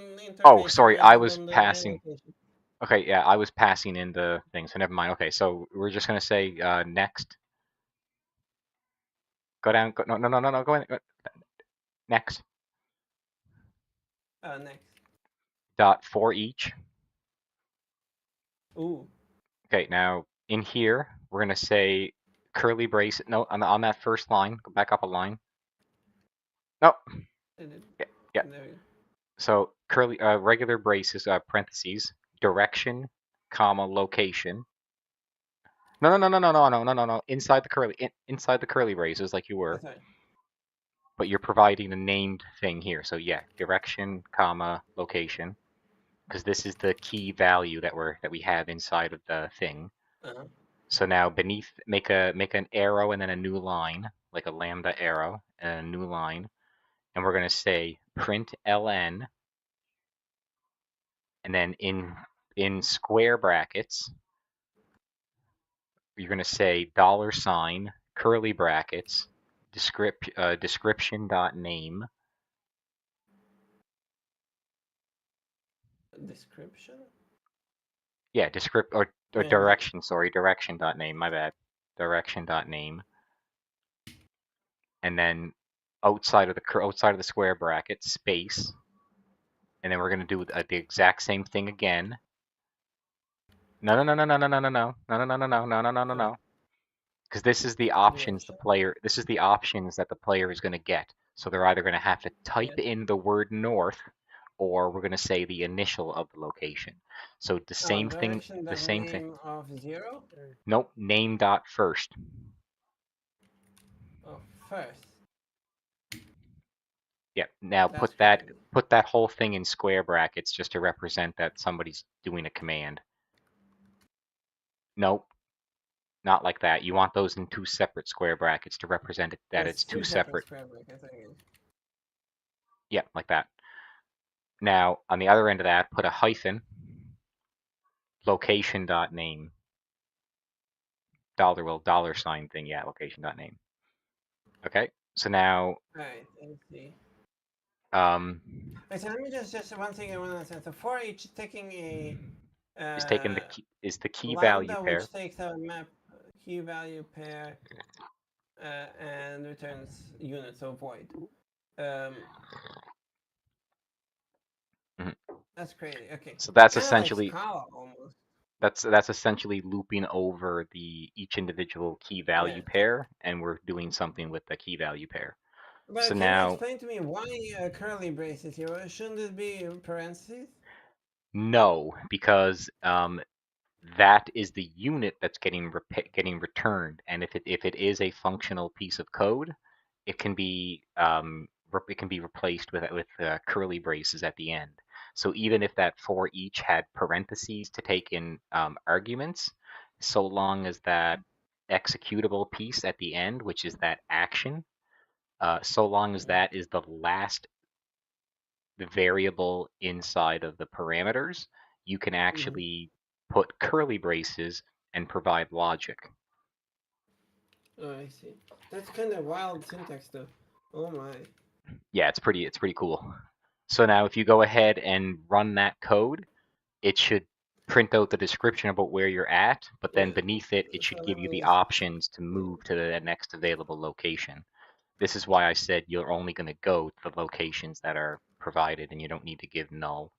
oh, interface sorry, I related was on the passing. location. Okay, yeah, I was passing in the thing, so never mind. Okay, so we're just gonna say next. Go down. Go, no. Go in. Go, next. Next. Dot for each. Ooh. Okay, now in here we're gonna say curly brace. No, on that first line. Go back up a line. No. Did it? Yeah, yeah. There we go. So curly regular braces parentheses direction, comma location. No. Inside the curly braces like you Oh, were, sorry. but you're providing a named thing here. So yeah, direction, comma location, because this is the key value that we have inside of the thing. Uh-huh. So now beneath, make an arrow and then a new line, like a lambda arrow and a new line, and we're gonna say print ln, and then in square brackets, you're gonna say dollar sign curly brackets description dot name, Description? Yeah, descript or Yeah, the, direction. Sorry, direction dot name. My bad. Direction dot name, and then outside of the square bracket space, and then we're gonna do the exact same thing again. No, no, no, no, no, no, no, no, no, no, no, no, no, no, no, no, no, uh, no. Because this is the options the direction. player. This is the options that the player is gonna get. So they're either gonna have to type Yeah. in the word north, or we're gonna say the initial of the location. So the Oh, same thing. direction The dot same thing. name of zero? Nope. Name dot first. Oh, first. Yeah. Now That's crazy. put that whole thing in square brackets just to represent that somebody's doing a command. Nope, not like that. You want those in two separate square brackets to represent it, that It's it's two two separate separate. square brackets, I guess. Yeah, like that. Now on the other end of that, put a hyphen, location dot name, dollar sign thing. Yeah, location dot name. Okay. So now, Alright, let's see. um, Wait, so let me just one thing I want to understand. So for each taking a is taking uh, the key value lambda, pair. which takes a map key value pair and returns unit, so void. Um, Mhm. that's crazy. Okay, So it's that's kind of like essentially Scala almost. looping over the each individual key value Yeah. pair, and we're doing something with the key value pair. So But can you now, explain to me why curly braces here? Shouldn't it be parentheses? no, because that is the unit that's getting returned, and if it is a functional piece of code, it can be it can be replaced with curly braces at the end. So even if that for each had parentheses to take in arguments, so long as that executable piece at the end, which is that action, so long as Mm-hmm. that is the last variable inside of the parameters, you can Mm-hmm. actually put curly braces and provide logic. Oh, I see. That's kind of wild syntax, though. Oh my. Yeah, it's pretty cool. So now if you go ahead and run that code, it should print out the description about where you're at, but then Yeah. beneath it, it So should let give you the me. options to Yeah. move to the next available location. This is why I said you're only going to go to the locations that are provided and you don't need to give null.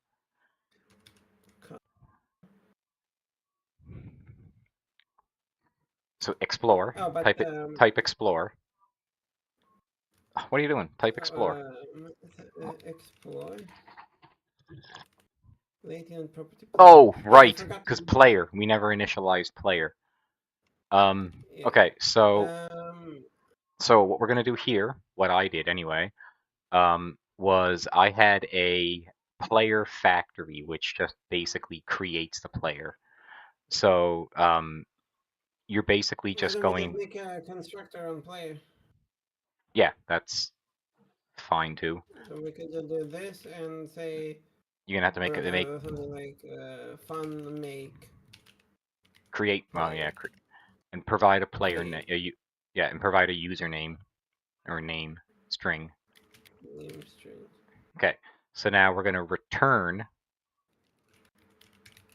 So explore, Oh, but type explore. What are you doing? Type explore. explore latent property player. Oh, Yeah, I right, forgot to because do that. player. We never initialized player. Yeah. Okay, Um. so what we're gonna do here, what I did anyway, was I had a player factory, which just basically creates the player. So you're basically So just then we just going, make a constructor on player. yeah, that's fine too. So we can just do this and say You're gonna have to make something like fun make create, well, yeah, player and provide a player name. create Yeah, and provide a username or name string. name string. Okay, so now we're gonna return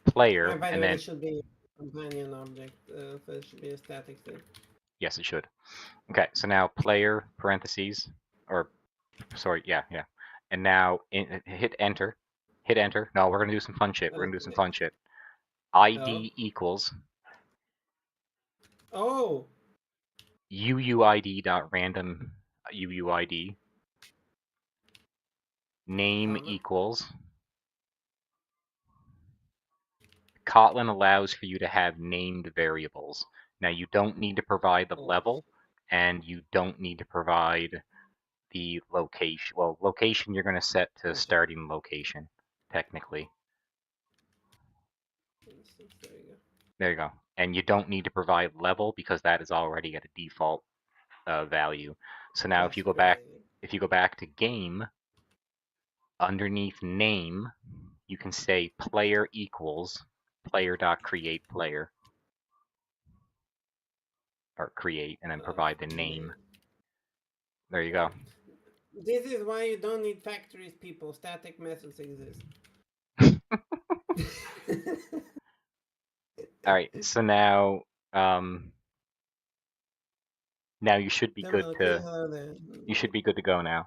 player, By the and way, then this should be a companion object, so it should be a static thing. yes, it should. Okay, so now player parentheses, or sorry, yeah, yeah, and now hit enter. No, we're gonna do some fun shit. We're gonna do some Okay. fun shit. Oh. ID equals Oh. uuid dot random uuid. Name Comma. equals Kotlin allows for you to have named variables. Now you don't need to provide the Oh, I level, see. and you don't need to provide the location. Well, location you're going to set to I see. starting location, technically. Instance, there you go. There you go. And you don't need to provide level because that is already at a default value. So now That's crazy. if you go back to game, underneath name, you can say player equals player dot create player or create and then provide the name. Man. There you go. Right. This is why you don't need factories, people. Static methods exist. All right. So now, now you should be good Okay, to hello there. go now.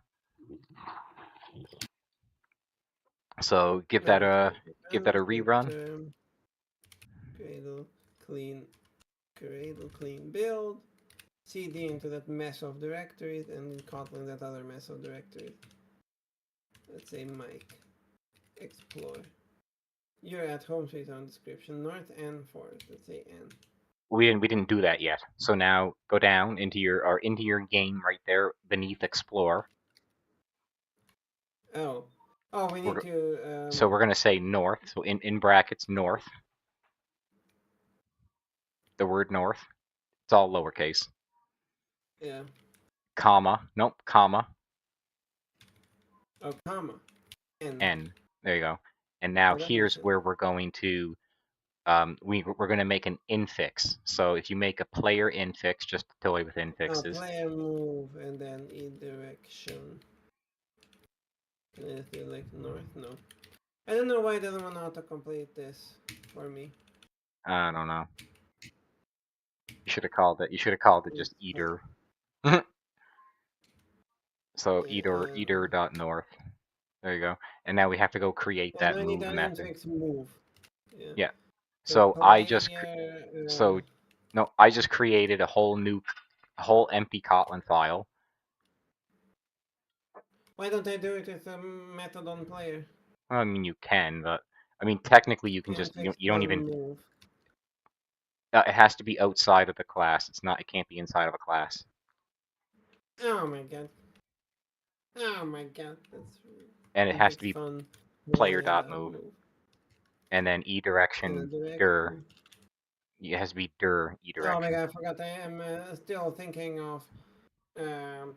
So Okay. give that a Script rerun. cradle clean build cd into that mess of directories and in Kotlin that other mess of directories. Let's say Mike explore. You're at home street on description north and forest. Let's say N. We didn't do that yet. So now go down into your game right there beneath explore. Oh, oh, we need We're to so we're gonna say north. So in brackets north. The word north. It's all lowercase. yeah. Comma. Nope. Comma. Oh, comma N. N. There you go. And now Oh, that makes here's sense. where we're going to we're going to make an infix. So if you make a player infix, just to toy with infixes. Player move and then E direction. Can I do like north? No. I don't know why it doesn't want to autocomplete this for me. I don't know. You should have called it. You should have called it just eater. So eater Yeah. dot north. There you go. And now we have to go create And that I need move an method. infix move. Yeah. Yeah. So So player. so no, I just created a whole empty Kotlin file. Why don't I do it with a method on player? I mean, you can, but I mean, technically, you can just Infix you don't on even. move. It has to be outside of the class. It's not. It can't be inside of a class. Oh my god. Oh my god. That's And it has to infix be fun player player dot dot move, move. and then e And the direction dir. direction. It has to be dir e Oh my direction. god, I forgot. I am still thinking of um,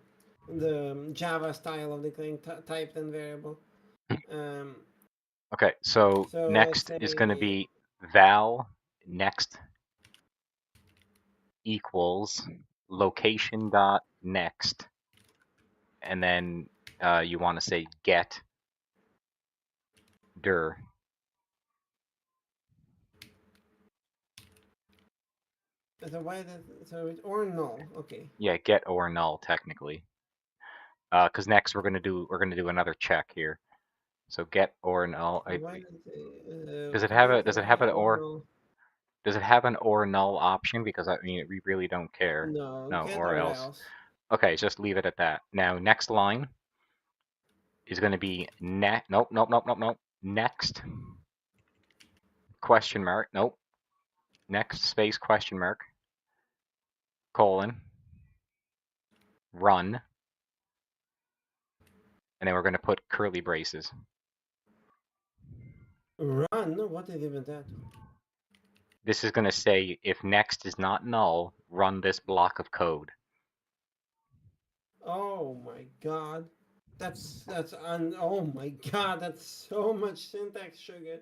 the Java style of declaring typed and variable. Um, Okay, so so let's next is going to say be val next equals location dot next, and then you want to say get dir. so why that so it's or null. Okay. Yeah, get or null technically. Because next we're gonna do another check here. So get or null. So why does it Does it have a comment does it have an or or null? does it have an or null option? Because I mean we really don't care. No, No, get or or else. else. Okay, just leave it at that. Now next line is going to be net. Nope, nope, nope, nope, nope. Next question mark. Nope. Next space question mark colon run, and then we're going to put curly braces. Run? What is even that? This is going to say if next is not null, run this block of code. Oh my god. Oh my god, that's so much syntax sugar.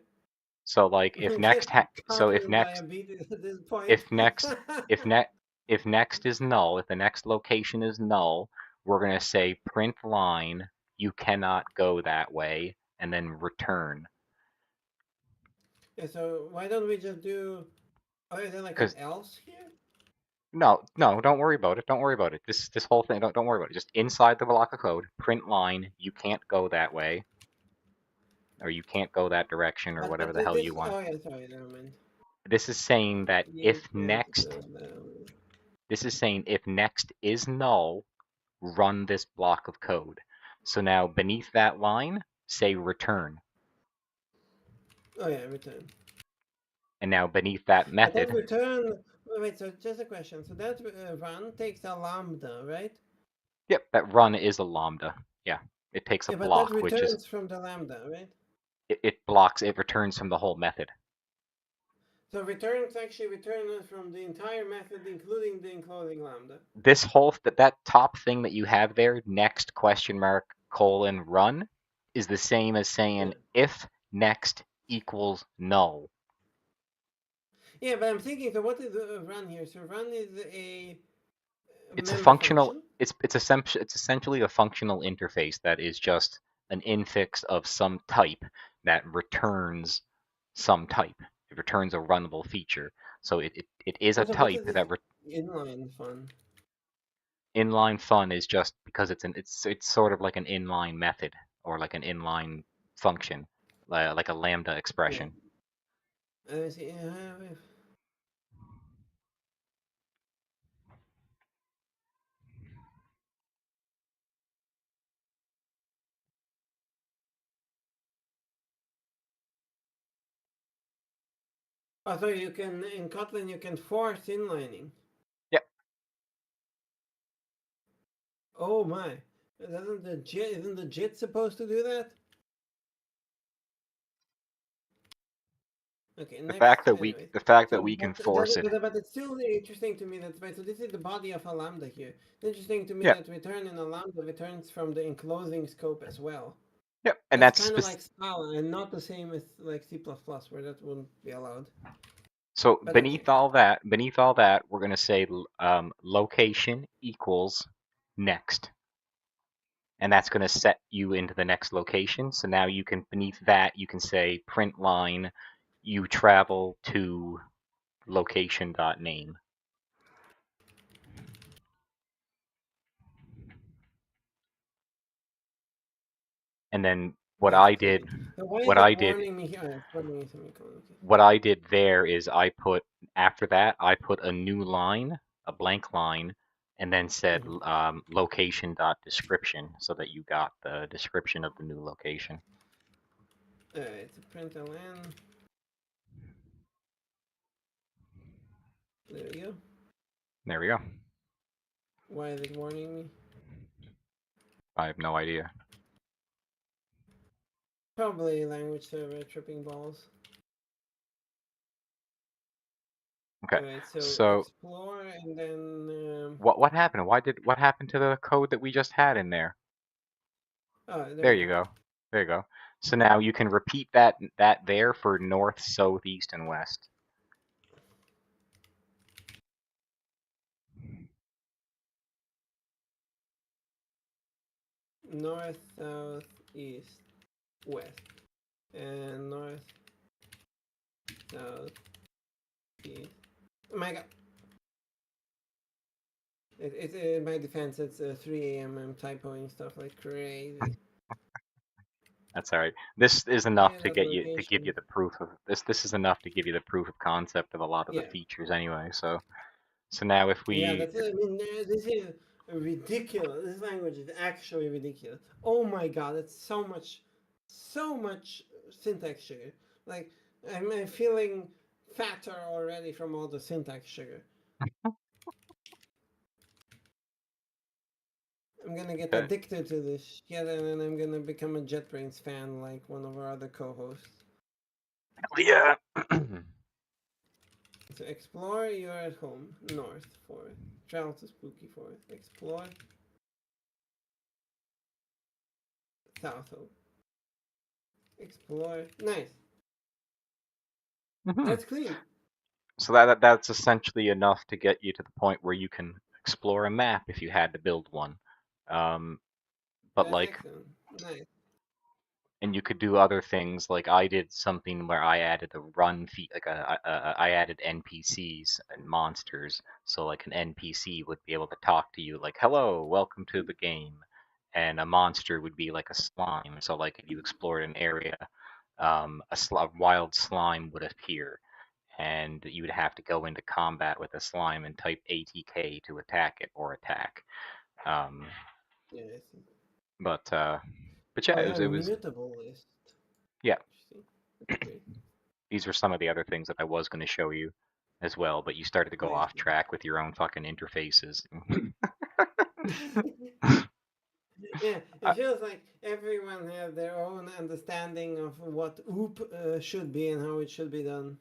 So like I'm if next getting so Kotlin diabetes at this point. if next if net if next is null, if the next location is null, we're going to say print line you cannot go that way and then return. Yeah, so why don't we just do oh is there like an Cuz else here? no, no, don't worry about it. Don't worry about it. This whole thing don't worry about it. Just inside the block of code, print line you can't go that way or you can't go that direction or whatever But the hell this you want. oh yeah, sorry, never mind. This is saying that You if can't next go that way. this is saying if next is null, run this block of code. So now beneath that line, say return. Oh yeah, return. And now beneath that But that method, return wait, so just a question. So that run takes a lambda, right? yep, that run is a lambda. Yeah, it takes a Yeah, but that block, which is returns from the lambda, right? it returns from the whole method. So returns actually return from the entire method, including the enclosing lambda. This whole that top thing that you have there, next question mark colon run, is the same as Yeah. saying if next equals null. Yeah, but I'm thinking. So what is run here? So run is a It's a member functional. function. It's essentially a functional interface that is just an infix of some type that returns some type. It returns a runnable feature. So it is a Also, what type is this that inline fun? inline fun is just because it's sort of like an inline method or like an inline function, like a lambda Yeah. expression. See, so you can in Kotlin you can force inlining. Yep. Oh my! Isn't the JIT supposed to do that? Okay, The fact next. that we Anyway, the fact that so we can but force it. but it's still interesting to me that right. So this is the body of a lambda here. It's interesting to me Yep. that return in a lambda returns from the enclosing scope as well. Yep. And That's that's kind of like Scala and not the same as like C++, where that wouldn't be allowed. so But okay. beneath all that, we're gonna say location equals next, and that's gonna set you into the next location. So now you can beneath that you can say print line, you travel to location dot name, and then That's clean. So why is what it I did warning me here? Oh, it's warning me semicolon. Okay. what I did there is I put after that I put a new line, a blank line, and then said Mm-hmm. location dot description so that you got the description of the new location. Alright, so print ln. There we go. There we go. Why is it warning me? I have no idea. Probably language server tripping balls. Okay. Alright, so So explore and then what happened? What happened to the code that we just had in there? oh, there There we you go. go. There you go. So now you can repeat that there for north, south, east, and west. North, south, east, west, and north, south, east. Oh my god! It's in my defense. It's 3 a.m. I'm typoing stuff like crazy. That's all right. This is enough Yeah, to that give you location. the proof of this. This is enough to give you the proof of concept of a lot of the Yeah, features anyway. So now if yeah. we That's it. I mean, this is ridiculous. This language is actually ridiculous. Oh my god! It's so much syntax sugar. Like I'm feeling fatter already from all the syntax sugar. I'm gonna get okay. addicted to this shit, and then I'm gonna become a JetBrains fan like one of our other co-hosts. Yeah. So explore, you're at home. North forest. Travel to spooky forest. Explore. South Hope. Explore. Nice. hmm That's clean. So that's essentially enough to get you to the point where you can explore a map if you had to build one. Um, but That's like excellent. Nice. and you could do other things like I did something where I added a run feat like I added NPCs and monsters so like an NPC would be able to talk to you like hello welcome to the game and a monster would be like a slime so like if you explored an area a wild slime would appear and you would have to go into combat with a slime and type ATK to attack it or attack um, Yeah, I see. but uh, but yeah Oh, it yeah, was a it was mutable list. yeah. Interesting. That's great. These are some of the other things that I was going to show you as well, but you started to go Nice. off track with your own fucking interfaces. Yeah, it uh, feels like everyone have their own understanding of what OOP should be and how it should be done.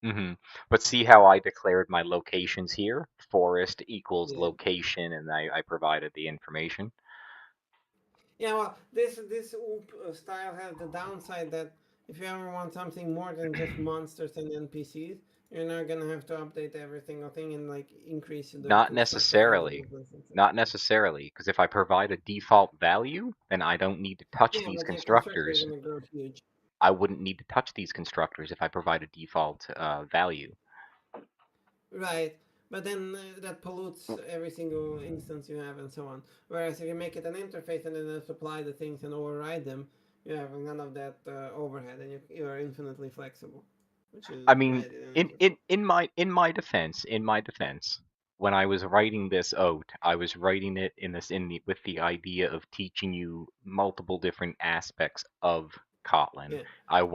hmm But see how I declared my locations here? Forest equals Yeah. location, and I provided the information. Yeah, well, this OOP style has the downside that if you ever want something more than just monsters and NPCs, you're not gonna have to update every single thing and like increase the Not constructor necessarily. availability. Not necessarily, because if I provide a default value, then I don't need to touch Yeah, these but your constructor is constructors. gonna grow huge. I wouldn't need to touch these constructors if I provide a default value. Right. But then that pollutes every single instance you have and so on. Whereas if you make it an interface and then just apply the things and override them, you have none of that overhead and you are infinitely flexible, which is I what mean, I did in anyway. in in my defense, when I was writing this out, I was writing it with the idea of teaching you multiple different aspects of Kotlin. Yeah.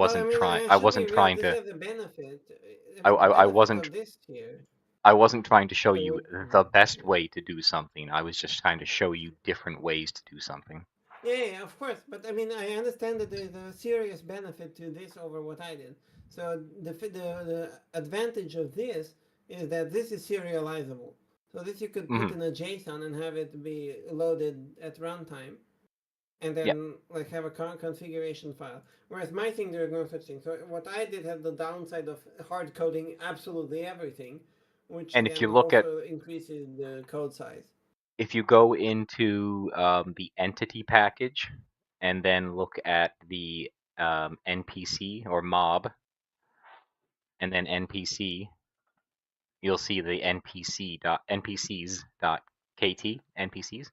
Well, I mean, I I should be wasn't real. trying This to has a benefit. I I, mean, the I, I benefit wasn't of this here, I wasn't trying to show the you wood. the best way to do something. I was just trying to show you different ways to do something. Yeah, of course. But I mean, I understand that there's a serious benefit to this over what I did. So the advantage of this is that this is serializable. So this you could put Hmm. in a JSON and have it be loaded at runtime, and Yeah, then like have a configuration file. Whereas my thing, there's no such thing. So what I did had the downside of hard coding absolutely everything, which and if then you look at also increases the code size. if you go into the entity package and then look at the NPC or mob and then NPC, you'll see the NPCs dot kt NPCs.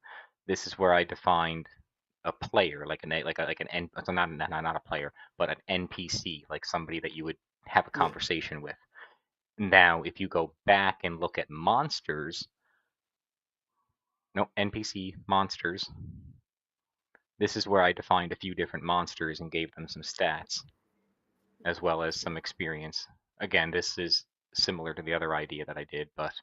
This is where I defined a player, like an N, so not a player, but an NPC, like somebody that you would have a Yeah, conversation with. Now, if you go back and look at monsters, no NPC monsters, this is where I defined a few different monsters and gave them some stats as well as some experience. Again, this is similar to the other idea that I did, but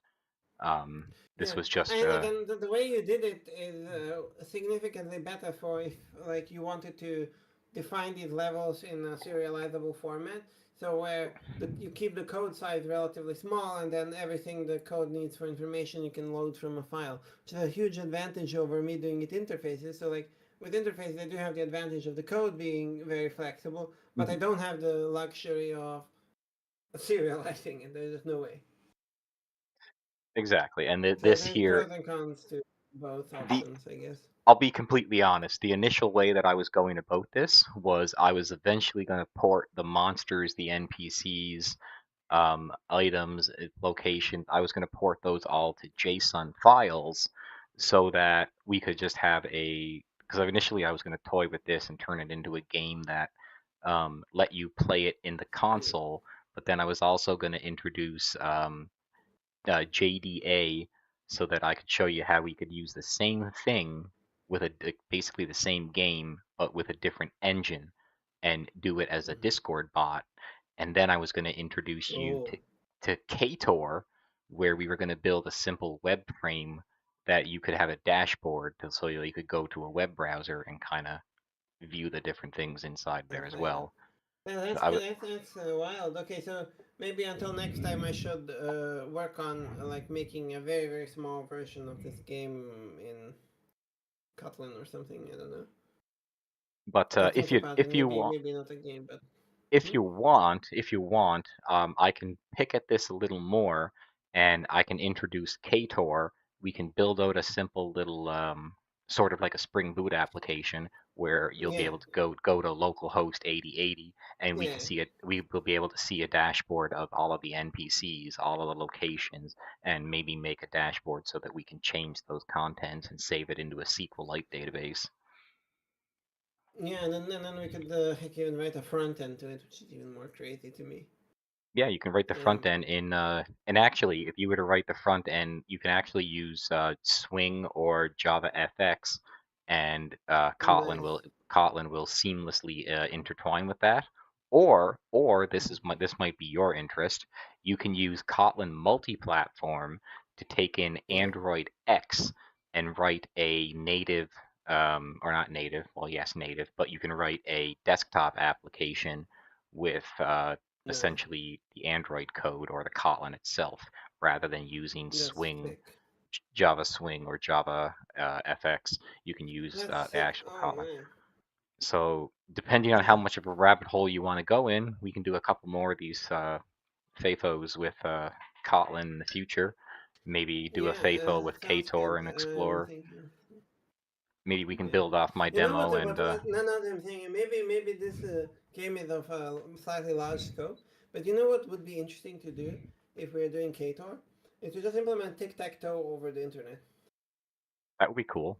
this yeah. was just And again, the way you did it is significantly better for if like you wanted to define these levels in a serializable format. So where you keep the code size relatively small, and then everything the code needs for information you can load from a file, which is a huge advantage over me doing it interfaces. So like with interfaces, I do have the advantage of the code being very flexible, but I mhm, don't have the luxury of serializing it. There's just no way. exactly. And So this there's here, pros and cons to both the options, I guess. I'll be completely honest. The initial way that I was going about this was I was eventually going to port the monsters, the NPCs, items, location. I was going to port those all to JSON files so that we could just have because initially I was going to toy with this and turn it into a game that let you play it in the Yeah. console. But then I was also going to introduce JDA so that I could show you how we could use the same thing with basically the same game but with a different engine and do it as a Mm-hmm. Discord bot. And then I was going to introduce you Oh, to Ktor, where we were going to build a simple web frame that you could have a dashboard so you could go to a web browser and kind of view the different things inside and there as play that. well. Yeah, So that's wild. Okay, so maybe until next time I should work on like making a very very small version of this game in Kotlin or something. I don't know. but I'll think about it. Maybe not a game, but hmm? if you want, I can pick at this a little more, and I can introduce Ktor. We can build out a simple little sort of like a Spring Boot application where you'll be Yeah, able to go to localhost 8080, and we yeah. can see it. We will be able to see a dashboard of all of the NPCs, all of the locations, and maybe make a dashboard so that we can change those contents and save it into a SQLite database. Yeah, and then we could heck even write a front end to it, which is even more crazy to me. Yeah, you can write the front Um, end and actually, if you were to write the front end, you can actually use Swing or Java FX, and nice. Kotlin will seamlessly intertwine with that. Or this might be your interest. You can use Kotlin multi-platform to take in Yeah, Android X and write a native, or not native, well, yes, native, but you can write a desktop application with nice. essentially the Android code or the Kotlin itself rather than using That's Swing, sick. Java Swing or Java FX. You can use That's the sick. actual Oh Kotlin. man. So depending on how Yeah. much of a rabbit hole you want to go in, we can do a couple more of these FAFOs with Kotlin in the future. Maybe do a Yeah, FAFO that with sounds good. Ktor and I'm explore. thinking. Maybe we can Yeah. build off my You know what? demo and None of them thinking. Maybe this game is of a slightly large scope. But you know what would be interesting to do if we're doing KTOR? is to just implement tic-tac-toe over the internet. That would be cool.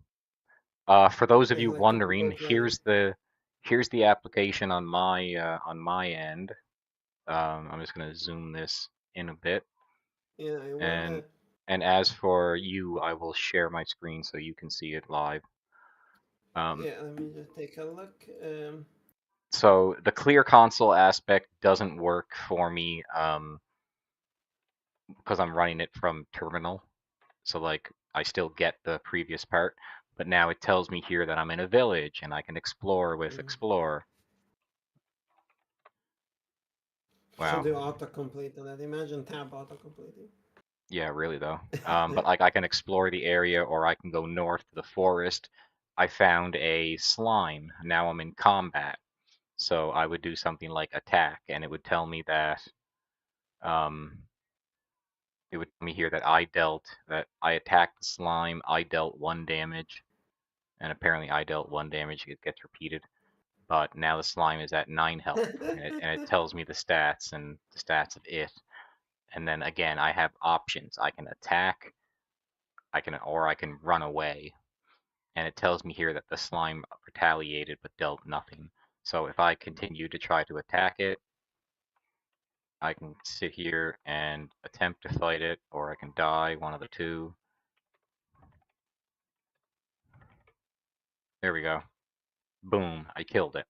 For those of Yeah, you like to wondering, provoke learning. here's the application on my end. I'm just gonna zoom this in a bit, Yeah, I will. and as for you, I will share my screen so you can see it live. Um, Yeah, let me just take a look. so the clear console aspect doesn't work for me because I'm running it from terminal. So like I still get the previous part, but now it tells me here that I'm in a village and I can explore with Mm. explore. So Wow. the autocomplete on that. Imagine tab autocompleting. Yeah, really though. But like I can explore the area or I can go north to the forest. I found a slime. Now I'm in combat. So I would do something like attack and it would tell me that um it would tell me here that I attacked the slime, I dealt 1 damage, and apparently I dealt 1 damage, it gets repeated. But now the slime is at 9 health and it tells me the stats of it. And then again I have options. I can attack, I can run away, and it tells me here that the slime retaliated but dealt nothing. So if I continue to try to attack it, I can sit here and attempt to fight it, or I can die, one of the two. There we go. Boom, I killed it.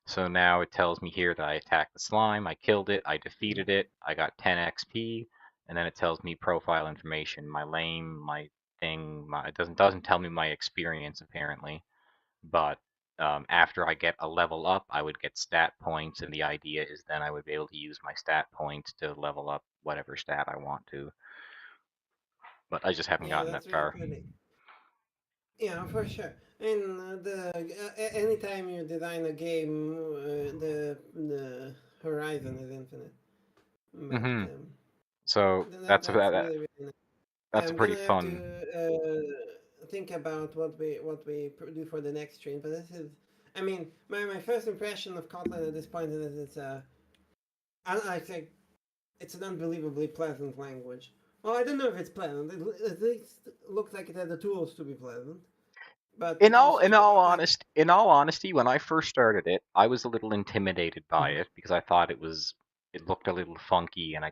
So now it tells me here that I attacked the slime, I killed it, I defeated it, I got 10 XP, and then it tells me profile information, my lane, my thing, it doesn't tell me my experience apparently. But after I get a level up, I would get stat points, and the idea is then I would be able to use my stat points to level up whatever stat I want to. But I just haven't Yeah, gotten that that's really far. pretty. Yeah, for sure. And anytime you design a game, the horizon is infinite. But Hmm. So that's really really nice. that's I'm pretty gonna have fun. to think about what we do for the next stream. But this is, I mean, my first impression of Kotlin at this point is that I think it's an unbelievably pleasant language. Well, I don't know if it's pleasant. It at least looks like it has the tools to be pleasant. But it's just In all honesty, when I first started it, I was a little intimidated by Mhm. it because I thought it looked a little funky and I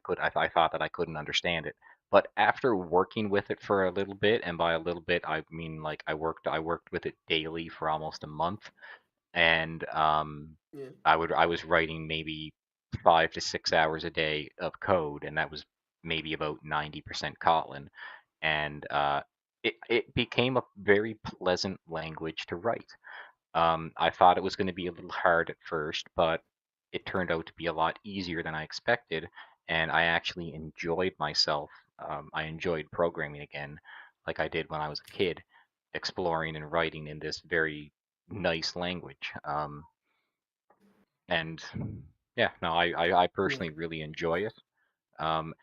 thought that I couldn't understand it. But after working with it for a little bit, and by a little bit I mean like I worked with it daily for almost a month, and Yeah. I was writing maybe 5 to 6 hours a day of code, and that was maybe about 90% Kotlin, and it became a very pleasant language to write. I thought it was going to be a little hard at first, but it turned out to be a lot easier than I expected, and I actually enjoyed myself. I enjoyed programming again, like I did when I was a kid, exploring and writing in this very nice language. And yeah, no, I Yeah. personally really enjoy it. Um,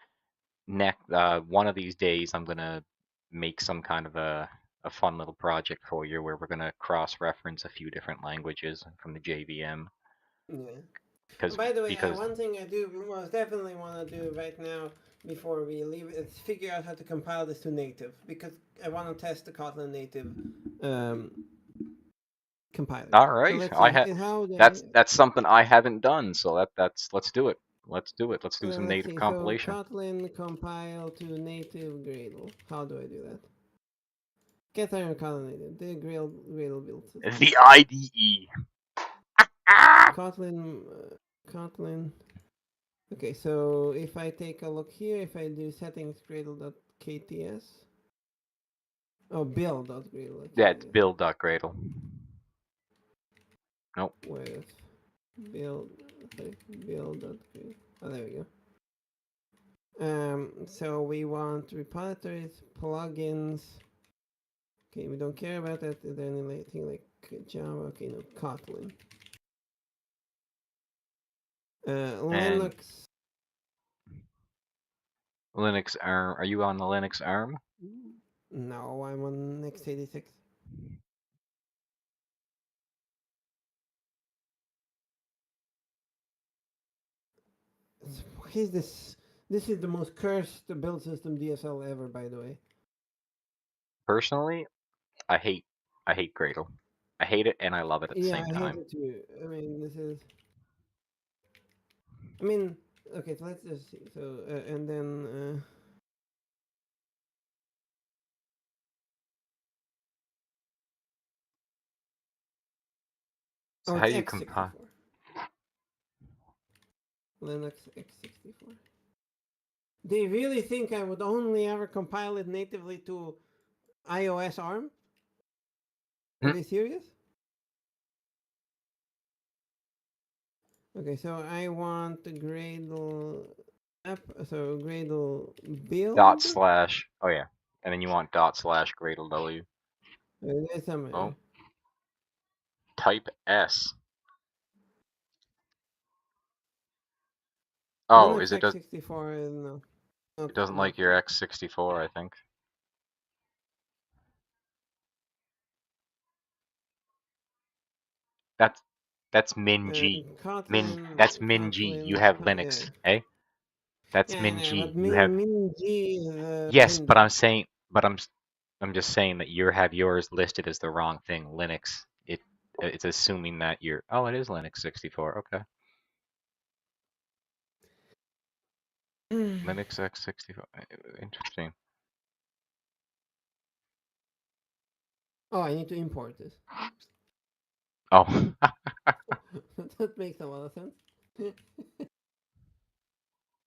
one of these days, I'm gonna make some kind of a fun little project for you where we're gonna cross-reference a few different languages from the JVM Yeah. because By the way, because one thing I do most definitely want to do right now before we leave is figure out how to compile this to native because I want to test the Kotlin native um, compiler. all So right, let's see how the that's something I haven't done, so that's let's do it. Let's do it. Let's do some let's native see. So compilation. Kotlin compile to native Gradle. How do I do that? Get iron Kotlin native. The Gradle build system. The IDE. Ah! Kotlin Kotlin. Okay, so if I take a look here, if I do settings gradle.kts, oh Yeah, it's build.gradle.kts, build.gradle. Nope. with build, sorry, build.gradle. Oh, there we go. So we want repositories, plugins. Okay, we don't care about that. Is there anything like Java? Okay, no, Kotlin. And Linux. Linux ARM. Are you on the Linux ARM? No, I'm on x86. What is this? This is the most cursed build system DSL ever, by the way. Personally, I hate I hate Gradle. I hate it and I love it at the Yeah, same I hate time. it too. I mean, this is. I mean, okay, so let's just see. So, and then. So Oh, how it's do you compile? x64. Linux x64. They really think I would only ever compile it natively to iOS ARM? Are Hmm, they serious? Okay, so I want the Gradle app, so Gradle dot build. slash. Oh yeah, and then you want dot slash Gradle W. There's some Oh, type S. Oh, Linux is it does x64 is no, it doesn't not like your x64? I think that's that's Min G. Min that's Min G. You have Yeah, Linux, eh? That's yeah, I Min know, but G. You have Min G is yes, but Windows. I'm just saying that you have yours listed as the wrong thing. Linux. It's assuming that you're. Oh, it is Linux 64. Okay. Linux x64. Interesting. Oh, I need to import this. Oh, That makes a lot of sense.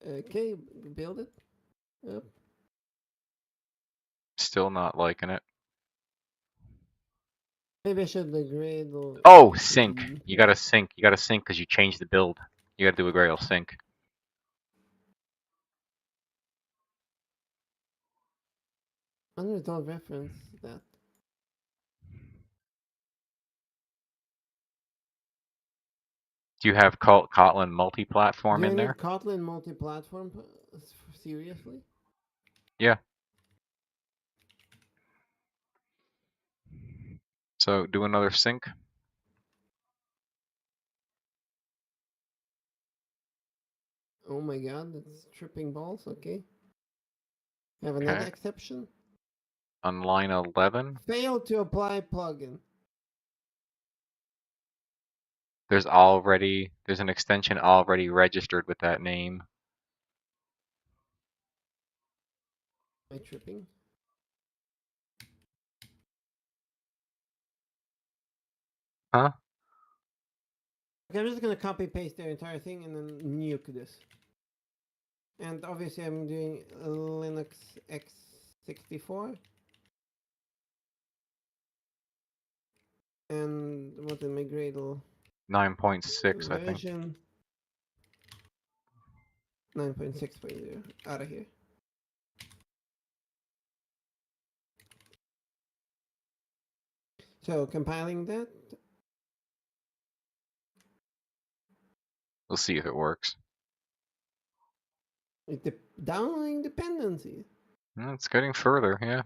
Okay, build it. Yep. still not liking it. Maybe I should degrade the. Oh, sync. You gotta sync. You gotta sync because you changed the build. You gotta do a Grail sync. Unresolved reference that. Do you have Kotlin multi-platform Do I in need there? Kotlin multi-platform? Seriously? Yeah. So do another sync. Oh my god, that's tripping balls. Okay. Have another Okay. exception. On line 11, Failed to apply plugin. there's an extension already registered with that name. Am I tripping? Huh? Okay, I'm just gonna copy paste their entire thing and then nuke this. And obviously, I'm doing Linux x64. And what is my Gradle 9.6, I think. version? 9.6.0. Out of here. So compiling that. We'll see if it works. Downloading dependencies. It's getting further, yeah.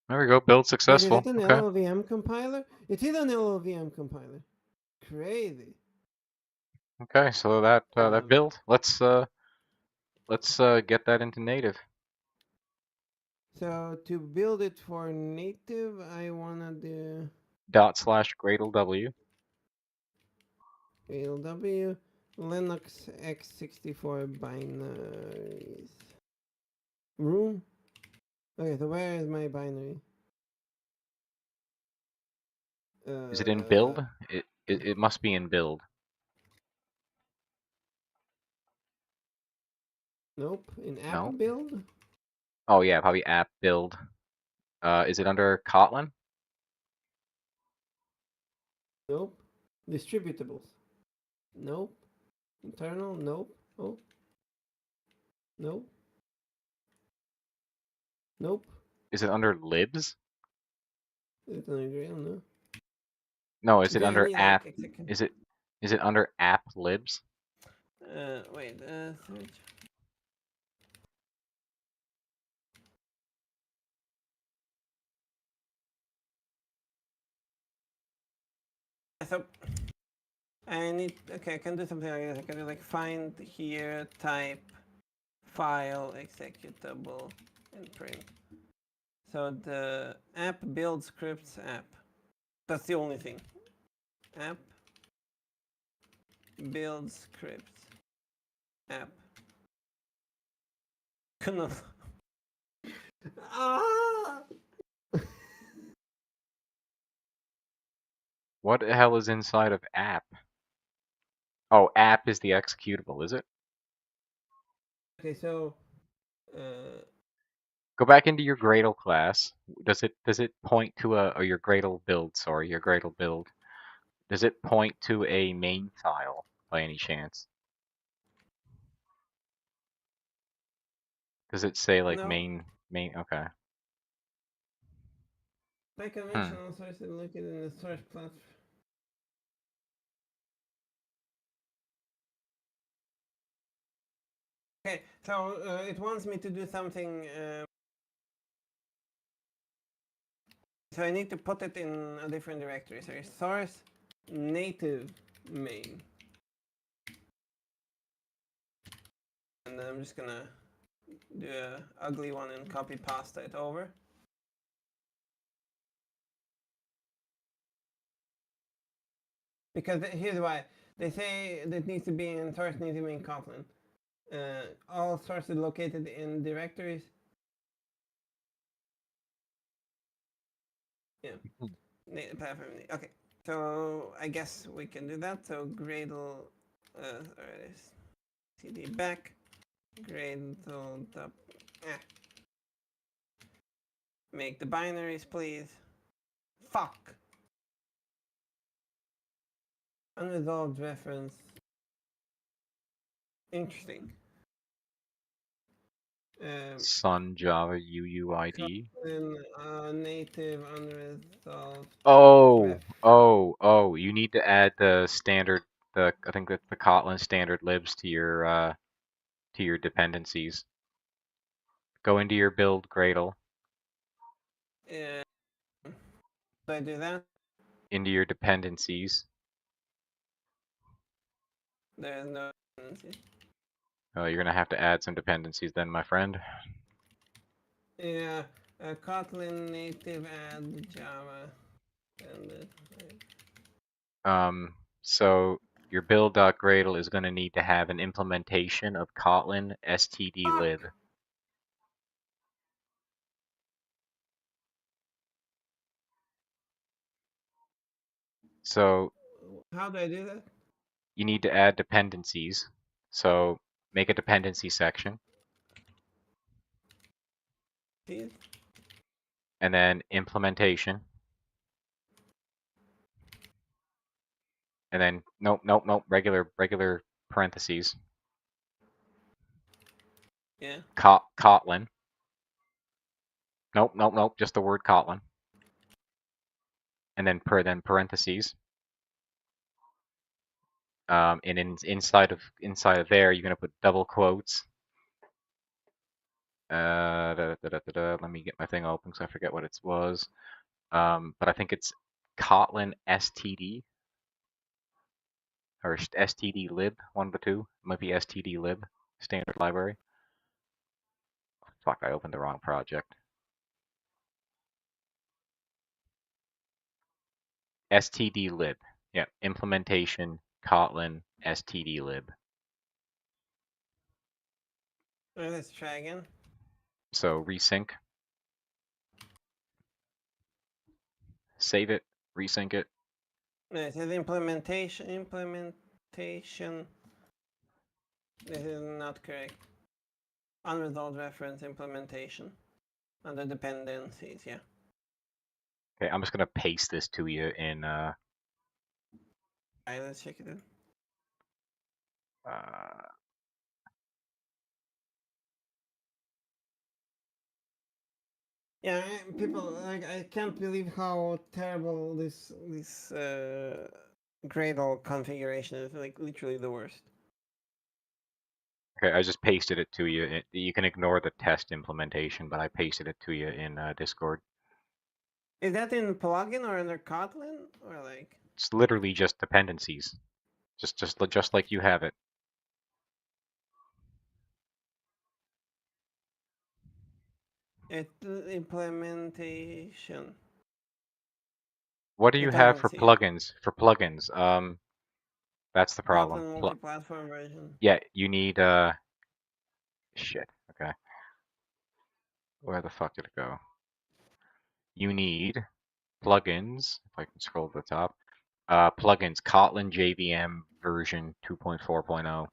There we go, build Wait, is successful. it an Okay. LLVM compiler? It is an LLVM compiler. Crazy. Okay, so that Love it. build, let's get that into native. So to build it for native, I wanna do Dot slash Gradle W. ALW Linux x64 binaries. Room? Okay, so where is my binary? Is it in Uh, build? It must be in build. nope. In app No? build? Oh yeah, probably app build. Is it under Kotlin? Nope. Distributables? Nope. Internal? Nope. Oh, nope. Nope. Is it under libs? It's an Grail, no. No, is it Okay, I under need app? like a second. Is it under app libs? Wait, search. So I need. Okay, I can do something like this. I can do like find here type file executable and print. So the app build scripts app. That's the only thing. App build scripts app. Couldn't. Ah! What the hell is inside of app? Oh, app is the executable, is it? Okay, so uh, Go back into your Gradle class. Does it point to a or your Gradle build? Sorry, your Gradle build. Does it point to a main file by any chance? Does it say like no, main? Okay. by Hmm. conventional source, look at in the source platform. Okay, so it wants me to do something. So I need to put it in a different directory. So source native main, and then I'm just gonna do a ugly one and copy pasta it over. Because here's why they say that needs to be in source native main Kotlin. All sources located in directories. Yeah, native platform. Okay, so I guess we can do that. So Gradle, there it is. CD back. Gradle. Make the binaries, please. Fuck. Unresolved reference. Interesting. Sun Java UUID. Kotlin, native unresolved Oh, ref. oh. You need to add the standard. I think that's the Kotlin standard libs to your dependencies. Go into your build Gradle. Uh, do I do that? Into your dependencies. There is no dependency. Oh, you're gonna have to add some dependencies then, my friend. Yeah, Kotlin native add Java. And, So your build.gradle is gonna need to have an implementation of Kotlin stdlib. fuck! So How do I do that? you need to add dependencies. So make a dependency section Please? and then implementation. And then nope, regular parentheses. Yeah. Kotlin. Nope, just the word Kotlin. And then parentheses. And inside of there, you're gonna put double quotes. Let me get my thing open because I forget what it was. But I think it's Kotlin std or std lib, one of the two. It might be std lib, standard library. Fuck, I opened the wrong project. std lib. Yeah, implementation Kotlin std lib. Let's try again. So resync, save it, resync it. It says implementation. This is not correct. Unresolved reference implementation. Under dependencies, yeah. Okay, I'm just gonna paste this to you in Alright, let's check it out. uh Yeah, people like I can't believe how terrible this Gradle configuration is. Like literally the worst. Okay, I just pasted it to you. You can ignore the test implementation, but I pasted it to you in Discord. Is that in plugin or under Kotlin or like? It's literally just dependencies. Just like you have it. Implementation. What do you It have doesn't for see it. plugins? For plugins, that's the problem. Kotlin multi-platform version. Yeah, you need shit. Okay, where the fuck did it go? You need plugins. If I can scroll to the top, plugins Kotlin JVM version 2.4.0.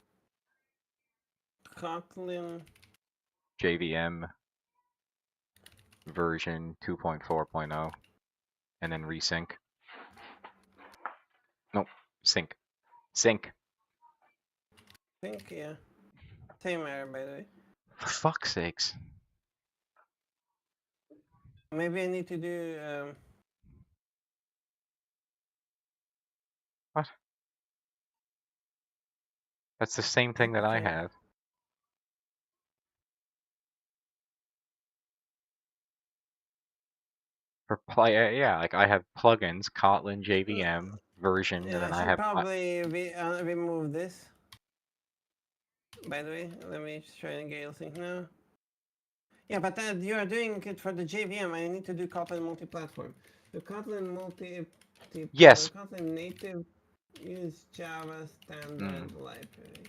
Kotlin. JVM version 2.4.0, and then resync. Nope, sync. Sync. Think, yeah. Same error, by the way. For fuck's sakes. Maybe I need to do. What? That's the same thing that I Okay. have. For play, yeah, like I have plugins, Kotlin JVM version, and Yeah, I then I should have probably remove this. By the way, let me try and Gale sync now. Yeah, but you are doing it for the JVM. I need to do Kotlin multi-platform. The yes. Kotlin native use Java standard Mm, library.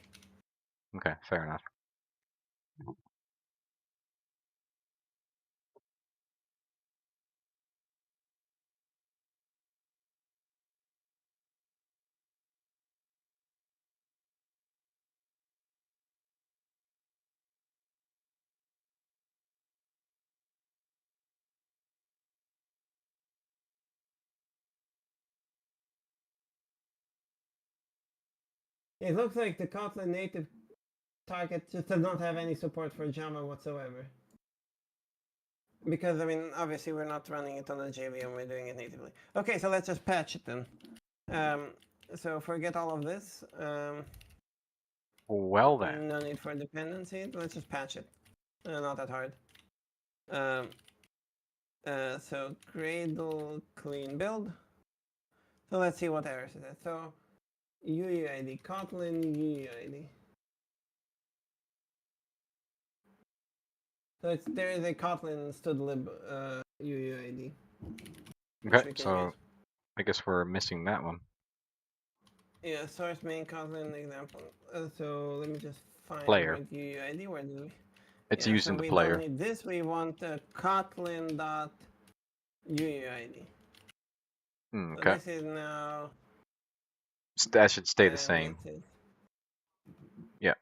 okay, fair enough. It looks like the Kotlin native target just does not have any support for Java whatsoever. Because, I mean, obviously we're not running it on the JVM, we're doing it natively. Okay, so let's just patch it then. So forget all of this. Well then, No need for dependency. Let's just patch it. Not that hard. Um, so Gradle clean build. So let's see what errors it has. So UUID, Kotlin UUID. So there is a Kotlin stdlib UUID, which okay, we can use. so I guess we're missing that one. Yeah, source main Kotlin example. So let me just find the Player. right UUID. Where do we? It's Yeah, used so in the we don't player. need this. We want Kotlin dot UUID. So Okay, this is now, that should stay the and same. this is. Yeah.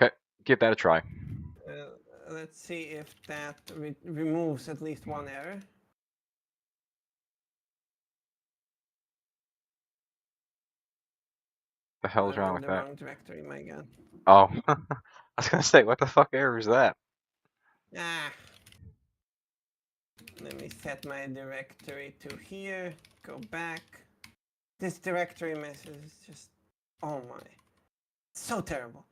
Okay, give that a try. Let's see if that removes at least one error. The Oh, hell's I'm wrong in with the that? wrong directory, my god. Oh, I was gonna say, what the fuck error is that? Ah! Let me set my directory to here, go back. This directory message is just, oh my. So terrible.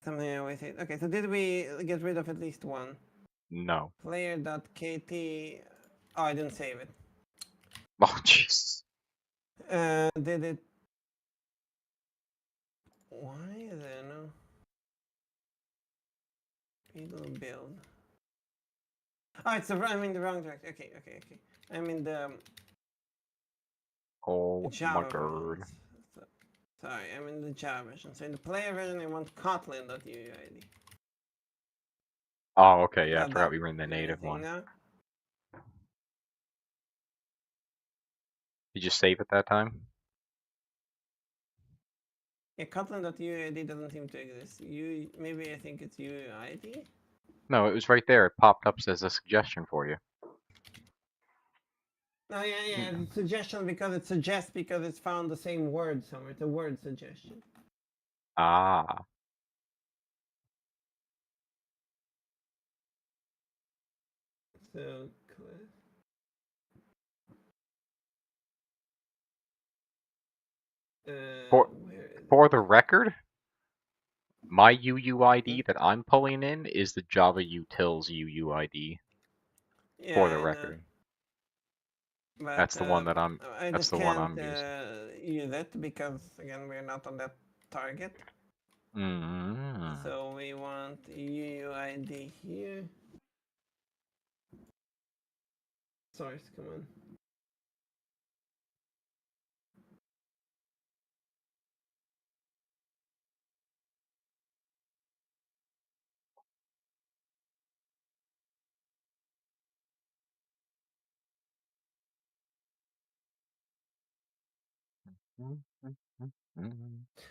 Something I always hate. Okay, so did we get rid of at least one? No. Player.kt. Oh, I didn't save it. Oh, jeez. Did it. Why is there no. People build. Oh, I'm in the wrong direction. Okay. I'm in the Oh my Java version. god. So, sorry, I'm in the Java version. So in the player version, I want Kotlin.uuid. Oh, okay, yeah, I Got forgot that? we were in the native Anything one. now? Did you save it that time? Yeah, Kotlin.uuid doesn't seem to exist. Maybe I think it's UUID? No, it was right there. It popped up as a suggestion for you. Oh, yeah. Hmm. It's suggestion because it suggests because it's found the same word somewhere. It's a word suggestion. Ah. So, For where is for it? the record, my Huh? UUID that I'm pulling in is the Java utils UUID. Yeah, For the I know. record. but That's the one that I'm. I That's just the one can't I'm using. use it because again we're not on that target. Mm. So we want UUID here. Source, come on.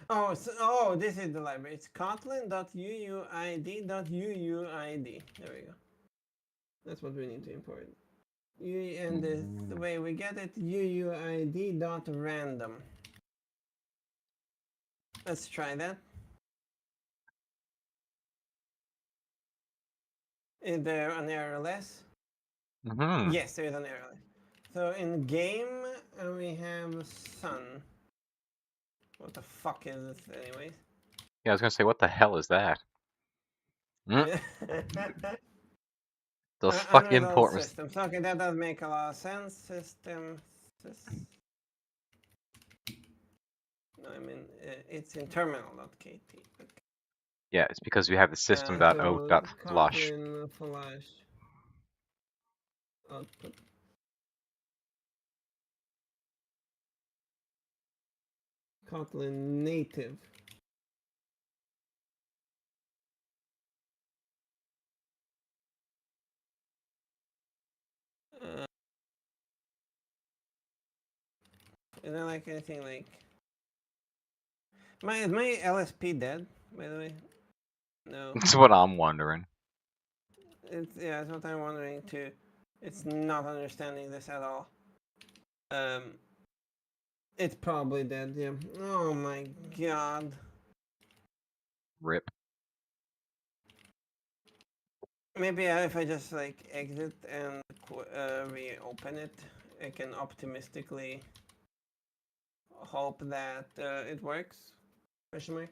Oh, this is the library. It's kotlin.uuid.uuid. There we go. That's what we need to import. And the way we get it, uuid.random. Let's try that. Is there an error less? Mm-hmm. Yes, there is an error less. So in game, we have sun. What the fuck is this, anyways? Yeah, I was gonna say, what the hell is that? Mm. The fuck Unresolved import was. systems. Okay, that does make a lot of sense. System. No, I mean, it's in terminal.kt. Okay. Yeah, it's because we have the system.out.flush. Kotlin flash output. Kotlin native. Uh, is there like anything like is my LSP dead? By the way, no. That's what I'm wondering. That's what I'm wondering too. It's not understanding this at all. Um, it's probably dead. Yeah. Oh my god. Rip. Maybe if I just like exit and reopen it, I can optimistically hope that it works. Question mark.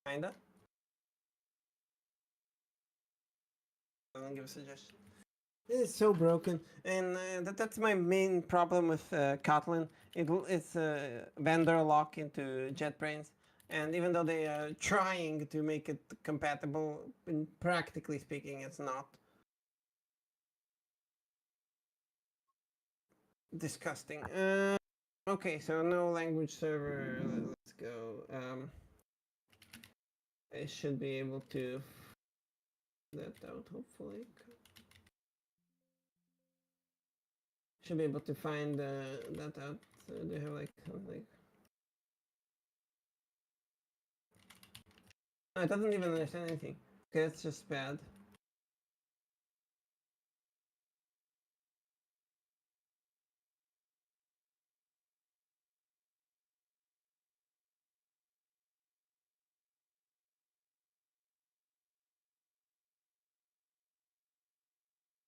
Kinda. Doesn't give a suggestion. It is so broken, and that's my main problem with Kotlin. It's a vendor lock into JetBrains, and even though they are trying to make it compatible, practically speaking, it's not. Disgusting. Okay, so no language server. Let's go. I should be able to that out. Hopefully, should be able to find that out. So they have like. No, it doesn't even understand anything. Okay, it's just bad.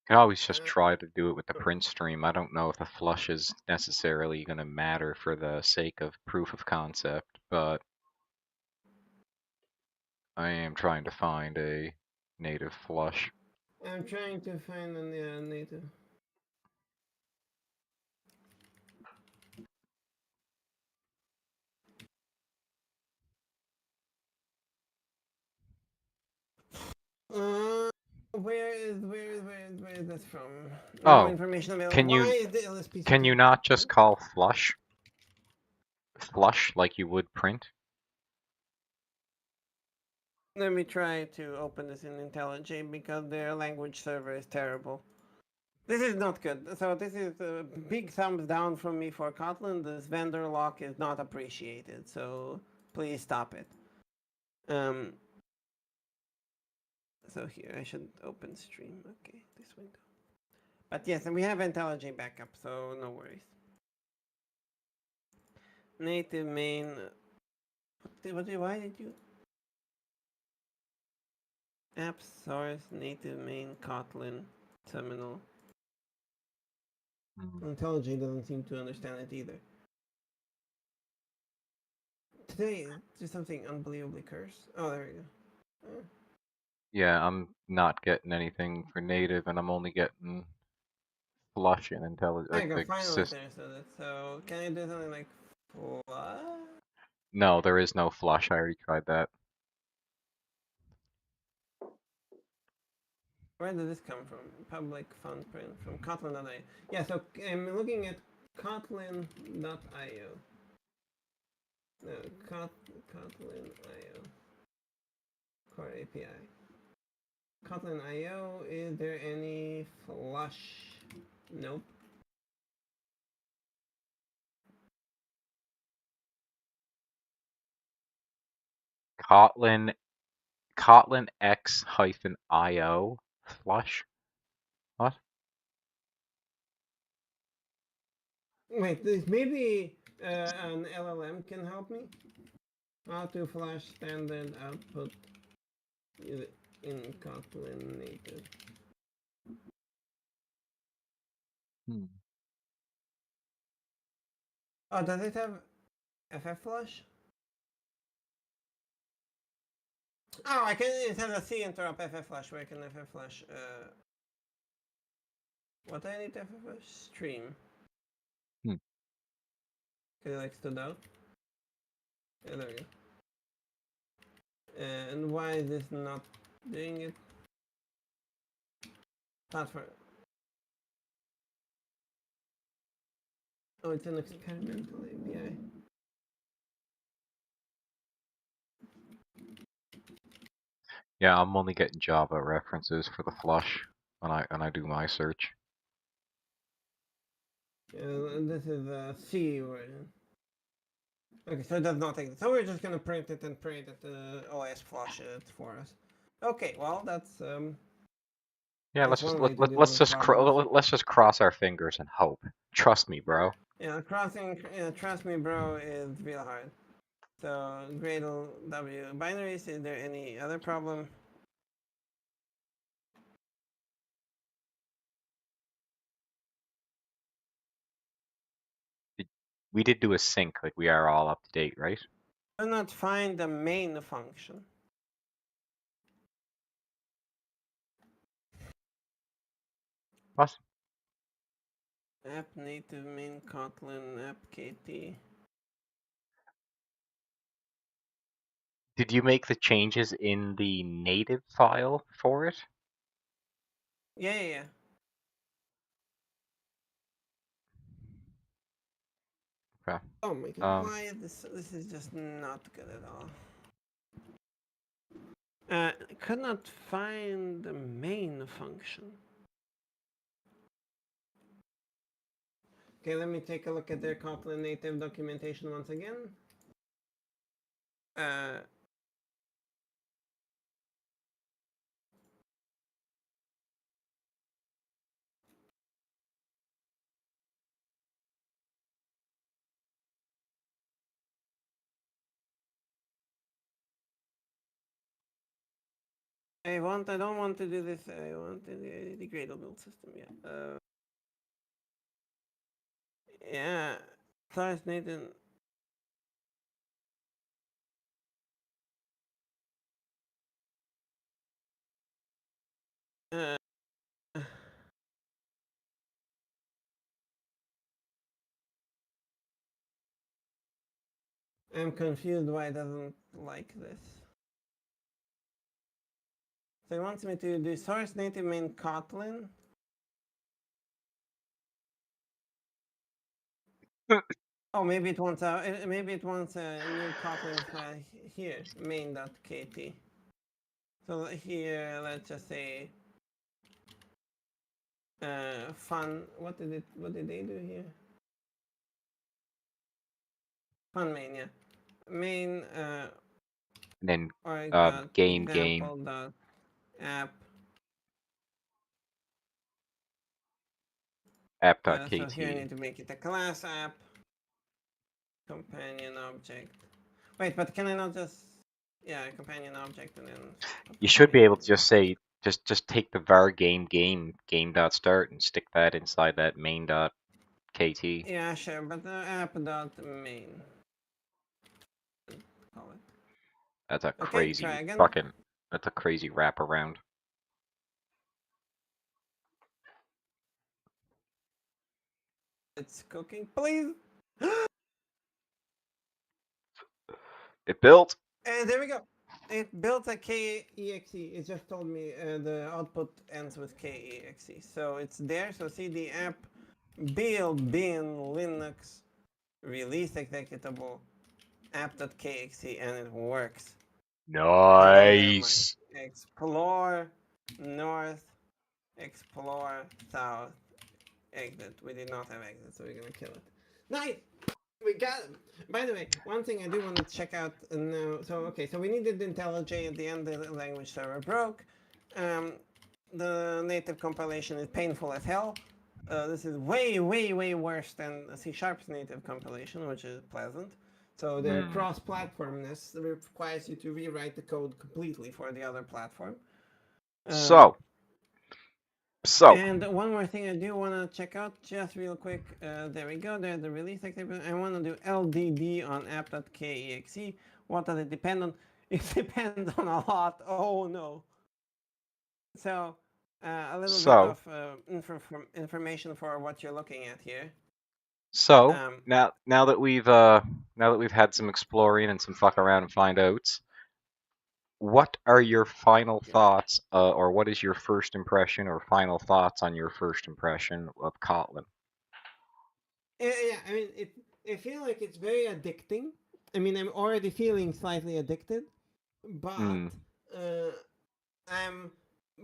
You can always just try to do it with the print stream. I don't know if the flush is necessarily going to matter for the sake of proof of concept, but I am trying to find a native flush. I'm trying to find a native. Where is this from? No Oh, information available. can Why you is the LSP can such you a not just what? call flush like you would print? Let me try to open this in IntelliJ because their language server is terrible. This is not good. So this is a big thumbs down from me for Kotlin. This vendor lock is not appreciated. So please stop it. Um. So here I should open stream. Okay, this window. But yes, and we have IntelliJ backup, so no worries. Native main. Why did you? App source native main Kotlin terminal. IntelliJ doesn't seem to understand it either. Today, there's something unbelievably cursed. Oh, there we go. Yeah, I'm not getting anything for native, and I'm only getting flush and There you intelligent go, like finally it understood it. So, can I do something like what? No, there is no flush. I already tried that. Where did this come from? Public fund print from Kotlin.io. Yeah, so I'm looking at Kotlin.io. No, Kotlin.io. Core API. Kotlin.io, is there any flush? Nope. Kotlin Kotlin X hyphen IO flush. What? Wait, maybe an LLM can help me? How to flash standard output in Kotlin native. Hmm. Oh, does it have FF flash? Oh, I can. It has a C interrupt FF flash. Where can FF flash? What do I need to FF flash? Stream. Hmm. Okay, like stood out. Yeah, there we go. And why is this not doing it? Platform. Oh, it's an experimental API. Yeah, I'm only getting Java references for the flush when I do my search. This is a C version. Okay, so it does not take it. So we're just gonna print it and pray that the OS flush it for us. Okay, well Yeah, that's let's just one way to deal let's with just problems. let's just cross our fingers and hope. Trust me, bro. Yeah, crossing, trust me, bro, is real hard. So Gradle W binaries. Is there any other problem? We did do a sync, like we are all up to date, right? Do not find the main function. What? App native main Kotlin app KT. Did you make the changes in the native file for it? Yeah. Okay. Oh my god, Um, why is this? This is just not good at all. Could not find the main function. Okay, let me take a look at their Kotlin native documentation once again. Uh, I don't want to do this. I want the Gradle build system. Yeah. First, Nathan. Uh, I'm confused why it doesn't like this. So it wants me to do source native main Kotlin. Oh, maybe it wants a new Kotlin file here, main.kt. So here, let's just say fun. What did they do here? Fun main, yeah. Main and then or game example dot app. So here I app.kt. need to make it a class app companion object. Wait, but can I not just companion object and then You should be companion? able to just say just take the var game dot start and stick that inside that main dot kt. Yeah, sure, but the app dot main. Call it. That's a Okay, crazy try again. fucking That's a crazy wraparound. It's cooking, please. It built. And there we go. It built a KEXE. It just told me the output ends with KEXE. So it's there. So see the app build bin Linux release executable app.kxe and it works. Hello there, my Nice. explore north, explore south, exit. We did not have exit, so we're gonna kill it. Nice! We got him. By the way, one thing I do want to check out now. So okay, so we needed IntelliJ at the end. The language server broke. Um, the native compilation is painful as hell. This is way, way, way worse than C Sharp's native compilation, which is pleasant. So their Hmm. cross-platformness requires you to rewrite the code completely for the other platform. Um, So, so, and one more thing I do want to check out just real quick. There we go. There's the release activity. I want to do LDD on app.kexe. What does it depend on? It depends on a lot. Oh no. So a little bit so, of information for what you're looking at here. so, Um, now that we've had some exploring and some fuck around and find outs, what are your final thoughts, or what is your first impression or final thoughts on your first impression of Kotlin? yeah, I mean, I feel like it's very addicting. I mean, I'm already feeling slightly addicted, but Hmm. uh, I'm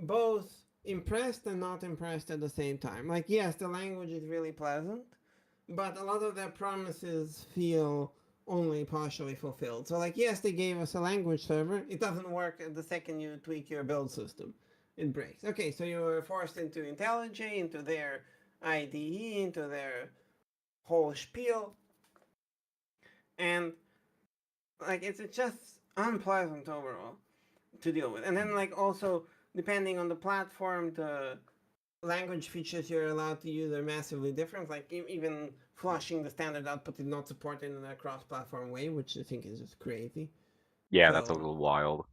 both impressed and not impressed at the same time. Like, yes, the language is really pleasant, but a lot of their promises feel only partially fulfilled. So, like, yes, they gave us a language server. It doesn't work the second you tweak your build system. It breaks. Okay, so you were forced into IntelliJ, into their IDE, into their whole spiel, and like it's just unpleasant overall to deal with. And then like also depending on the platform, the language features you're allowed to use are massively different. Like even flushing the standard output is not supported in a cross-platform way, which I think is just crazy. Yeah, that's a So little wild.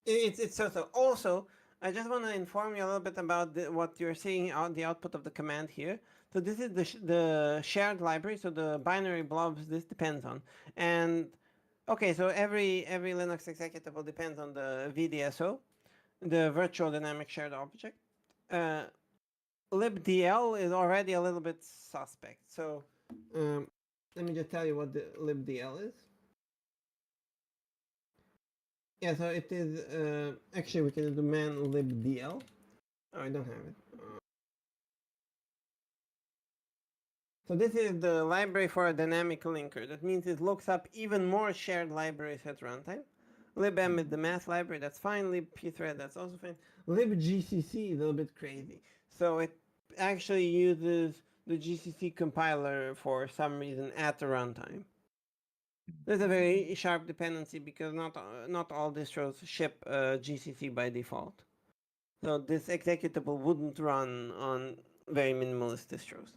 it's so. Also, I just want to inform you a little bit about what you're seeing on the output of the command here. So this is the shared library. So the binary blobs this depends on, and okay, so every Linux executable depends on the VDSO, the virtual dynamic shared object. Uh, libdl is already a little bit suspect. So let me just tell you what the libdl is. Yeah, so it is actually we can do man libdl. Oh, I don't have it. So this is the library for a dynamic linker. That means it looks up even more shared libraries at runtime. libm is the math library, that's fine. libpthread, that's also fine. libgcc is a little bit crazy. So it actually uses the GCC compiler for some reason at the runtime. There's a very sharp dependency because not all distros ship GCC by default. So this executable wouldn't run on very minimalist distros.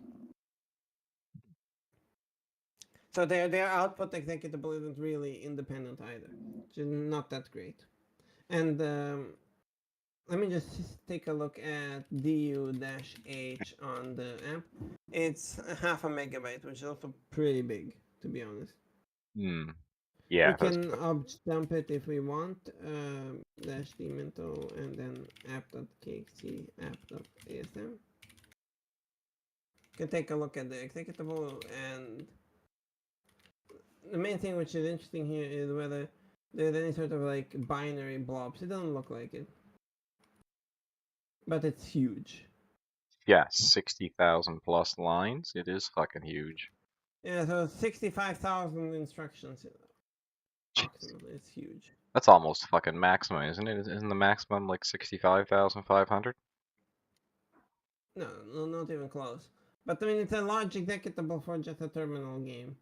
So their output executable isn't really independent either. It's not that great. And let me just take a look at du-h on the app. It's half a megabyte, which is also pretty big, to be honest. Hmm. We Yeah, that's can dump it if we want. Dash dminto and then app.kxt app.asm. You can take a look at the executable, and the main thing which is interesting here is whether there's any sort of like binary blobs. It doesn't look like it, but it's huge. yeah, 60,000 plus lines. It is fucking huge. Yeah, so 65,000 instructions Jeez. approximately. It's huge. That's almost fucking maximum, isn't it? Isn't the maximum like 65,500? No, no, not even close. But I mean, it's a large executable for just a terminal game.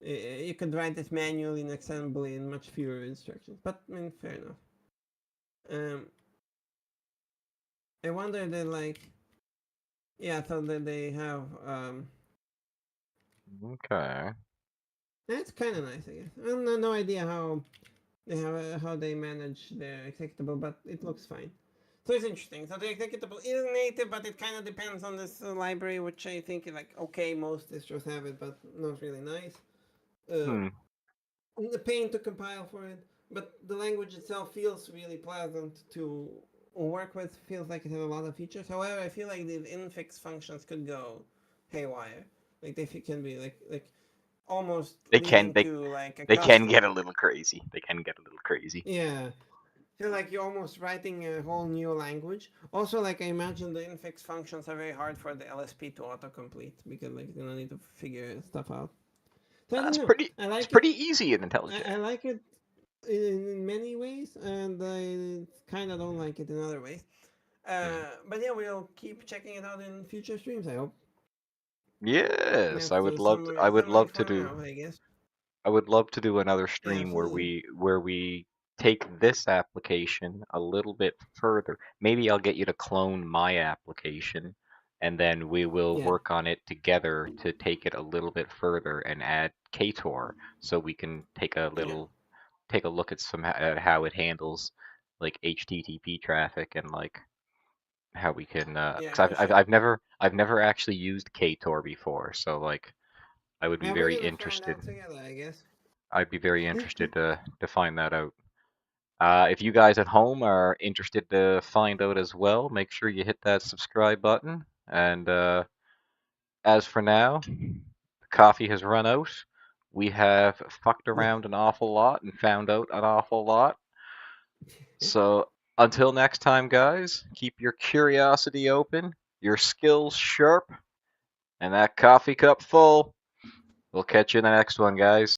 You could write this manually in assembly in much fewer instructions. But I mean, fair enough. Um, I wonder that like, yeah, so that they have Okay. that's kind of nice, I guess. I have no idea how They have how they manage their executable, but it looks fine. So it's interesting. So the executable is native, but it kind of depends on this library, which I think is like okay. Most distros have it, but not really nice. Uh, Hmm. the pain to compile for it, but the language itself feels really pleasant to work with. Feels like it has a lot of features. However, I feel like these infix functions could go haywire. Like they can be like almost They can leading they to like a they can custom. get a little crazy. They can get a little crazy. Yeah, feel like you're almost writing a whole new language. Also, like I imagine the infix functions are very hard for the LSP to autocomplete because like you need to figure stuff out. So I don't That's know. pretty. I It's like it. pretty easy in IntelliJ. I like it in many ways, and I kind of don't like it in other ways. Hmm. But yeah, we'll keep checking it out in future streams. I hope. Yes, That's a I summary would summary love to for do. now, I guess. I would love to do another Yeah, stream absolutely. where we take this application a little bit further. Maybe I'll get you to clone my application, and then we will Yeah, work on it together to take it a little bit further and add Ktor, so we can yeah, take a look at some at how it handles like HTTP traffic and like how we can yeah, because for sure. I've never actually used Ktor before, so like I would be And we're very gonna find interested. out together, I guess. I'd be very interested to find that out. If you guys at home are interested to find out as well, make sure you hit that subscribe button. And as for now, the coffee has run out. We have fucked around an awful lot and found out an awful lot. So until next time, guys, keep your curiosity open, your skills sharp, and that coffee cup full. We'll catch you in the next one, guys.